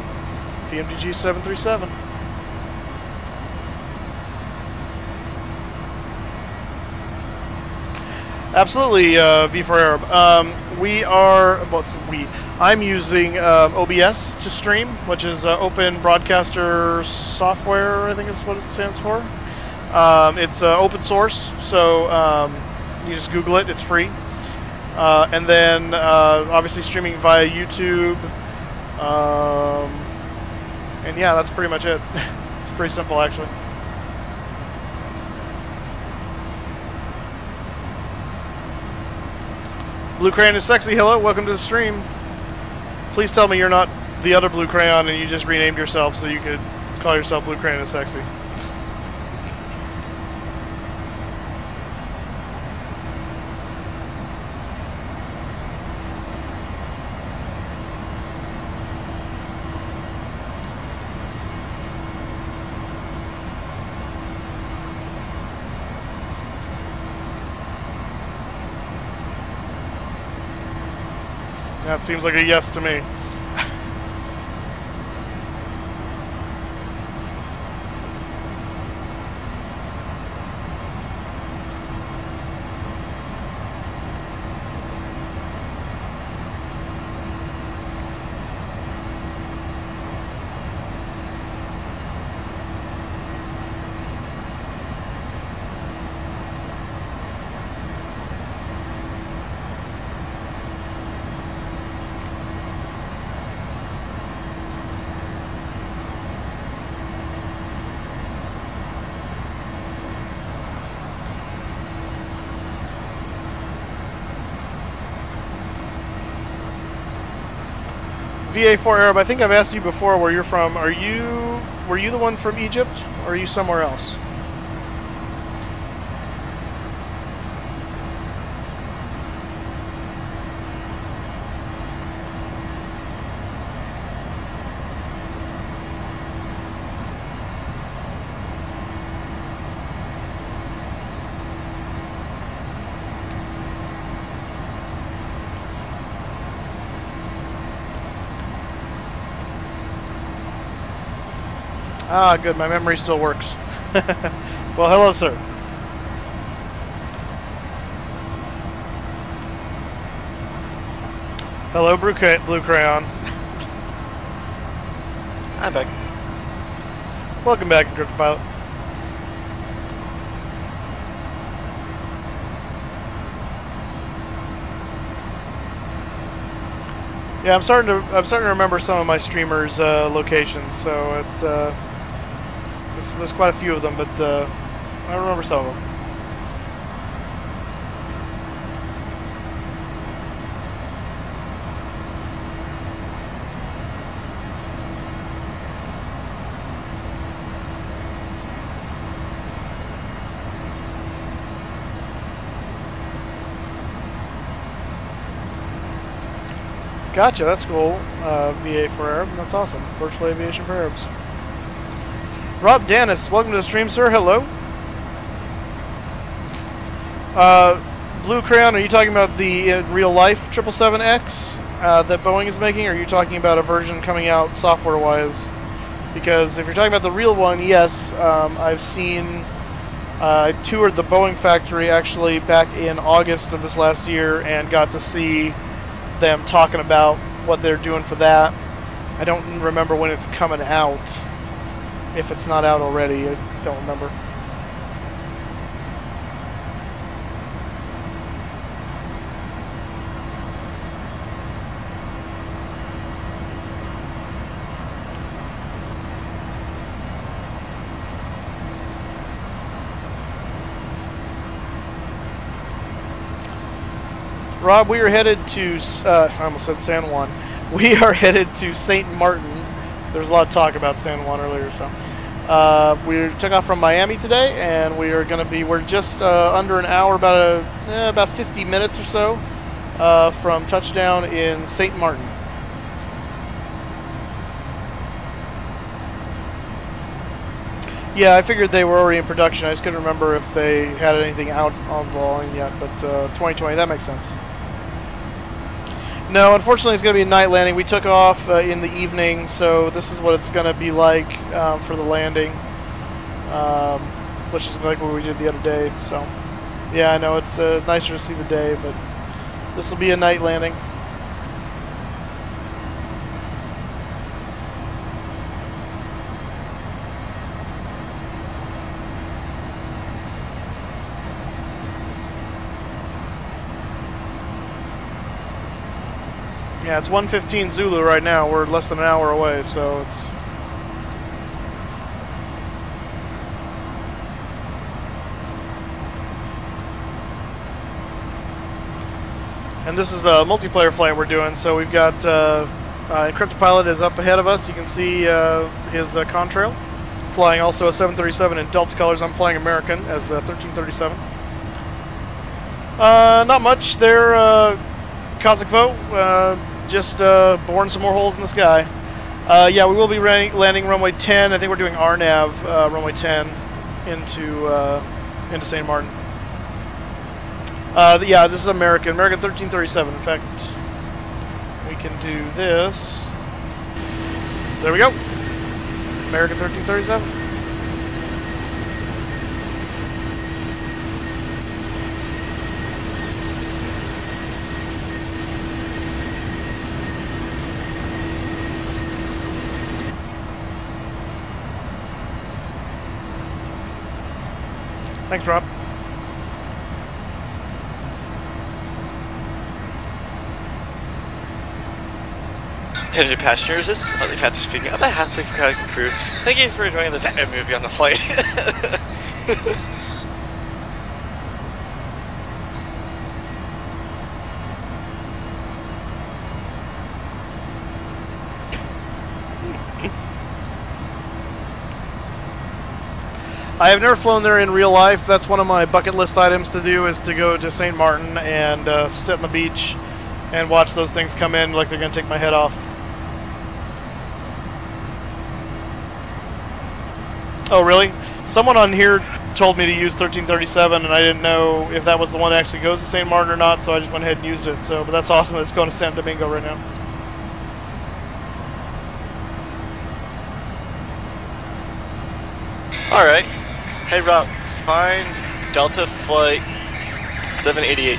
PMDG 737. Absolutely, V4 Arab. I'm using OBS to stream, which is Open Broadcaster Software, I think is what it stands for. It's open source, so you just Google it, it's free. And then obviously streaming via YouTube. And yeah, that's pretty much it. It's pretty simple, actually. Blue Crayon is sexy. Hello, welcome to the stream. Please tell me you're not the other Blue Crayon and you just renamed yourself so you could call yourself Blue Crayon is sexy. That seems like a yes to me. VA4 Arab, I think I've asked you before where you're from. Were you the one from Egypt, or are you somewhere else? Ah, good. My memory still works. Well, hello, sir. Hello, Blue Crayon. I'm back. Welcome back, Encrypted Pilot. Yeah, I'm starting to remember some of my streamers' locations. So there's quite a few of them, but I remember some of them. Gotcha, that's cool. VA for Arab, that's awesome. Virtual Aviation for Arabs. Rob Dennis, welcome to the stream, sir. Hello. Blue Crayon, are you talking about the real life 777X that Boeing is making, or are you talking about a version coming out software-wise? Because if you're talking about the real one, yes, I've seen. I toured the Boeing factory actually back in August of this last year and got to see them talking about what they're doing for that. I don't remember when it's coming out. If it's not out already, I don't remember. Rob, we are headed to, I almost said San Juan. We are headed to St. Martin. There was a lot of talk about San Juan earlier, so. We took off from Miami today, and we are going to be, we're just under an hour, about 50 minutes or so from touchdown in St. Martin. Yeah, I figured they were already in production. I just couldn't remember if they had anything out on the line yet, but 2020, that makes sense. No, unfortunately, it's going to be a night landing. We took off in the evening, so this is what it's going to be like for the landing, which is like what we did the other day. So, yeah, I know it's nicer to see the day, but this will be a night landing. Yeah, it's 1:15 Zulu right now. We're less than an hour away, so it's... And this is a multiplayer flight we're doing, so we've got Encrypted Pilot is up ahead of us. You can see his contrail. Flying also a 737 in Delta colors. I'm flying American as 1337. Not much there, Kazakhvo. Just boring some more holes in the sky. Yeah, we will be landing runway 10. I think we're doing RNAV runway 10 into St. Martin. Yeah, this is American 1337. In fact, we can do this. There we go. American 1337. Thanks, Rob. Attention passengers, this is Ollie Panther speaking on behalf of the Kraken crew. Thank you for enjoying the Batman movie on the flight. I have never flown there in real life. That's one of my bucket list items to do, is to go to St. Martin and sit on the beach and watch those things come in like they're going to take my head off. Oh, really? Someone on here told me to use 1337, and I didn't know if that was the one that actually goes to St. Martin or not, so I just went ahead and used it. So, but that's awesome that it's going to San Domingo right now. Alright. Hey Rob, find Delta Flight 788.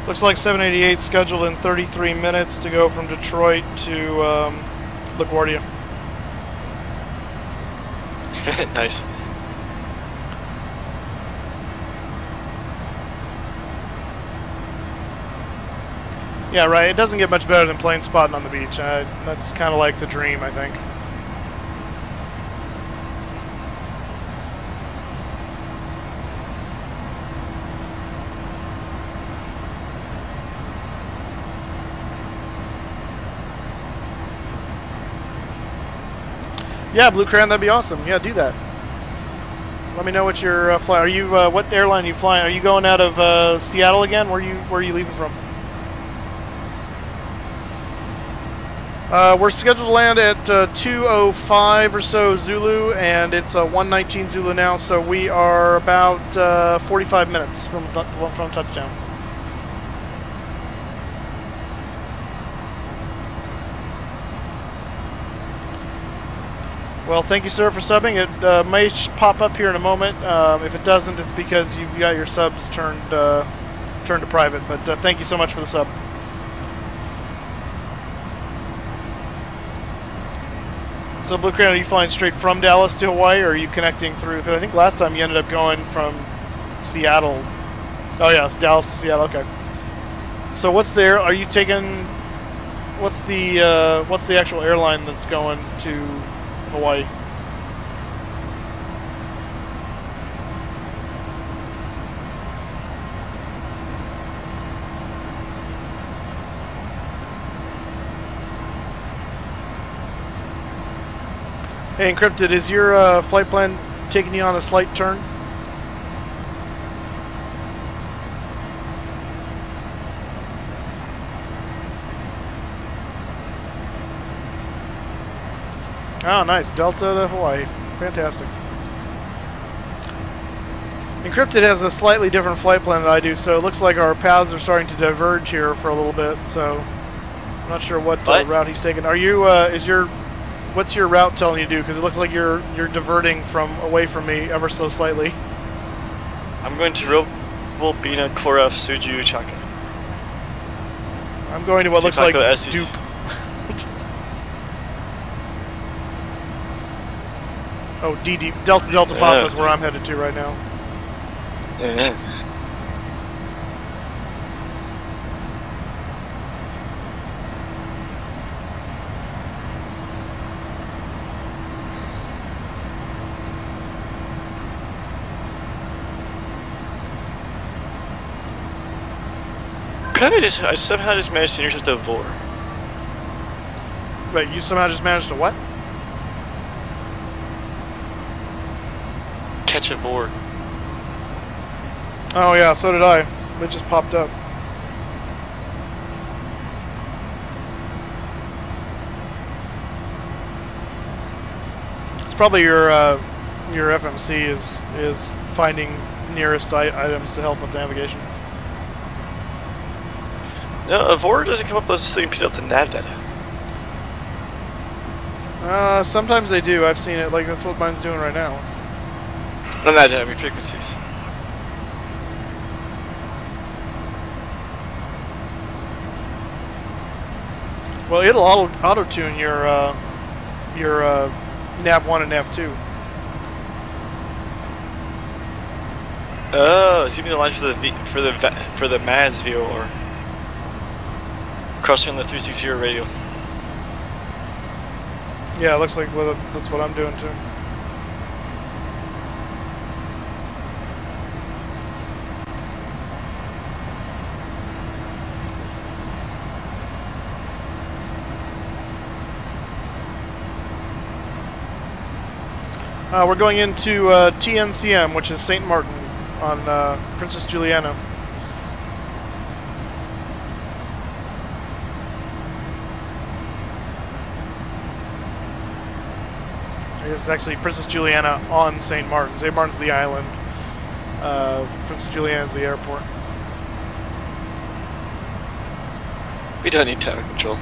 Looks like 788 scheduled in 33 minutes to go from Detroit to LaGuardia. Nice. Yeah, right. It doesn't get much better than plane spotting on the beach. That's kind of like the dream, I think. Yeah, Blue Crown, that'd be awesome. Yeah, do that. Let me know what your flight. Are you what airline are you flying? Are you going out of Seattle again? Where are you leaving from? We're scheduled to land at 2:05 or so Zulu, and it's 1:19 Zulu now. So we are about 45 minutes from touchdown. Well, thank you, sir, for subbing. It may pop up here in a moment. If it doesn't, it's because you've got your subs turned to private. But thank you so much for the sub. So, Blue Crown, are you flying straight from Dallas to Hawaii, or are you connecting through? Because I think last time you ended up going from Seattle. Oh yeah, Dallas to Seattle. Okay. So what's there? Are you taking? What's the actual airline that's going to Hawaii? Hey, Encrypted, is your flight plan taking you on a slight turn? Oh, nice. Delta to Hawaii. Fantastic. Encrypted has a slightly different flight plan than I do, so it looks like our paths are starting to diverge here for a little bit, so I'm not sure what route he's taking. Are you, what's your route telling you to do? Because it looks like you're diverting away from me ever so slightly. I'm going to Robo Bina Koref Suju Chaka. I'm going to what looks like Dupe. Oh, DD Delta Papa is where I'm headed to right now. Yeah. I somehow just managed to intercept the Vor. Wait, you somehow just managed to what? Catch a Vor. Oh yeah, so did I. It just popped up. It's probably your FMC is finding nearest items to help with navigation. No, a Vor doesn't come up with this thing because of the nav data. Sometimes they do. I've seen it. Like that's what mine's doing right now. Not that data, I mean frequencies. Well, it'll auto tune your nav 1 and nav 2. Oh, so you mean the lines for the MAS VOR crossing the 360 radio. Yeah, it looks like that's what I'm doing too. We're going into TNCM, which is St. Martin on Princess Juliana. I guess it's actually Princess Juliana on St. Martin. St. Martin's the island. Princess Juliana is the airport. We don't need tower control.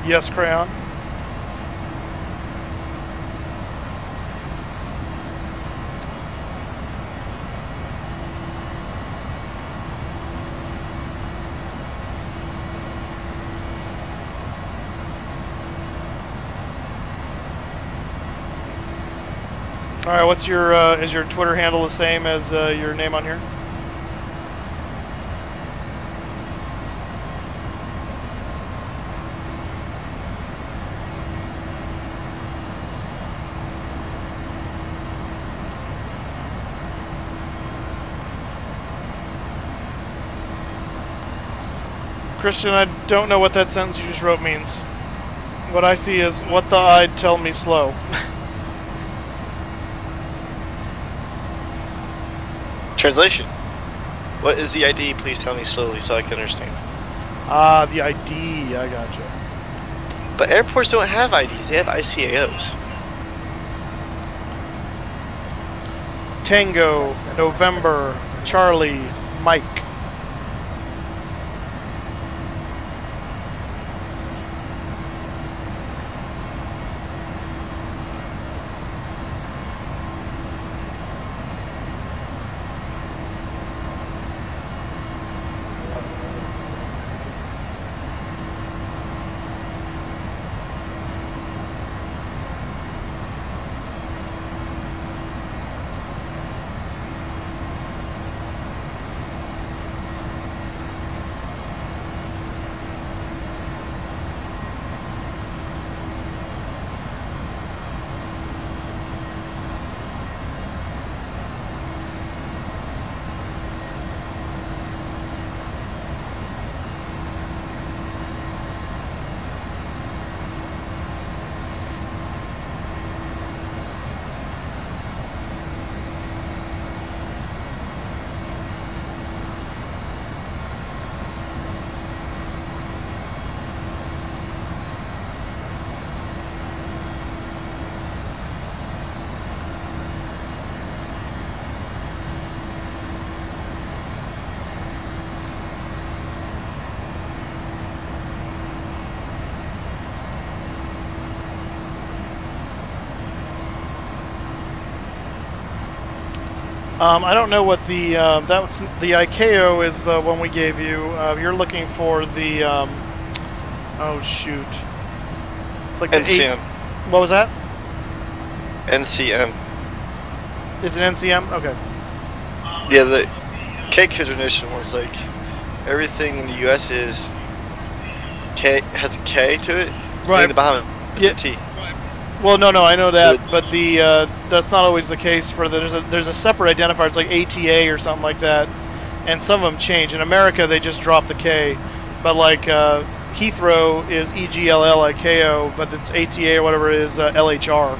Yes, Crayon. All right, what's your is your Twitter handle the same as your name on here? Christian, I don't know what that sentence you just wrote means. What I see is, what the I'd tell me slow. Translation. What is the ID? Please tell me slowly so I can understand. Ah, the ID. I gotcha. But airports don't have IDs. They have ICAOs. Tango, November, Charlie, Mike. I don't know what the that was the ICAO is the one we gave you. You're looking for the oh shoot, it's like NCM. What was that? NCM. Is it NCM? Okay. Yeah, the K definition was like everything in the U.S. is K has a K to it. Right. In the Bahamas, Yeah. it's a T. Well, no, I know that, but the that's not always the case. For there's a separate identifier. It's like ATA or something like that, and some of them change. In America, they just drop the K, but like Heathrow is EGLLIKO, but it's ATA or whatever it is LHR.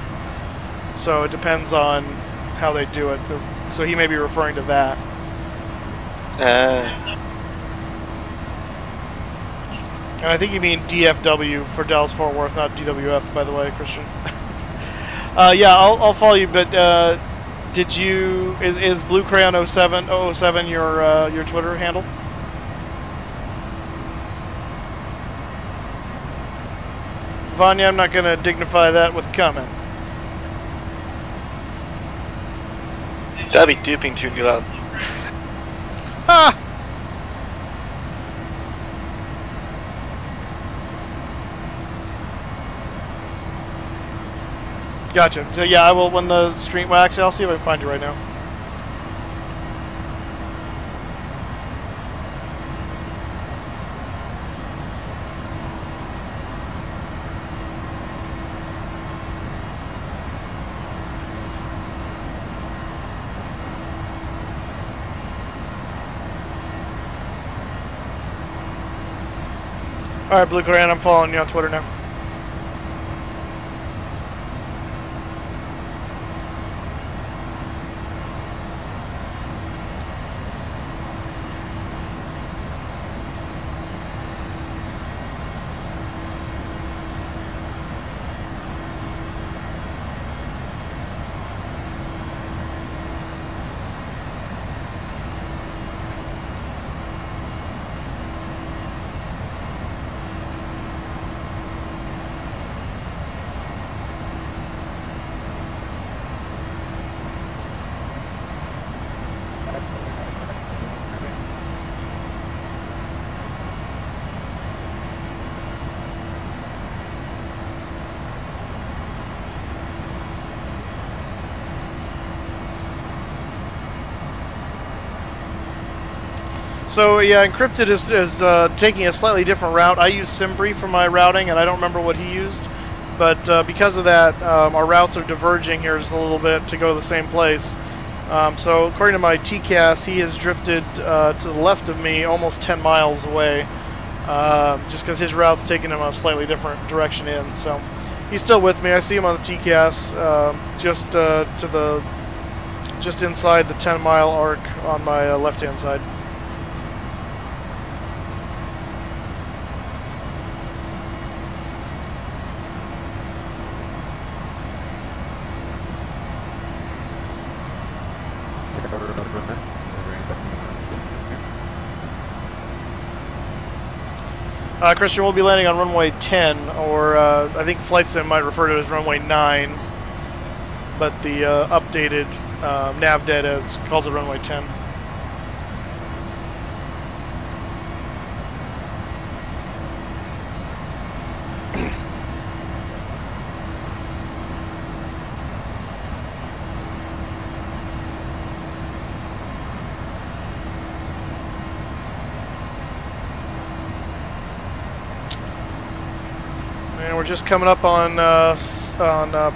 So it depends on how they do it. So he may be referring to that. And I think you mean DFW for Dallas Fort Worth, not DWF, by the way, Christian. Yeah, I'll follow you. But did you is Blue Crayon 07 your Twitter handle? Vanya, I'm not going to dignify that with a comment. That'd be duping too loud. Ah! Gotcha. So yeah, I will when the stream. Well, actually, I'll see if I can find you right now. All right, Blue Coran, I'm following you on Twitter now. So yeah, Encrypted is taking a slightly different route. I use Simbri for my routing, and I don't remember what he used. But because of that, our routes are diverging here just a little bit to go to the same place. So according to my TCAS, he has drifted to the left of me almost 10 miles away, just because his route's taking him a slightly different direction in. So he's still with me. I see him on the TCAS, just inside the 10-mile arc on my left-hand side. Christian, we'll be landing on runway 10, or I think Flight Sim might refer to it as runway 9, but the updated nav data calls it runway 10. And we're just coming up on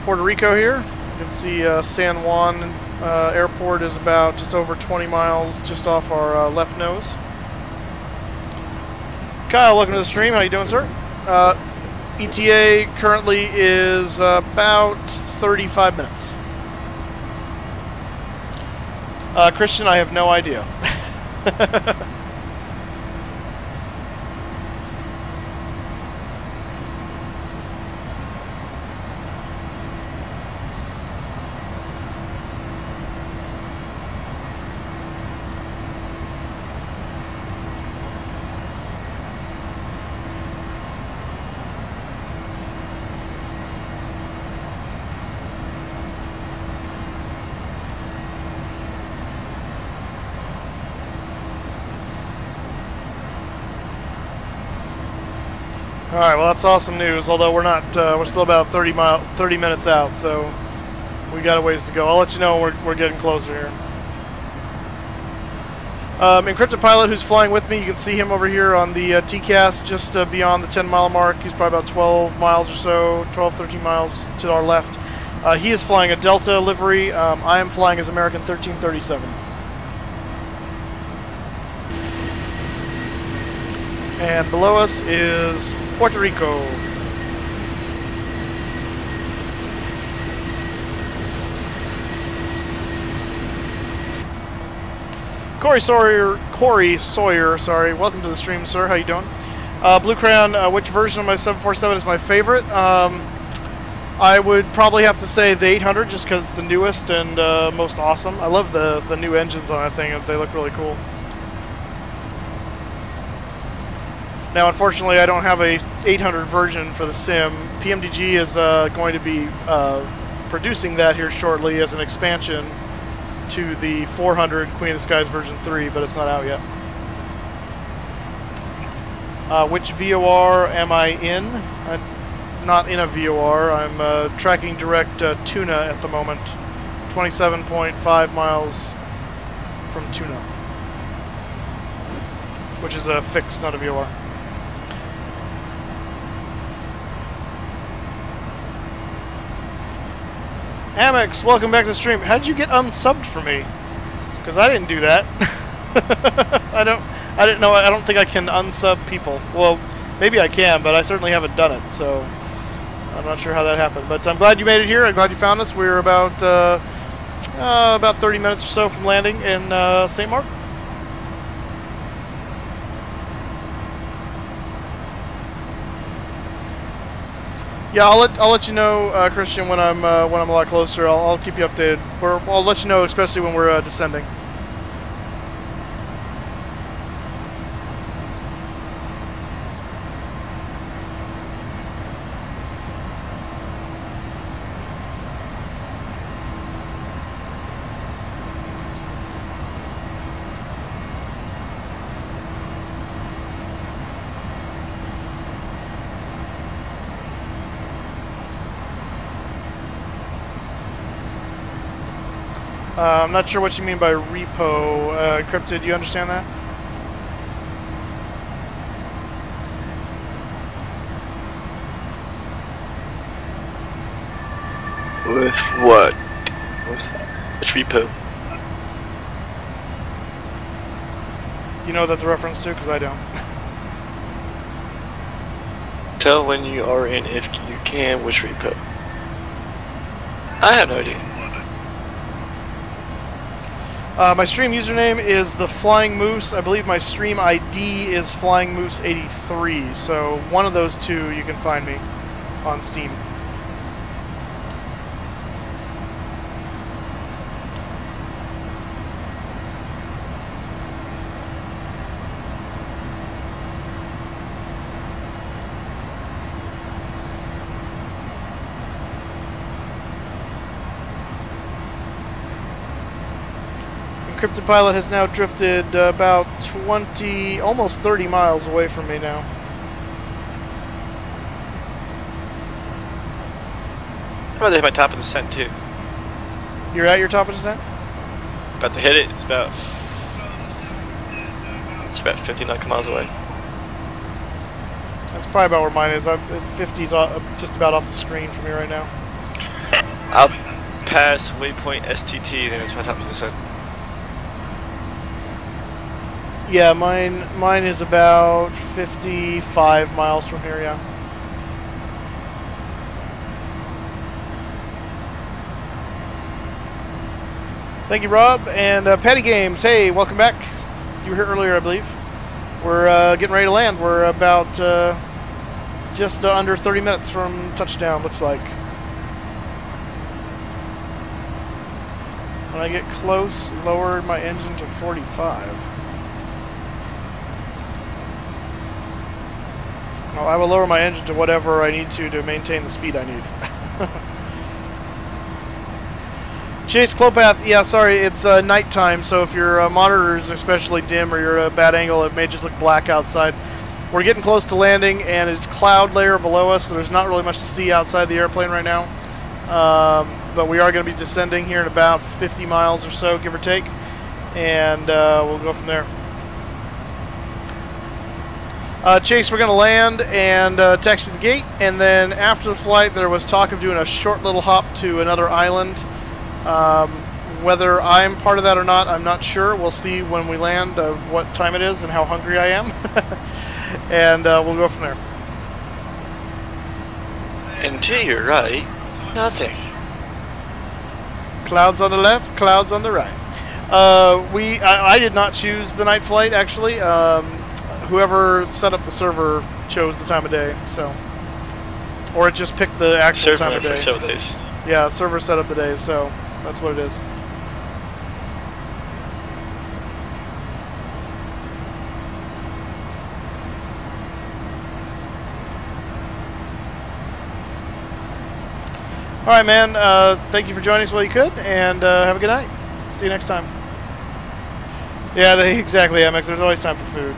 Puerto Rico here. You can see San Juan Airport is about just over 20 miles just off our left nose. Kyle, welcome to the stream. How you doing, sir? ETA currently is about 35 minutes. Christian, I have no idea. All right, well that's awesome news. Although we're not, we're still about 30 minutes out, so we got a ways to go. I'll let you know when we're getting closer here. Encrypted pilot who's flying with me, you can see him over here on the TCAS just beyond the 10-mile mark. He's probably about 12 miles or so, 12, 13 miles to our left. He is flying a Delta livery. I am flying as American 1337. And below us is Puerto Rico. Corey Sawyer, sorry. Welcome to the stream, sir. How you doing? Blue Crayon, which version of my 747 is my favorite? I would probably have to say the 800, just because it's the newest and most awesome. I love the new engines on that thing. They look really cool. Now, unfortunately, I don't have a 800 version for the sim. PMDG is going to be producing that here shortly as an expansion to the 400 Queen of the Skies version 3, but it's not out yet. Which VOR am I in? I'm not in a VOR. I'm tracking direct Tuna at the moment. 27.5 miles from Tuna, which is a fixed, not a VOR. Amex, welcome back to the stream. How'd you get unsubbed for me? Because I didn't do that. I didn't know. I don't think I can unsub people. Well, maybe I can, but I certainly haven't done it. So I'm not sure how that happened. But I'm glad you made it here. I'm glad you found us. We were about 30 minutes or so from landing in St. Mark. Yeah, I'll let you know, Christian, when I'm a lot closer. I'll keep you updated. I'll let you know, especially when we're descending. I'm not sure what you mean by repo. Encrypted, do you understand that? With what? With which repo? You know what that's a reference to? Because I don't. Tell when you are in if you can which repo. I have no idea. My stream username is the Flying Moose. I believe my stream ID is Flying Moose 83. So one of those two you can find me on Steam. Encrypted Pilot has now drifted about 20, almost 30 miles away from me now. I'm about to hit my top of the descent too. You're at your top of descent? About to hit it. It's about 50 nautical miles away. That's probably about where mine is. I'm 50's just about off the screen from me right now. I'll pass waypoint STT, then it's my top of descent. Yeah, mine is about 55 miles from here, yeah. Thank you, Rob. And Patty Games, hey, welcome back. You were here earlier, I believe. We're getting ready to land. We're about just under 30 minutes from touchdown, looks like. When I get close, lower my engine to 45. Well, I will lower my engine to whatever I need to maintain the speed I need. Chase Clopath, yeah, sorry, it's nighttime, so if your monitor is especially dim or you're at a bad angle, it may just look black outside. We're getting close to landing, and it's cloud layer below us, so there's not really much to see outside the airplane right now. But we are going to be descending here in about 50 miles or so, give or take, and we'll go from there. Chase, we're going to land and taxi the gate, and then after the flight there was talk of doing a short little hop to another island. Whether I'm part of that or not, I'm not sure. We'll see when we land of what time it is and how hungry I am. And we'll go from there. And to your right, nothing. Clouds on the left, clouds on the right. I did not choose the night flight, actually. Whoever set up the server chose the time of day, so, or it just picked the actual time of day. Yeah, server set up the day, so that's what it is. All right, man. Thank you for joining us while you could, and have a good night. See you next time. Yeah, exactly, MX. There's always time for food.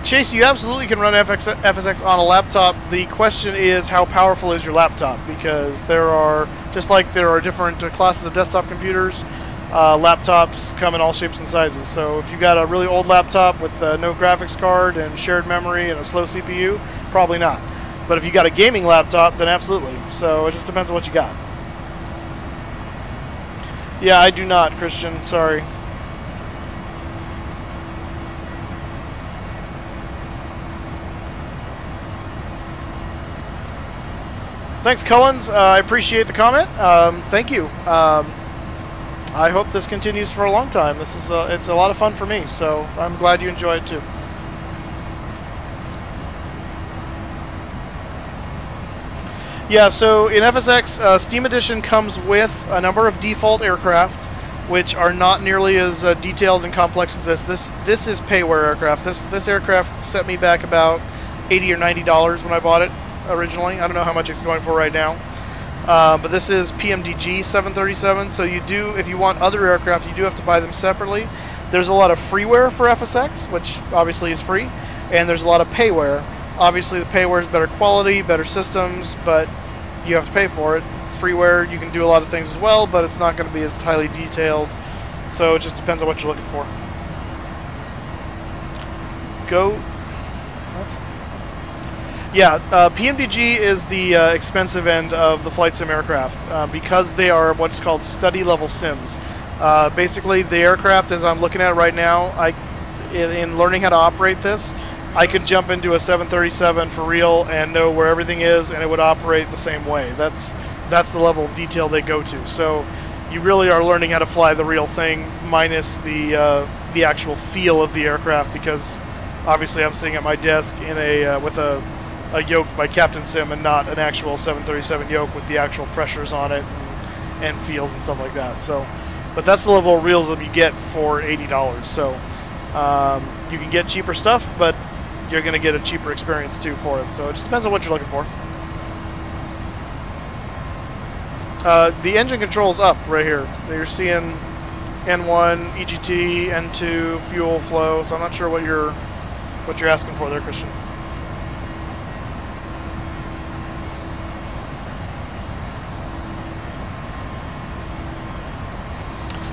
Chase, you absolutely can run FSX on a laptop. The question is, how powerful is your laptop? Because there are, just like there are different classes of desktop computers, laptops come in all shapes and sizes. So if you've got a really old laptop with no graphics card and shared memory and a slow CPU, probably not. But if you got a gaming laptop, then absolutely. So it just depends on what you got. Yeah, I do not, Christian. Sorry. Thanks, Cullens. I appreciate the comment. Thank you. I hope this continues for a long time. This is it's a lot of fun for me, so I'm glad you enjoy it too. Yeah, so in FSX, Steam Edition comes with a number of default aircraft, which are not nearly as detailed and complex as this. This is payware aircraft. This aircraft set me back about $80 or $90 when I bought it originally. I don't know how much it's going for right now. But this is PMDG 737, so you do, if you want other aircraft, you do have to buy them separately. There's a lot of freeware for FSX, which obviously is free, and there's a lot of payware. Obviously the payware is better quality, better systems, but you have to pay for it. Freeware, you can do a lot of things as well, but it's not going to be as highly detailed, so it just depends on what you're looking for. Go. What? Yeah, PMDG is the expensive end of the flight sim aircraft because they are what's called study level sims. Basically, the aircraft, as I'm looking at it right now, in learning how to operate this, I could jump into a 737 for real and know where everything is, and it would operate the same way. That's the level of detail they go to. So you really are learning how to fly the real thing, minus the actual feel of the aircraft, because obviously I'm sitting at my desk in a with a yoke by Captain Sim and not an actual 737 yoke with the actual pressures on it and feels and stuff like that. So, but that's the level of realism you get for $80. So you can get cheaper stuff, but you're going to get a cheaper experience too for it. So it just depends on what you're looking for. The engine control's up right here. So you're seeing N1, EGT, N2, fuel flow. So I'm not sure what you're asking for there, Christian.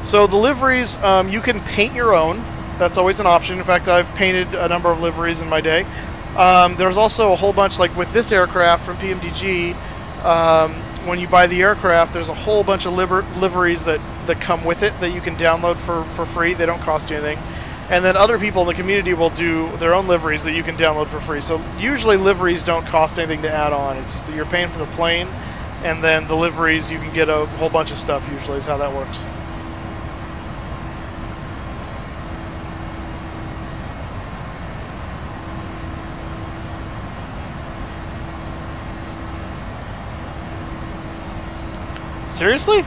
So the liveries, you can paint your own. That's always an option. In fact, I've painted a number of liveries in my day. There's also a whole bunch, like with this aircraft from PMDG, when you buy the aircraft, there's a whole bunch of liveries that come with it that you can download for free. They don't cost you anything. And then other people in the community will do their own liveries that you can download for free. So usually liveries don't cost anything to add on. It's you're paying for the plane, and then the liveries, you can get a whole bunch of stuff usually is how that works. Seriously?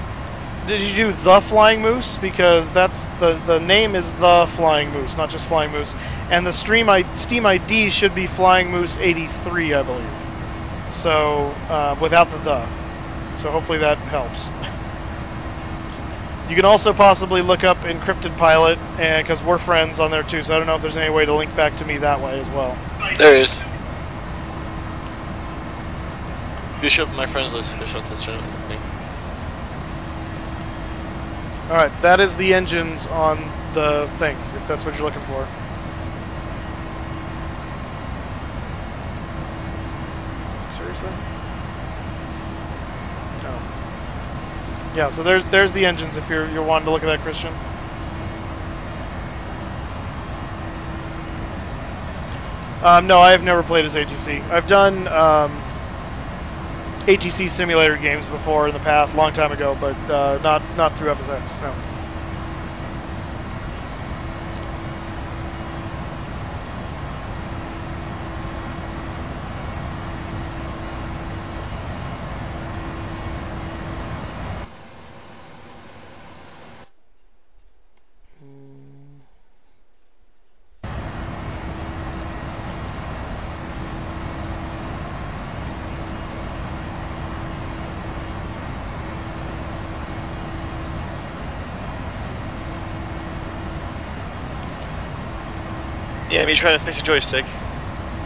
Did you do the Flying Moose? Because that's the name is the Flying Moose, not just Flying Moose. And the Steam ID should be Flying Moose 83, I believe. So without the. So hopefully that helps. You can also possibly look up Encrypted Pilot, and because we're friends on there too. So I don't know if there's any way to link back to me that way as well. There is. You show up my friends list. You show up this thing. Alright, that is the engines on the thing, if that's what you're looking for. Seriously? No. Yeah, so there's the engines if you're wanting to look at that, Christian. No, I have never played as ATC. I've done ATC simulator games before in the past, long time ago, but not through FSX. No. Yeah, me trying to fix a joystick.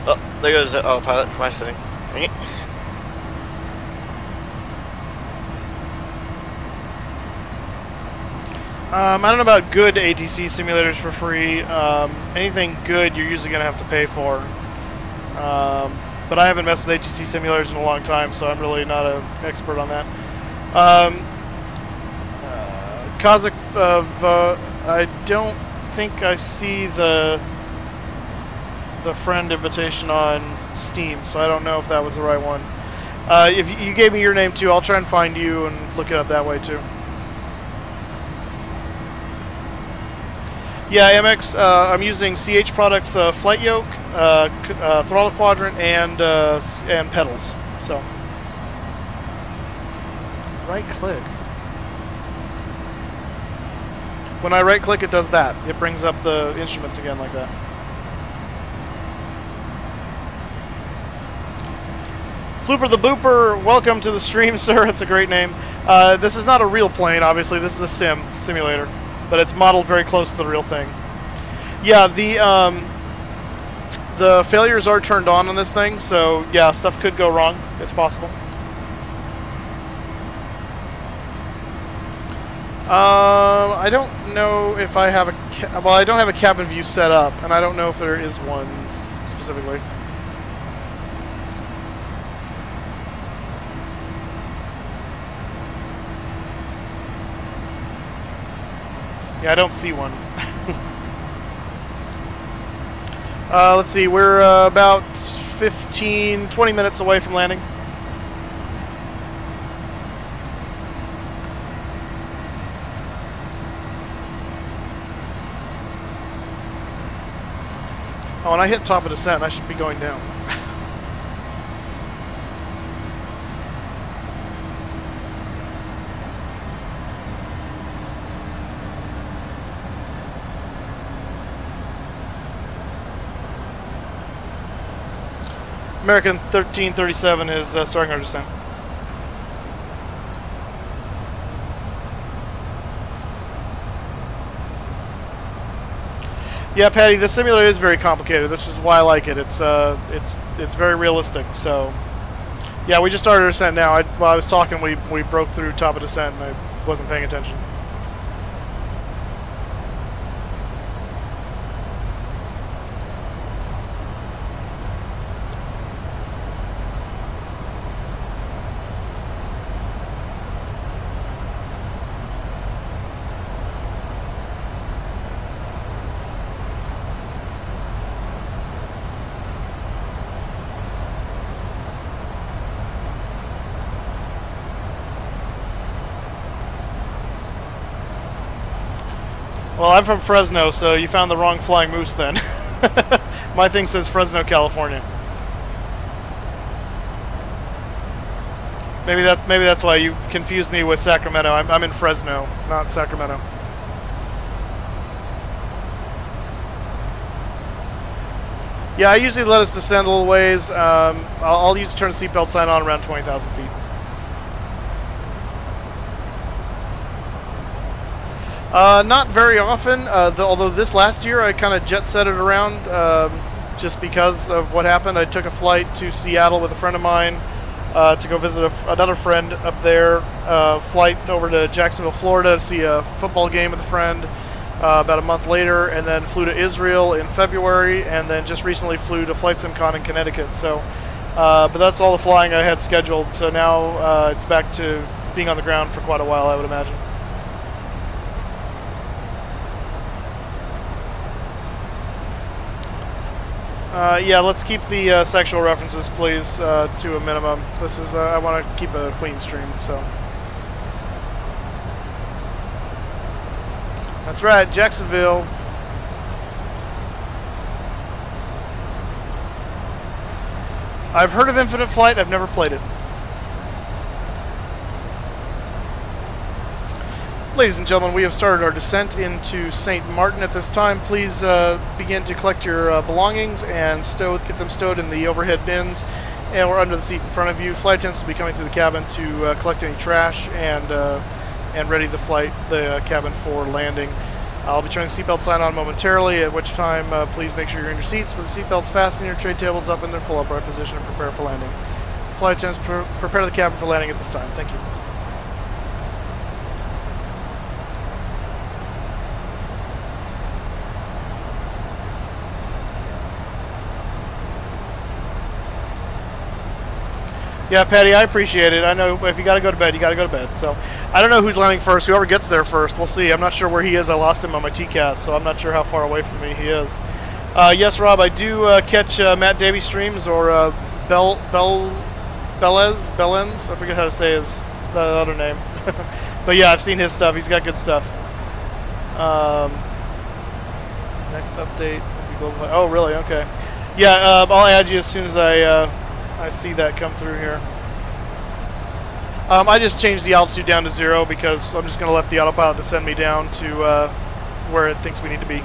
Oh, there goes the autopilot for my setting. Dang it. I don't know about good ATC simulators for free. Anything good you're usually going to have to pay for. But I haven't messed with ATC simulators in a long time, so I'm really not an expert on that. Kazakh, I don't think I see the friend invitation on Steam, so I don't know if that was the right one. If you gave me your name too, I'll try and find you and look it up that way too. Yeah, MX, I'm using CH Products flight yoke, throttle quadrant, and pedals. So, right click. When I right click, it does that. It brings up the instruments again like that. Flooper the Booper, welcome to the stream, sir. It's a great name. This is not a real plane, obviously. This is a simulator, but it's modeled very close to the real thing. Yeah, the failures are turned on this thing, so yeah, stuff could go wrong. It's possible. I don't know if I have well, I don't have a cabin view set up, and I don't know if there is one specifically. Yeah, I don't see one. Let's see, we're about 20 minutes away from landing. Oh, and I hit top of descent. I should be going down. American 1337 is starting our descent. Yeah, Patty, the simulator is very complicated, which is why I like it. It's very realistic. So, yeah, we just started our descent now. While I was talking, we broke through top of descent, and I wasn't paying attention. Well, I'm from Fresno, so you found the wrong flying moose then. My thing says Fresno, California. Maybe that's why you confused me with Sacramento. I'm in Fresno, not Sacramento. Yeah, I usually let us descend a little ways. I'll usually turn the seatbelt sign on around 20,000 feet. Not very often, although this last year I kind of jet-set it around just because of what happened. I took a flight to Seattle with a friend of mine to go visit another friend up there, flight over to Jacksonville, Florida to see a football game with a friend about a month later, and then flew to Israel in February, and then just recently flew to Flight SimCon in Connecticut. So, but that's all the flying I had scheduled, so now it's back to being on the ground for quite a while, I would imagine. Yeah, let's keep the sexual references, please, to a minimum. This is, I want to keep a clean stream, so. That's right, Jacksonville. I've heard of Infinite Flight, I've never played it. Ladies and gentlemen, we have started our descent into St. Martin at this time. Please begin to collect your belongings and get them stowed in the overhead bins or under the seat in front of you. Flight attendants will be coming through the cabin to collect any trash and ready the cabin for landing. I'll be turning the seatbelt sign on momentarily, at which time please make sure you're in your seats with the seatbelts fastened, your tray tables up in their full upright position, and prepare for landing. Flight attendants, prepare the cabin for landing at this time. Thank you. Yeah, Patty, I appreciate it. I know if you got to go to bed, you got to go to bed. So I don't know who's landing first. Whoever gets there first, we'll see. I'm not sure where he is. I lost him on my TCAS, so I'm not sure how far away from me he is. Yes, Rob, I do catch Matt Davey streams or Bellens. I forget how to say his the other name. But yeah, I've seen his stuff. He's got good stuff. Next update. Oh, really? Okay. Yeah, I'll add you as soon as I see that come through here. I just changed the altitude down to 0 because I'm just going to let the autopilot descend me down to where it thinks we need to be.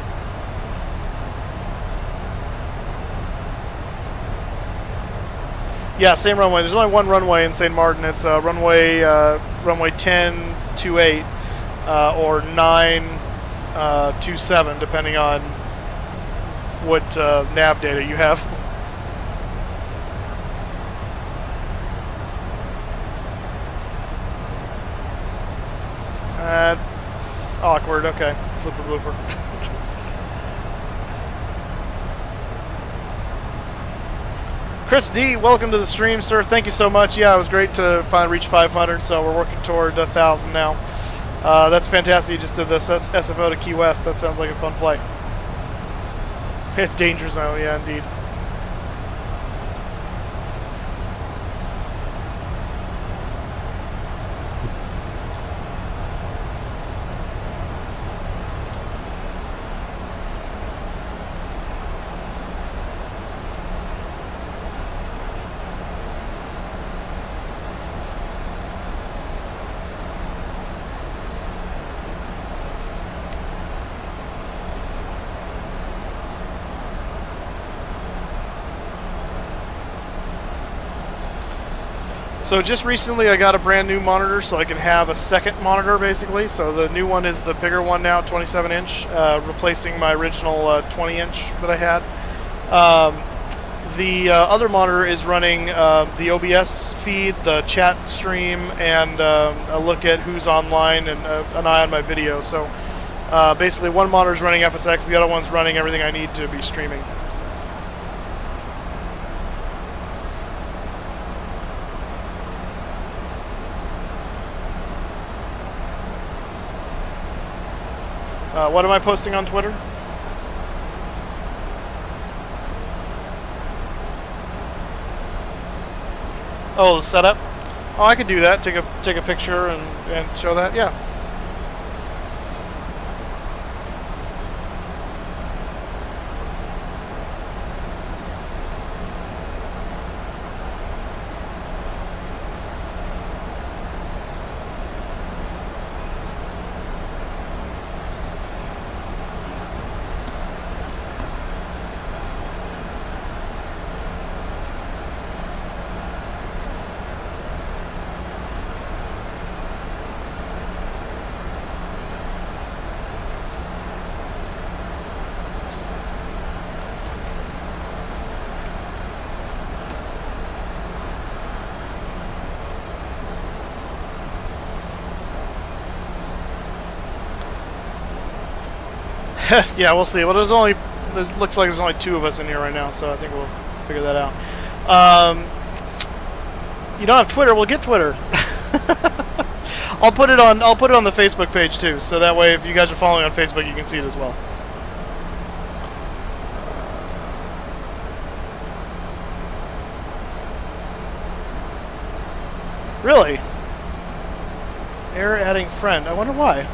Yeah, same runway. There's only one runway in St. Martin. It's runway 1028 or 927, depending on what nav data you have. It's awkward. Okay, flipper blooper. Chris D, welcome to the stream, sir. Thank you so much. Yeah, it was great to finally reach 500, so we're working toward 1,000 now. That's fantastic. You just did this SFO to Key West. That sounds like a fun flight. Danger zone, yeah, indeed. So just recently I got a brand new monitor so I can have a second monitor basically. So the new one is the bigger one now, 27 inch, replacing my original 20 inch that I had. The other monitor is running the OBS feed, the chat stream, and a look at who's online and an eye on my video. So basically one monitor is running FSX, the other one's running everything I need to be streaming. What am I posting on Twitter? Oh, the setup. Oh, I could do that. Take a picture and show that. Yeah. Yeah, we'll see. Well, looks like there's only 2 of us in here right now, so I think we'll figure that out. You don't have Twitter? Well, get Twitter. I'll put it on the Facebook page too, so that way if you guys are following on Facebook, you can see it as well. Really? Error adding friend. I wonder why.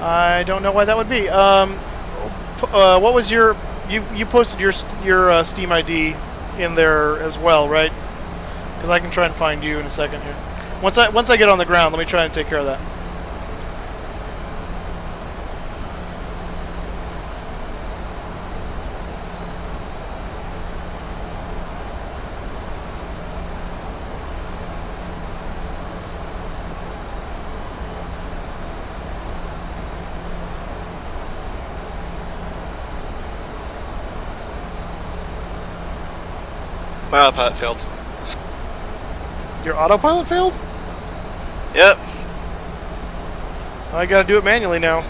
I don't know why that would be. What was your... You posted your Steam ID in there as well, right? Because I can try and find you in a second here. Once I get on the ground, let me try and take care of that. My autopilot failed. Your autopilot failed? Yep. I gotta do it manually now.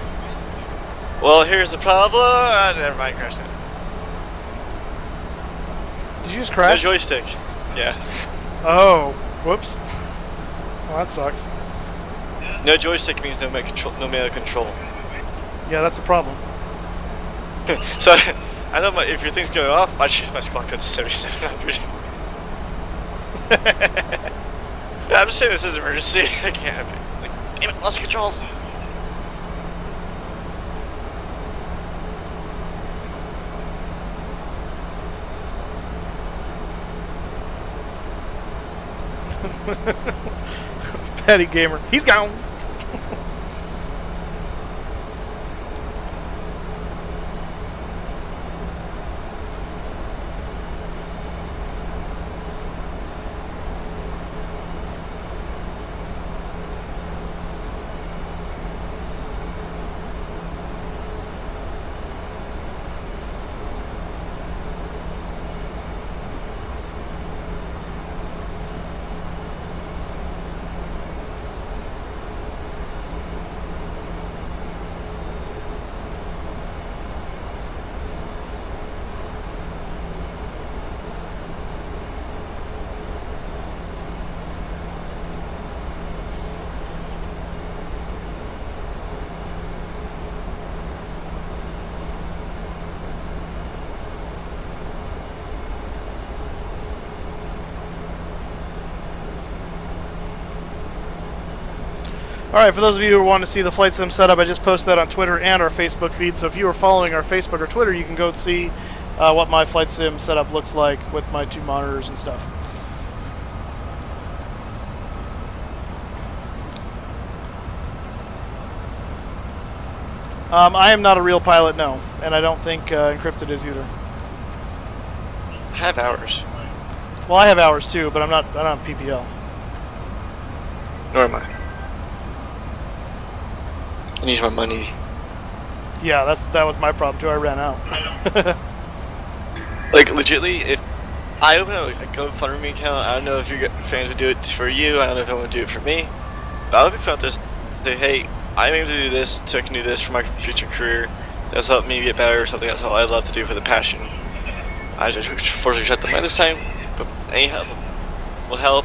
Well, here's the problem. Never mind, crashed it. Did you just No crash? joystick. Yeah. Oh, whoops. Well, that sucks. No joystick means no melee control. Yeah, that's a problem. So, I know if your thing's going off, I choose my squad code to 7700. I'm just saying this is an emergency. I can't have it. Like, damn it, lost controls. Petty gamer. He's gone. Alright, for those of you who want to see the flight sim setup, I just posted that on Twitter and our Facebook feed. So if you are following our Facebook or Twitter, you can go see what my flight sim setup looks like with my 2 monitors and stuff. I am not a real pilot, no, and I don't think Encrypted is either. I have hours. Well, I have hours too, but I'm not PPL. Nor am I. I need my money. Yeah, that was my problem too. I ran out. Like, legitly, if I open a GoFundMe account, I don't know if your fans would do it for you, I don't know if I would do it for me, but I would put out there say, hey, I'm able to do this, so I can do this for my future career. That's helped me get better or something. That's all I love to do for the passion. I just fortunately shut the mind this time, but any help will help.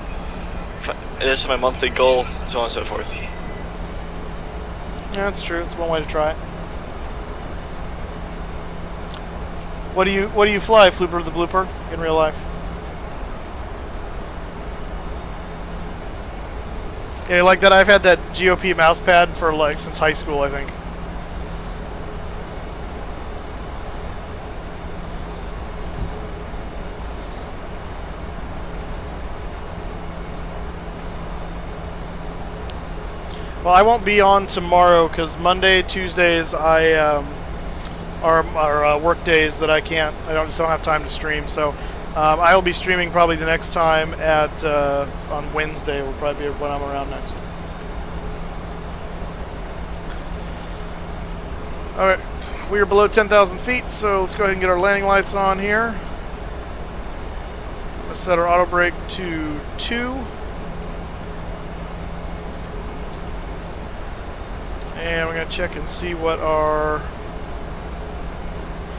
This is my monthly goal, so on and so forth. Yeah, that's true. It's one way to try it. What do you fly, Flooper the Blooper, in real life? Yeah, like that. I've had that GOP mouse pad for like since high school, I think. Well, I won't be on tomorrow because Monday, Tuesdays, are work days that I just don't have time to stream. So I will be streaming probably the next time at on Wednesday. Will probably be when I'm around next. All right, we are below 10,000 feet, so let's go ahead and get our landing lights on here. Let's set our auto brake to 2. And we're going to check and see what our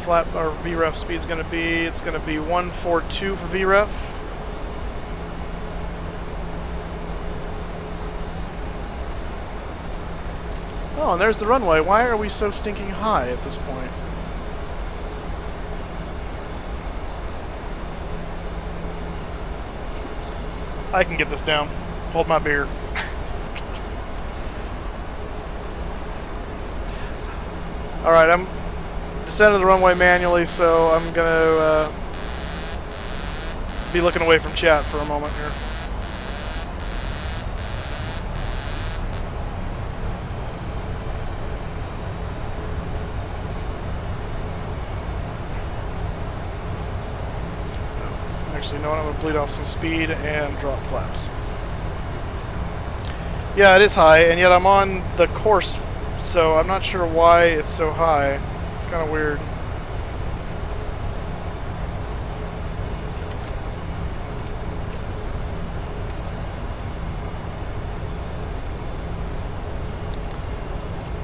VREF speed is going to be. It's going to be 142 for VREF. Oh, and there's the runway. Why are we so stinking high at this point? I can get this down. Hold my beer. Alright, I'm descending the runway manually, so I'm going to be looking away from chat for a moment here. Actually, you know what? I'm going to bleed off some speed and drop flaps. Yeah, it is high, and yet I'm on the course, so I'm not sure why it's so high. It's kind of weird.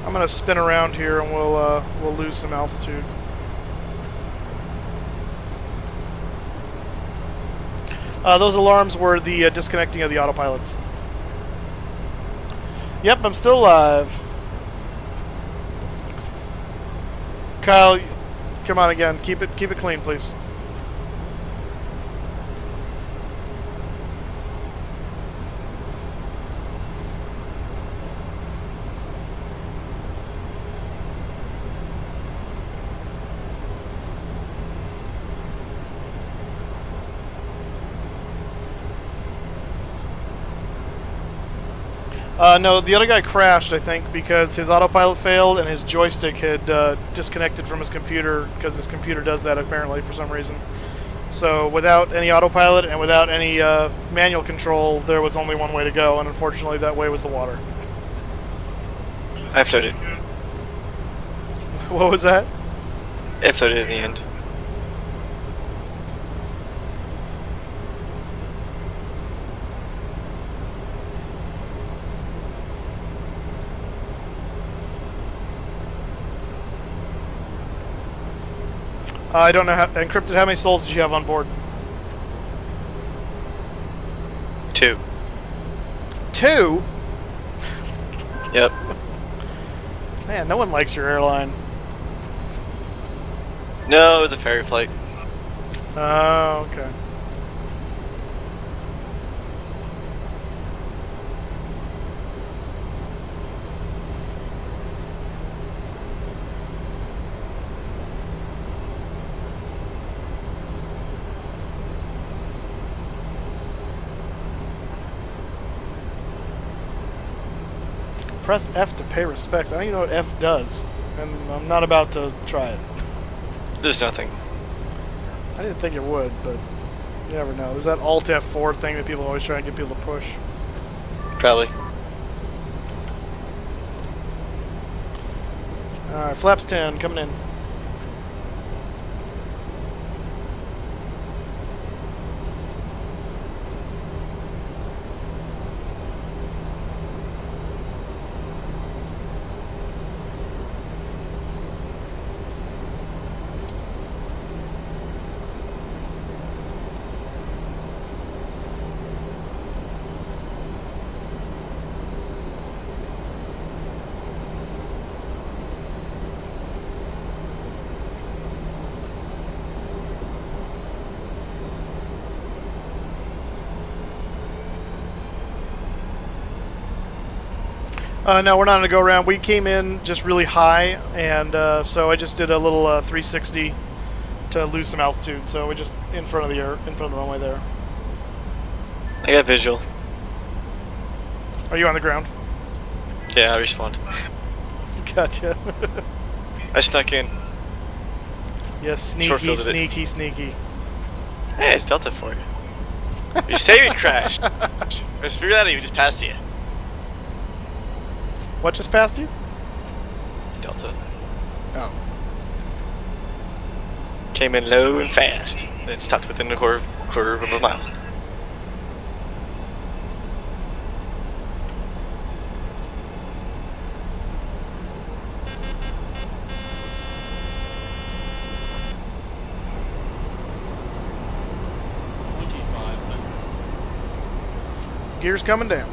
I'm going to spin around here and we'll lose some altitude. Those alarms were the disconnecting of the autopilots. Yep, I'm still alive. Kyle, come on again. Keep it clean, please. No, the other guy crashed, I think, because his autopilot failed and his joystick had disconnected from his computer, because his computer does that apparently for some reason. So without any autopilot and without any manual control, there was only one way to go, and unfortunately that way was the water. I floated. What was that? I floated in the end. I don't know how encrypted. How many souls did you have on board? 2. 2? Yep. Man, no one likes your airline. No, it was a ferry flight. Oh, okay. Press F to pay respects. I don't even know what F does, and I'm not about to try it. There's nothing. I didn't think it would, but you never know. There's that Alt F4 thing that people always try and get people to push. Probably. Alright, flaps 10 coming in. No, we're not going to go around. We came in just really high, and so I just did a little 360 to lose some altitude. So we're just in front of the runway there. I got visual. Are you on the ground? Yeah, I respawned. Gotcha. I snuck in. Yes, sneaky, sneaky, sneaky. Hey, it's Delta for you. You say we crashed. Let's figure that out. You just passed you. What just passed you? Delta. Oh. Came in low and fast. Then stopped within a quarter of a mile. Gears coming down.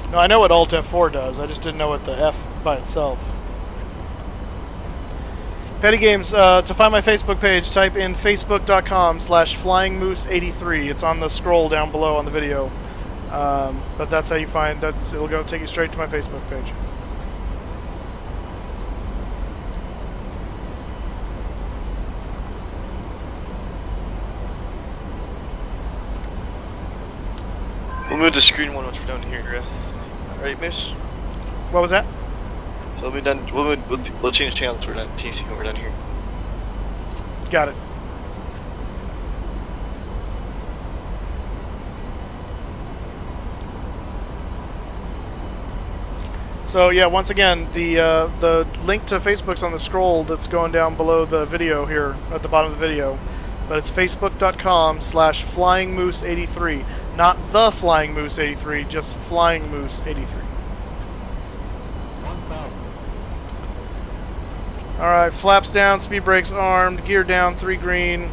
No, I know what Alt F4 does. I just didn't know what the F by itself. Petty Games, to find my Facebook page, type in facebook.com/flyingmoose83. It's on the scroll down below on the video. But that's how you find, it'll go take you straight to my Facebook page. We'll move to screen one once we're down here. Right, Miss? What was that? So we'll be done. We'll change channels when we're done. TC when we're done here. Got it. So yeah, once again, the link to Facebook's on the scroll that's going down below the video here at the bottom of the video, but it's facebook.com/flyingmoose83, not the Flying Moose 83, just Flying Moose 83. All right, flaps down, speed brakes armed, gear down, 3 green,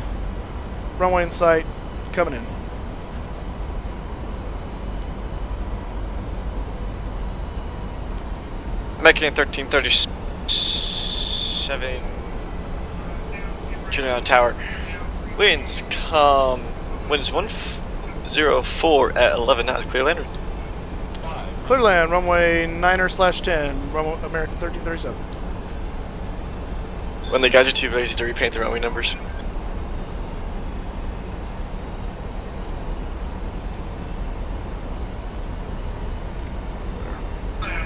runway in sight, coming in. Making 1337. Turning on tower. Winds 104 at 11 knots. Clear landing. Clear land, runway 9er/10, runway American 1337. When the guys are too lazy to repaint the runway numbers.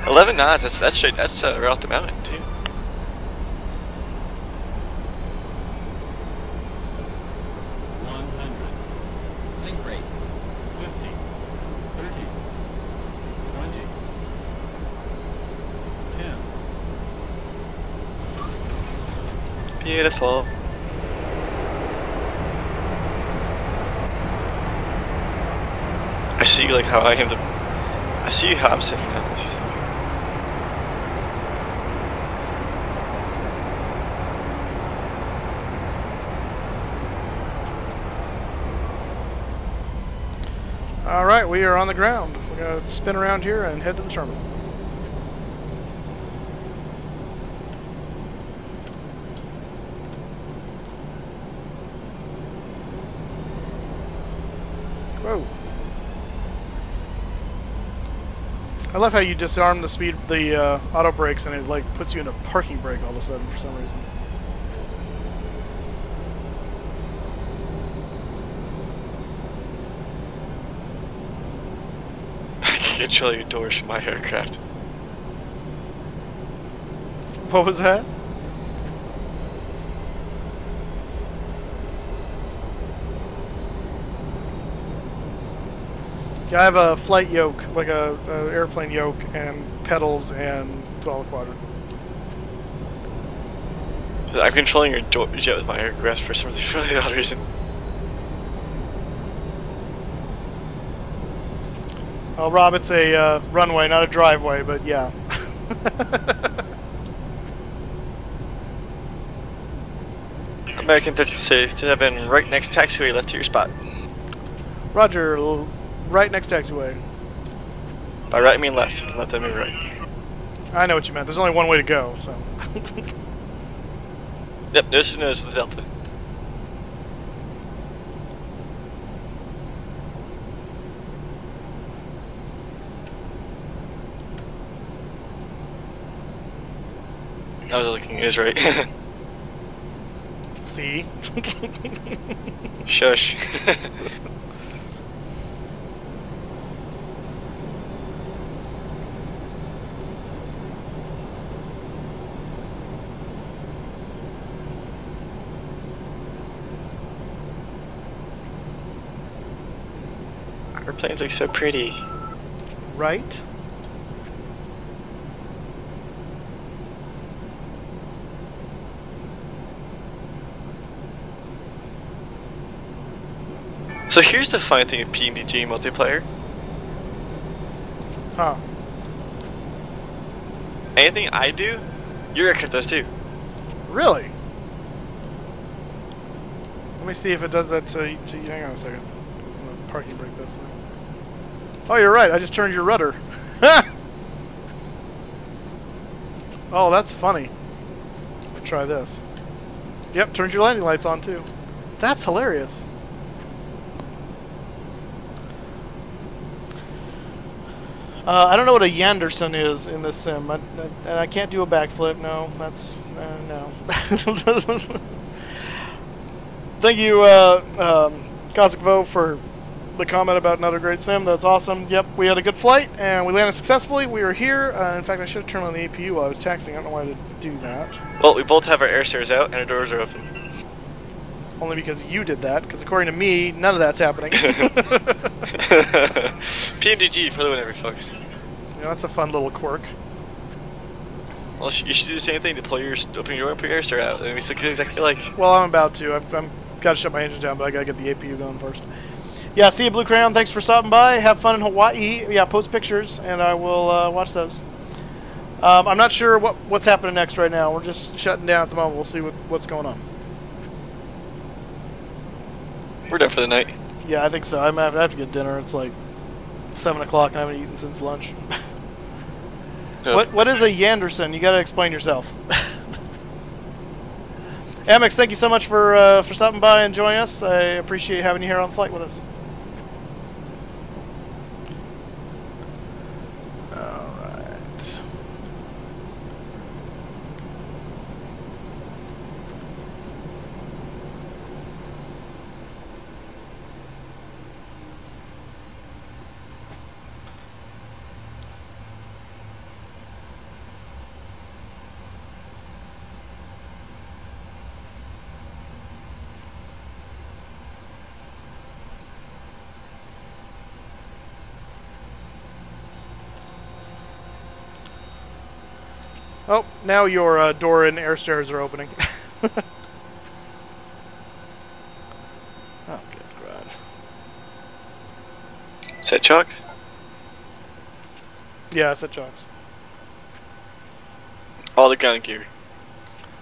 $11 knots. That's straight. That's right off the mountain too. Sink rate 50, 30, 20, 10. Beautiful. I see like how I am. I see how I'm sitting now. Alright, we are on the ground. We're going to spin around here and head to the terminal. Whoa. I love how you disarm the auto brakes and it like puts you in a parking brake all of a sudden for some reason. I can control your doors from my aircraft. What was that? Yeah, I have a flight yoke, like a airplane yoke, and pedals and throttle quadrant. I'm controlling your jet with my aircraft for some really odd reason. Well, Rob, it's a runway, not a driveway, but yeah. American 57, right next taxiway, left to your spot. Roger, right next taxiway. By right, I mean left. Left, I mean right. I know what you meant. There's only one way to go, so. Yep, nose to nose with the Delta. I was looking, it is right. See? Shush. Our planes look so pretty. Right? So here's the funny thing of PMDG multiplayer. Huh. Anything I do, your aircraft does too. Really? Let me see if it does that to you. Hang on a second. I'm gonna parking brake this now. Oh, you're right. I just turned your rudder. Oh, that's funny. Let me try this. Yep, turned your landing lights on too. That's hilarious. I don't know what a Yanderson is in this sim. I can't do a backflip. No, that's no. Thank you, Kozakvo, for the comment about another great sim. That's awesome. Yep, we had a good flight and we landed successfully. We were here. In fact, I should have turned on the APU while I was taxiing. I don't know why I didn't do that. Well, we both have our air stairs out and our doors are open. Only because you did that. Because according to me, none of that's happening. PMDG for the win, every folks. Yeah, that's a fun little quirk. Well, you should do the same thing. Deploy your open your door and put your air stair out. It'll be exactly like. Well, I'm about to. I've got to shut my engine down, but I got to get the APU going first. Yeah, see you, Blue Crayon. Thanks for stopping by. Have fun in Hawaii. Yeah, post pictures, and I will watch those. I'm not sure what's happening next right now. We're just shutting down at the moment. We'll see what's going on. We're done for the night. Yeah, I think so. I have to get dinner. It's like 7 o'clock, and I haven't eaten since lunch. What is a Yanderson? You got to explain yourself. Amex, thank you so much for stopping by and joining us. I appreciate having you here on the flight with us. All right. Oh, now your door and air stairs are opening. Oh, good God. Set chocks? Yeah, set chocks. All the gun gear.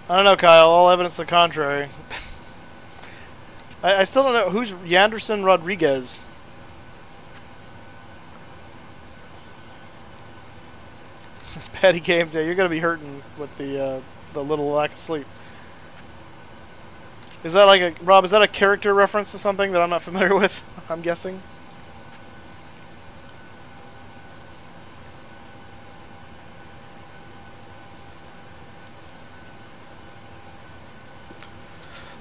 I don't know, Kyle. All evidence to the contrary. I still don't know. Who's Yanderson Rodriguez? Patty Games, yeah, you're gonna be hurting with the little lack of sleep. Is that like a Rob? Is that a character reference to something that I'm not familiar with? I'm guessing.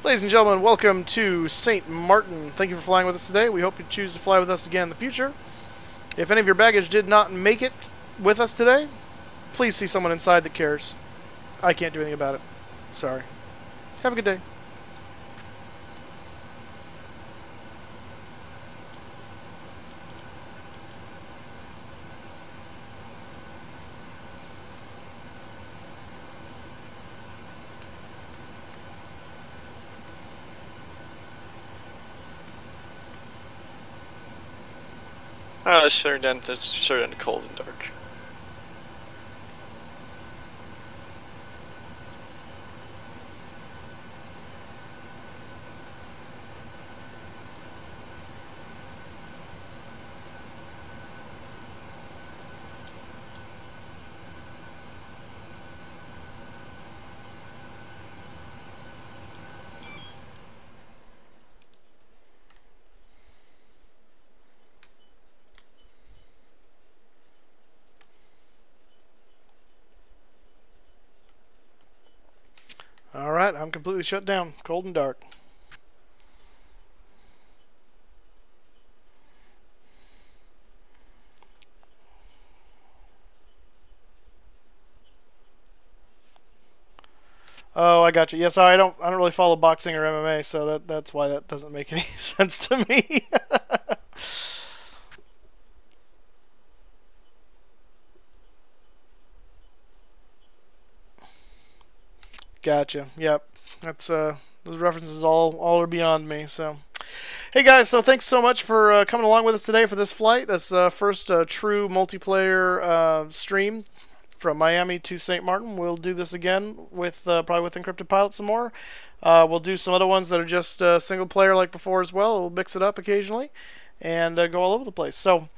Ladies and gentlemen, welcome to St. Martin. Thank you for flying with us today. We hope you choose to fly with us again in the future. If any of your baggage did not make it with us today, please see someone inside that cares. I can't do anything about it. Sorry. Have a good day. Let's shut her down. Let's shut her down to cold and dark. Alright, I'm completely shut down. Cold and dark. Oh, I got you. Yeah, sorry, I don't really follow boxing or MMA, so that's why that doesn't make any sense to me. Gotcha. Yep. That's those references all are beyond me. So, hey guys, so thanks so much for coming along with us today for this flight. That's the first true multiplayer stream from Miami to St. Martin. We'll do this again with probably with Encrypted Pilot some more. We'll do some other ones that are just single player like before as well. We'll mix it up occasionally and go all over the place. So.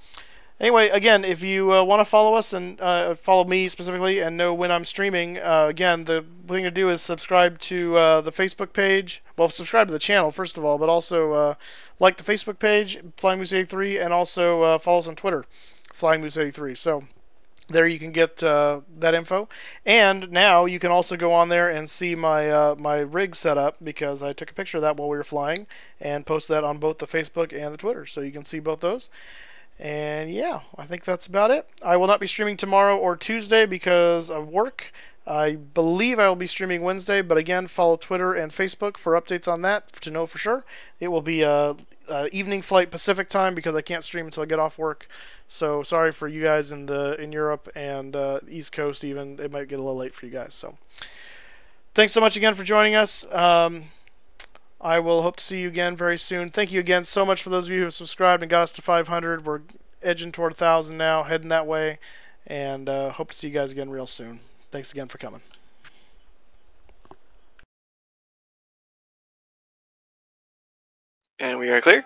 Anyway, again, if you want to follow us and follow me specifically and know when I'm streaming, again, the thing to do is subscribe to the Facebook page. Well, subscribe to the channel, first of all, but also like the Facebook page, Flying Moose 83, and also follow us on Twitter, Flying Moose 83. So there you can get that info. And now you can also go on there and see my my rig setup, because I took a picture of that while we were flying and posted that on both the Facebook and the Twitter. So you can see both those. And yeah, I think that's about it. I will not be streaming tomorrow or Tuesday because of work. I believe I will be streaming Wednesday, but again, follow Twitter and Facebook for updates on that to know for sure. It will be a evening flight Pacific time because I can't stream until I get off work. So sorry for you guys in Europe and East Coast even. It might get a little late for you guys. So thanks so much again for joining us. I will hope to see you again very soon. Thank you again so much for those of you who have subscribed and got us to 500. We're edging toward 1,000 now, heading that way. And hope to see you guys again real soon. Thanks again for coming. And we are clear.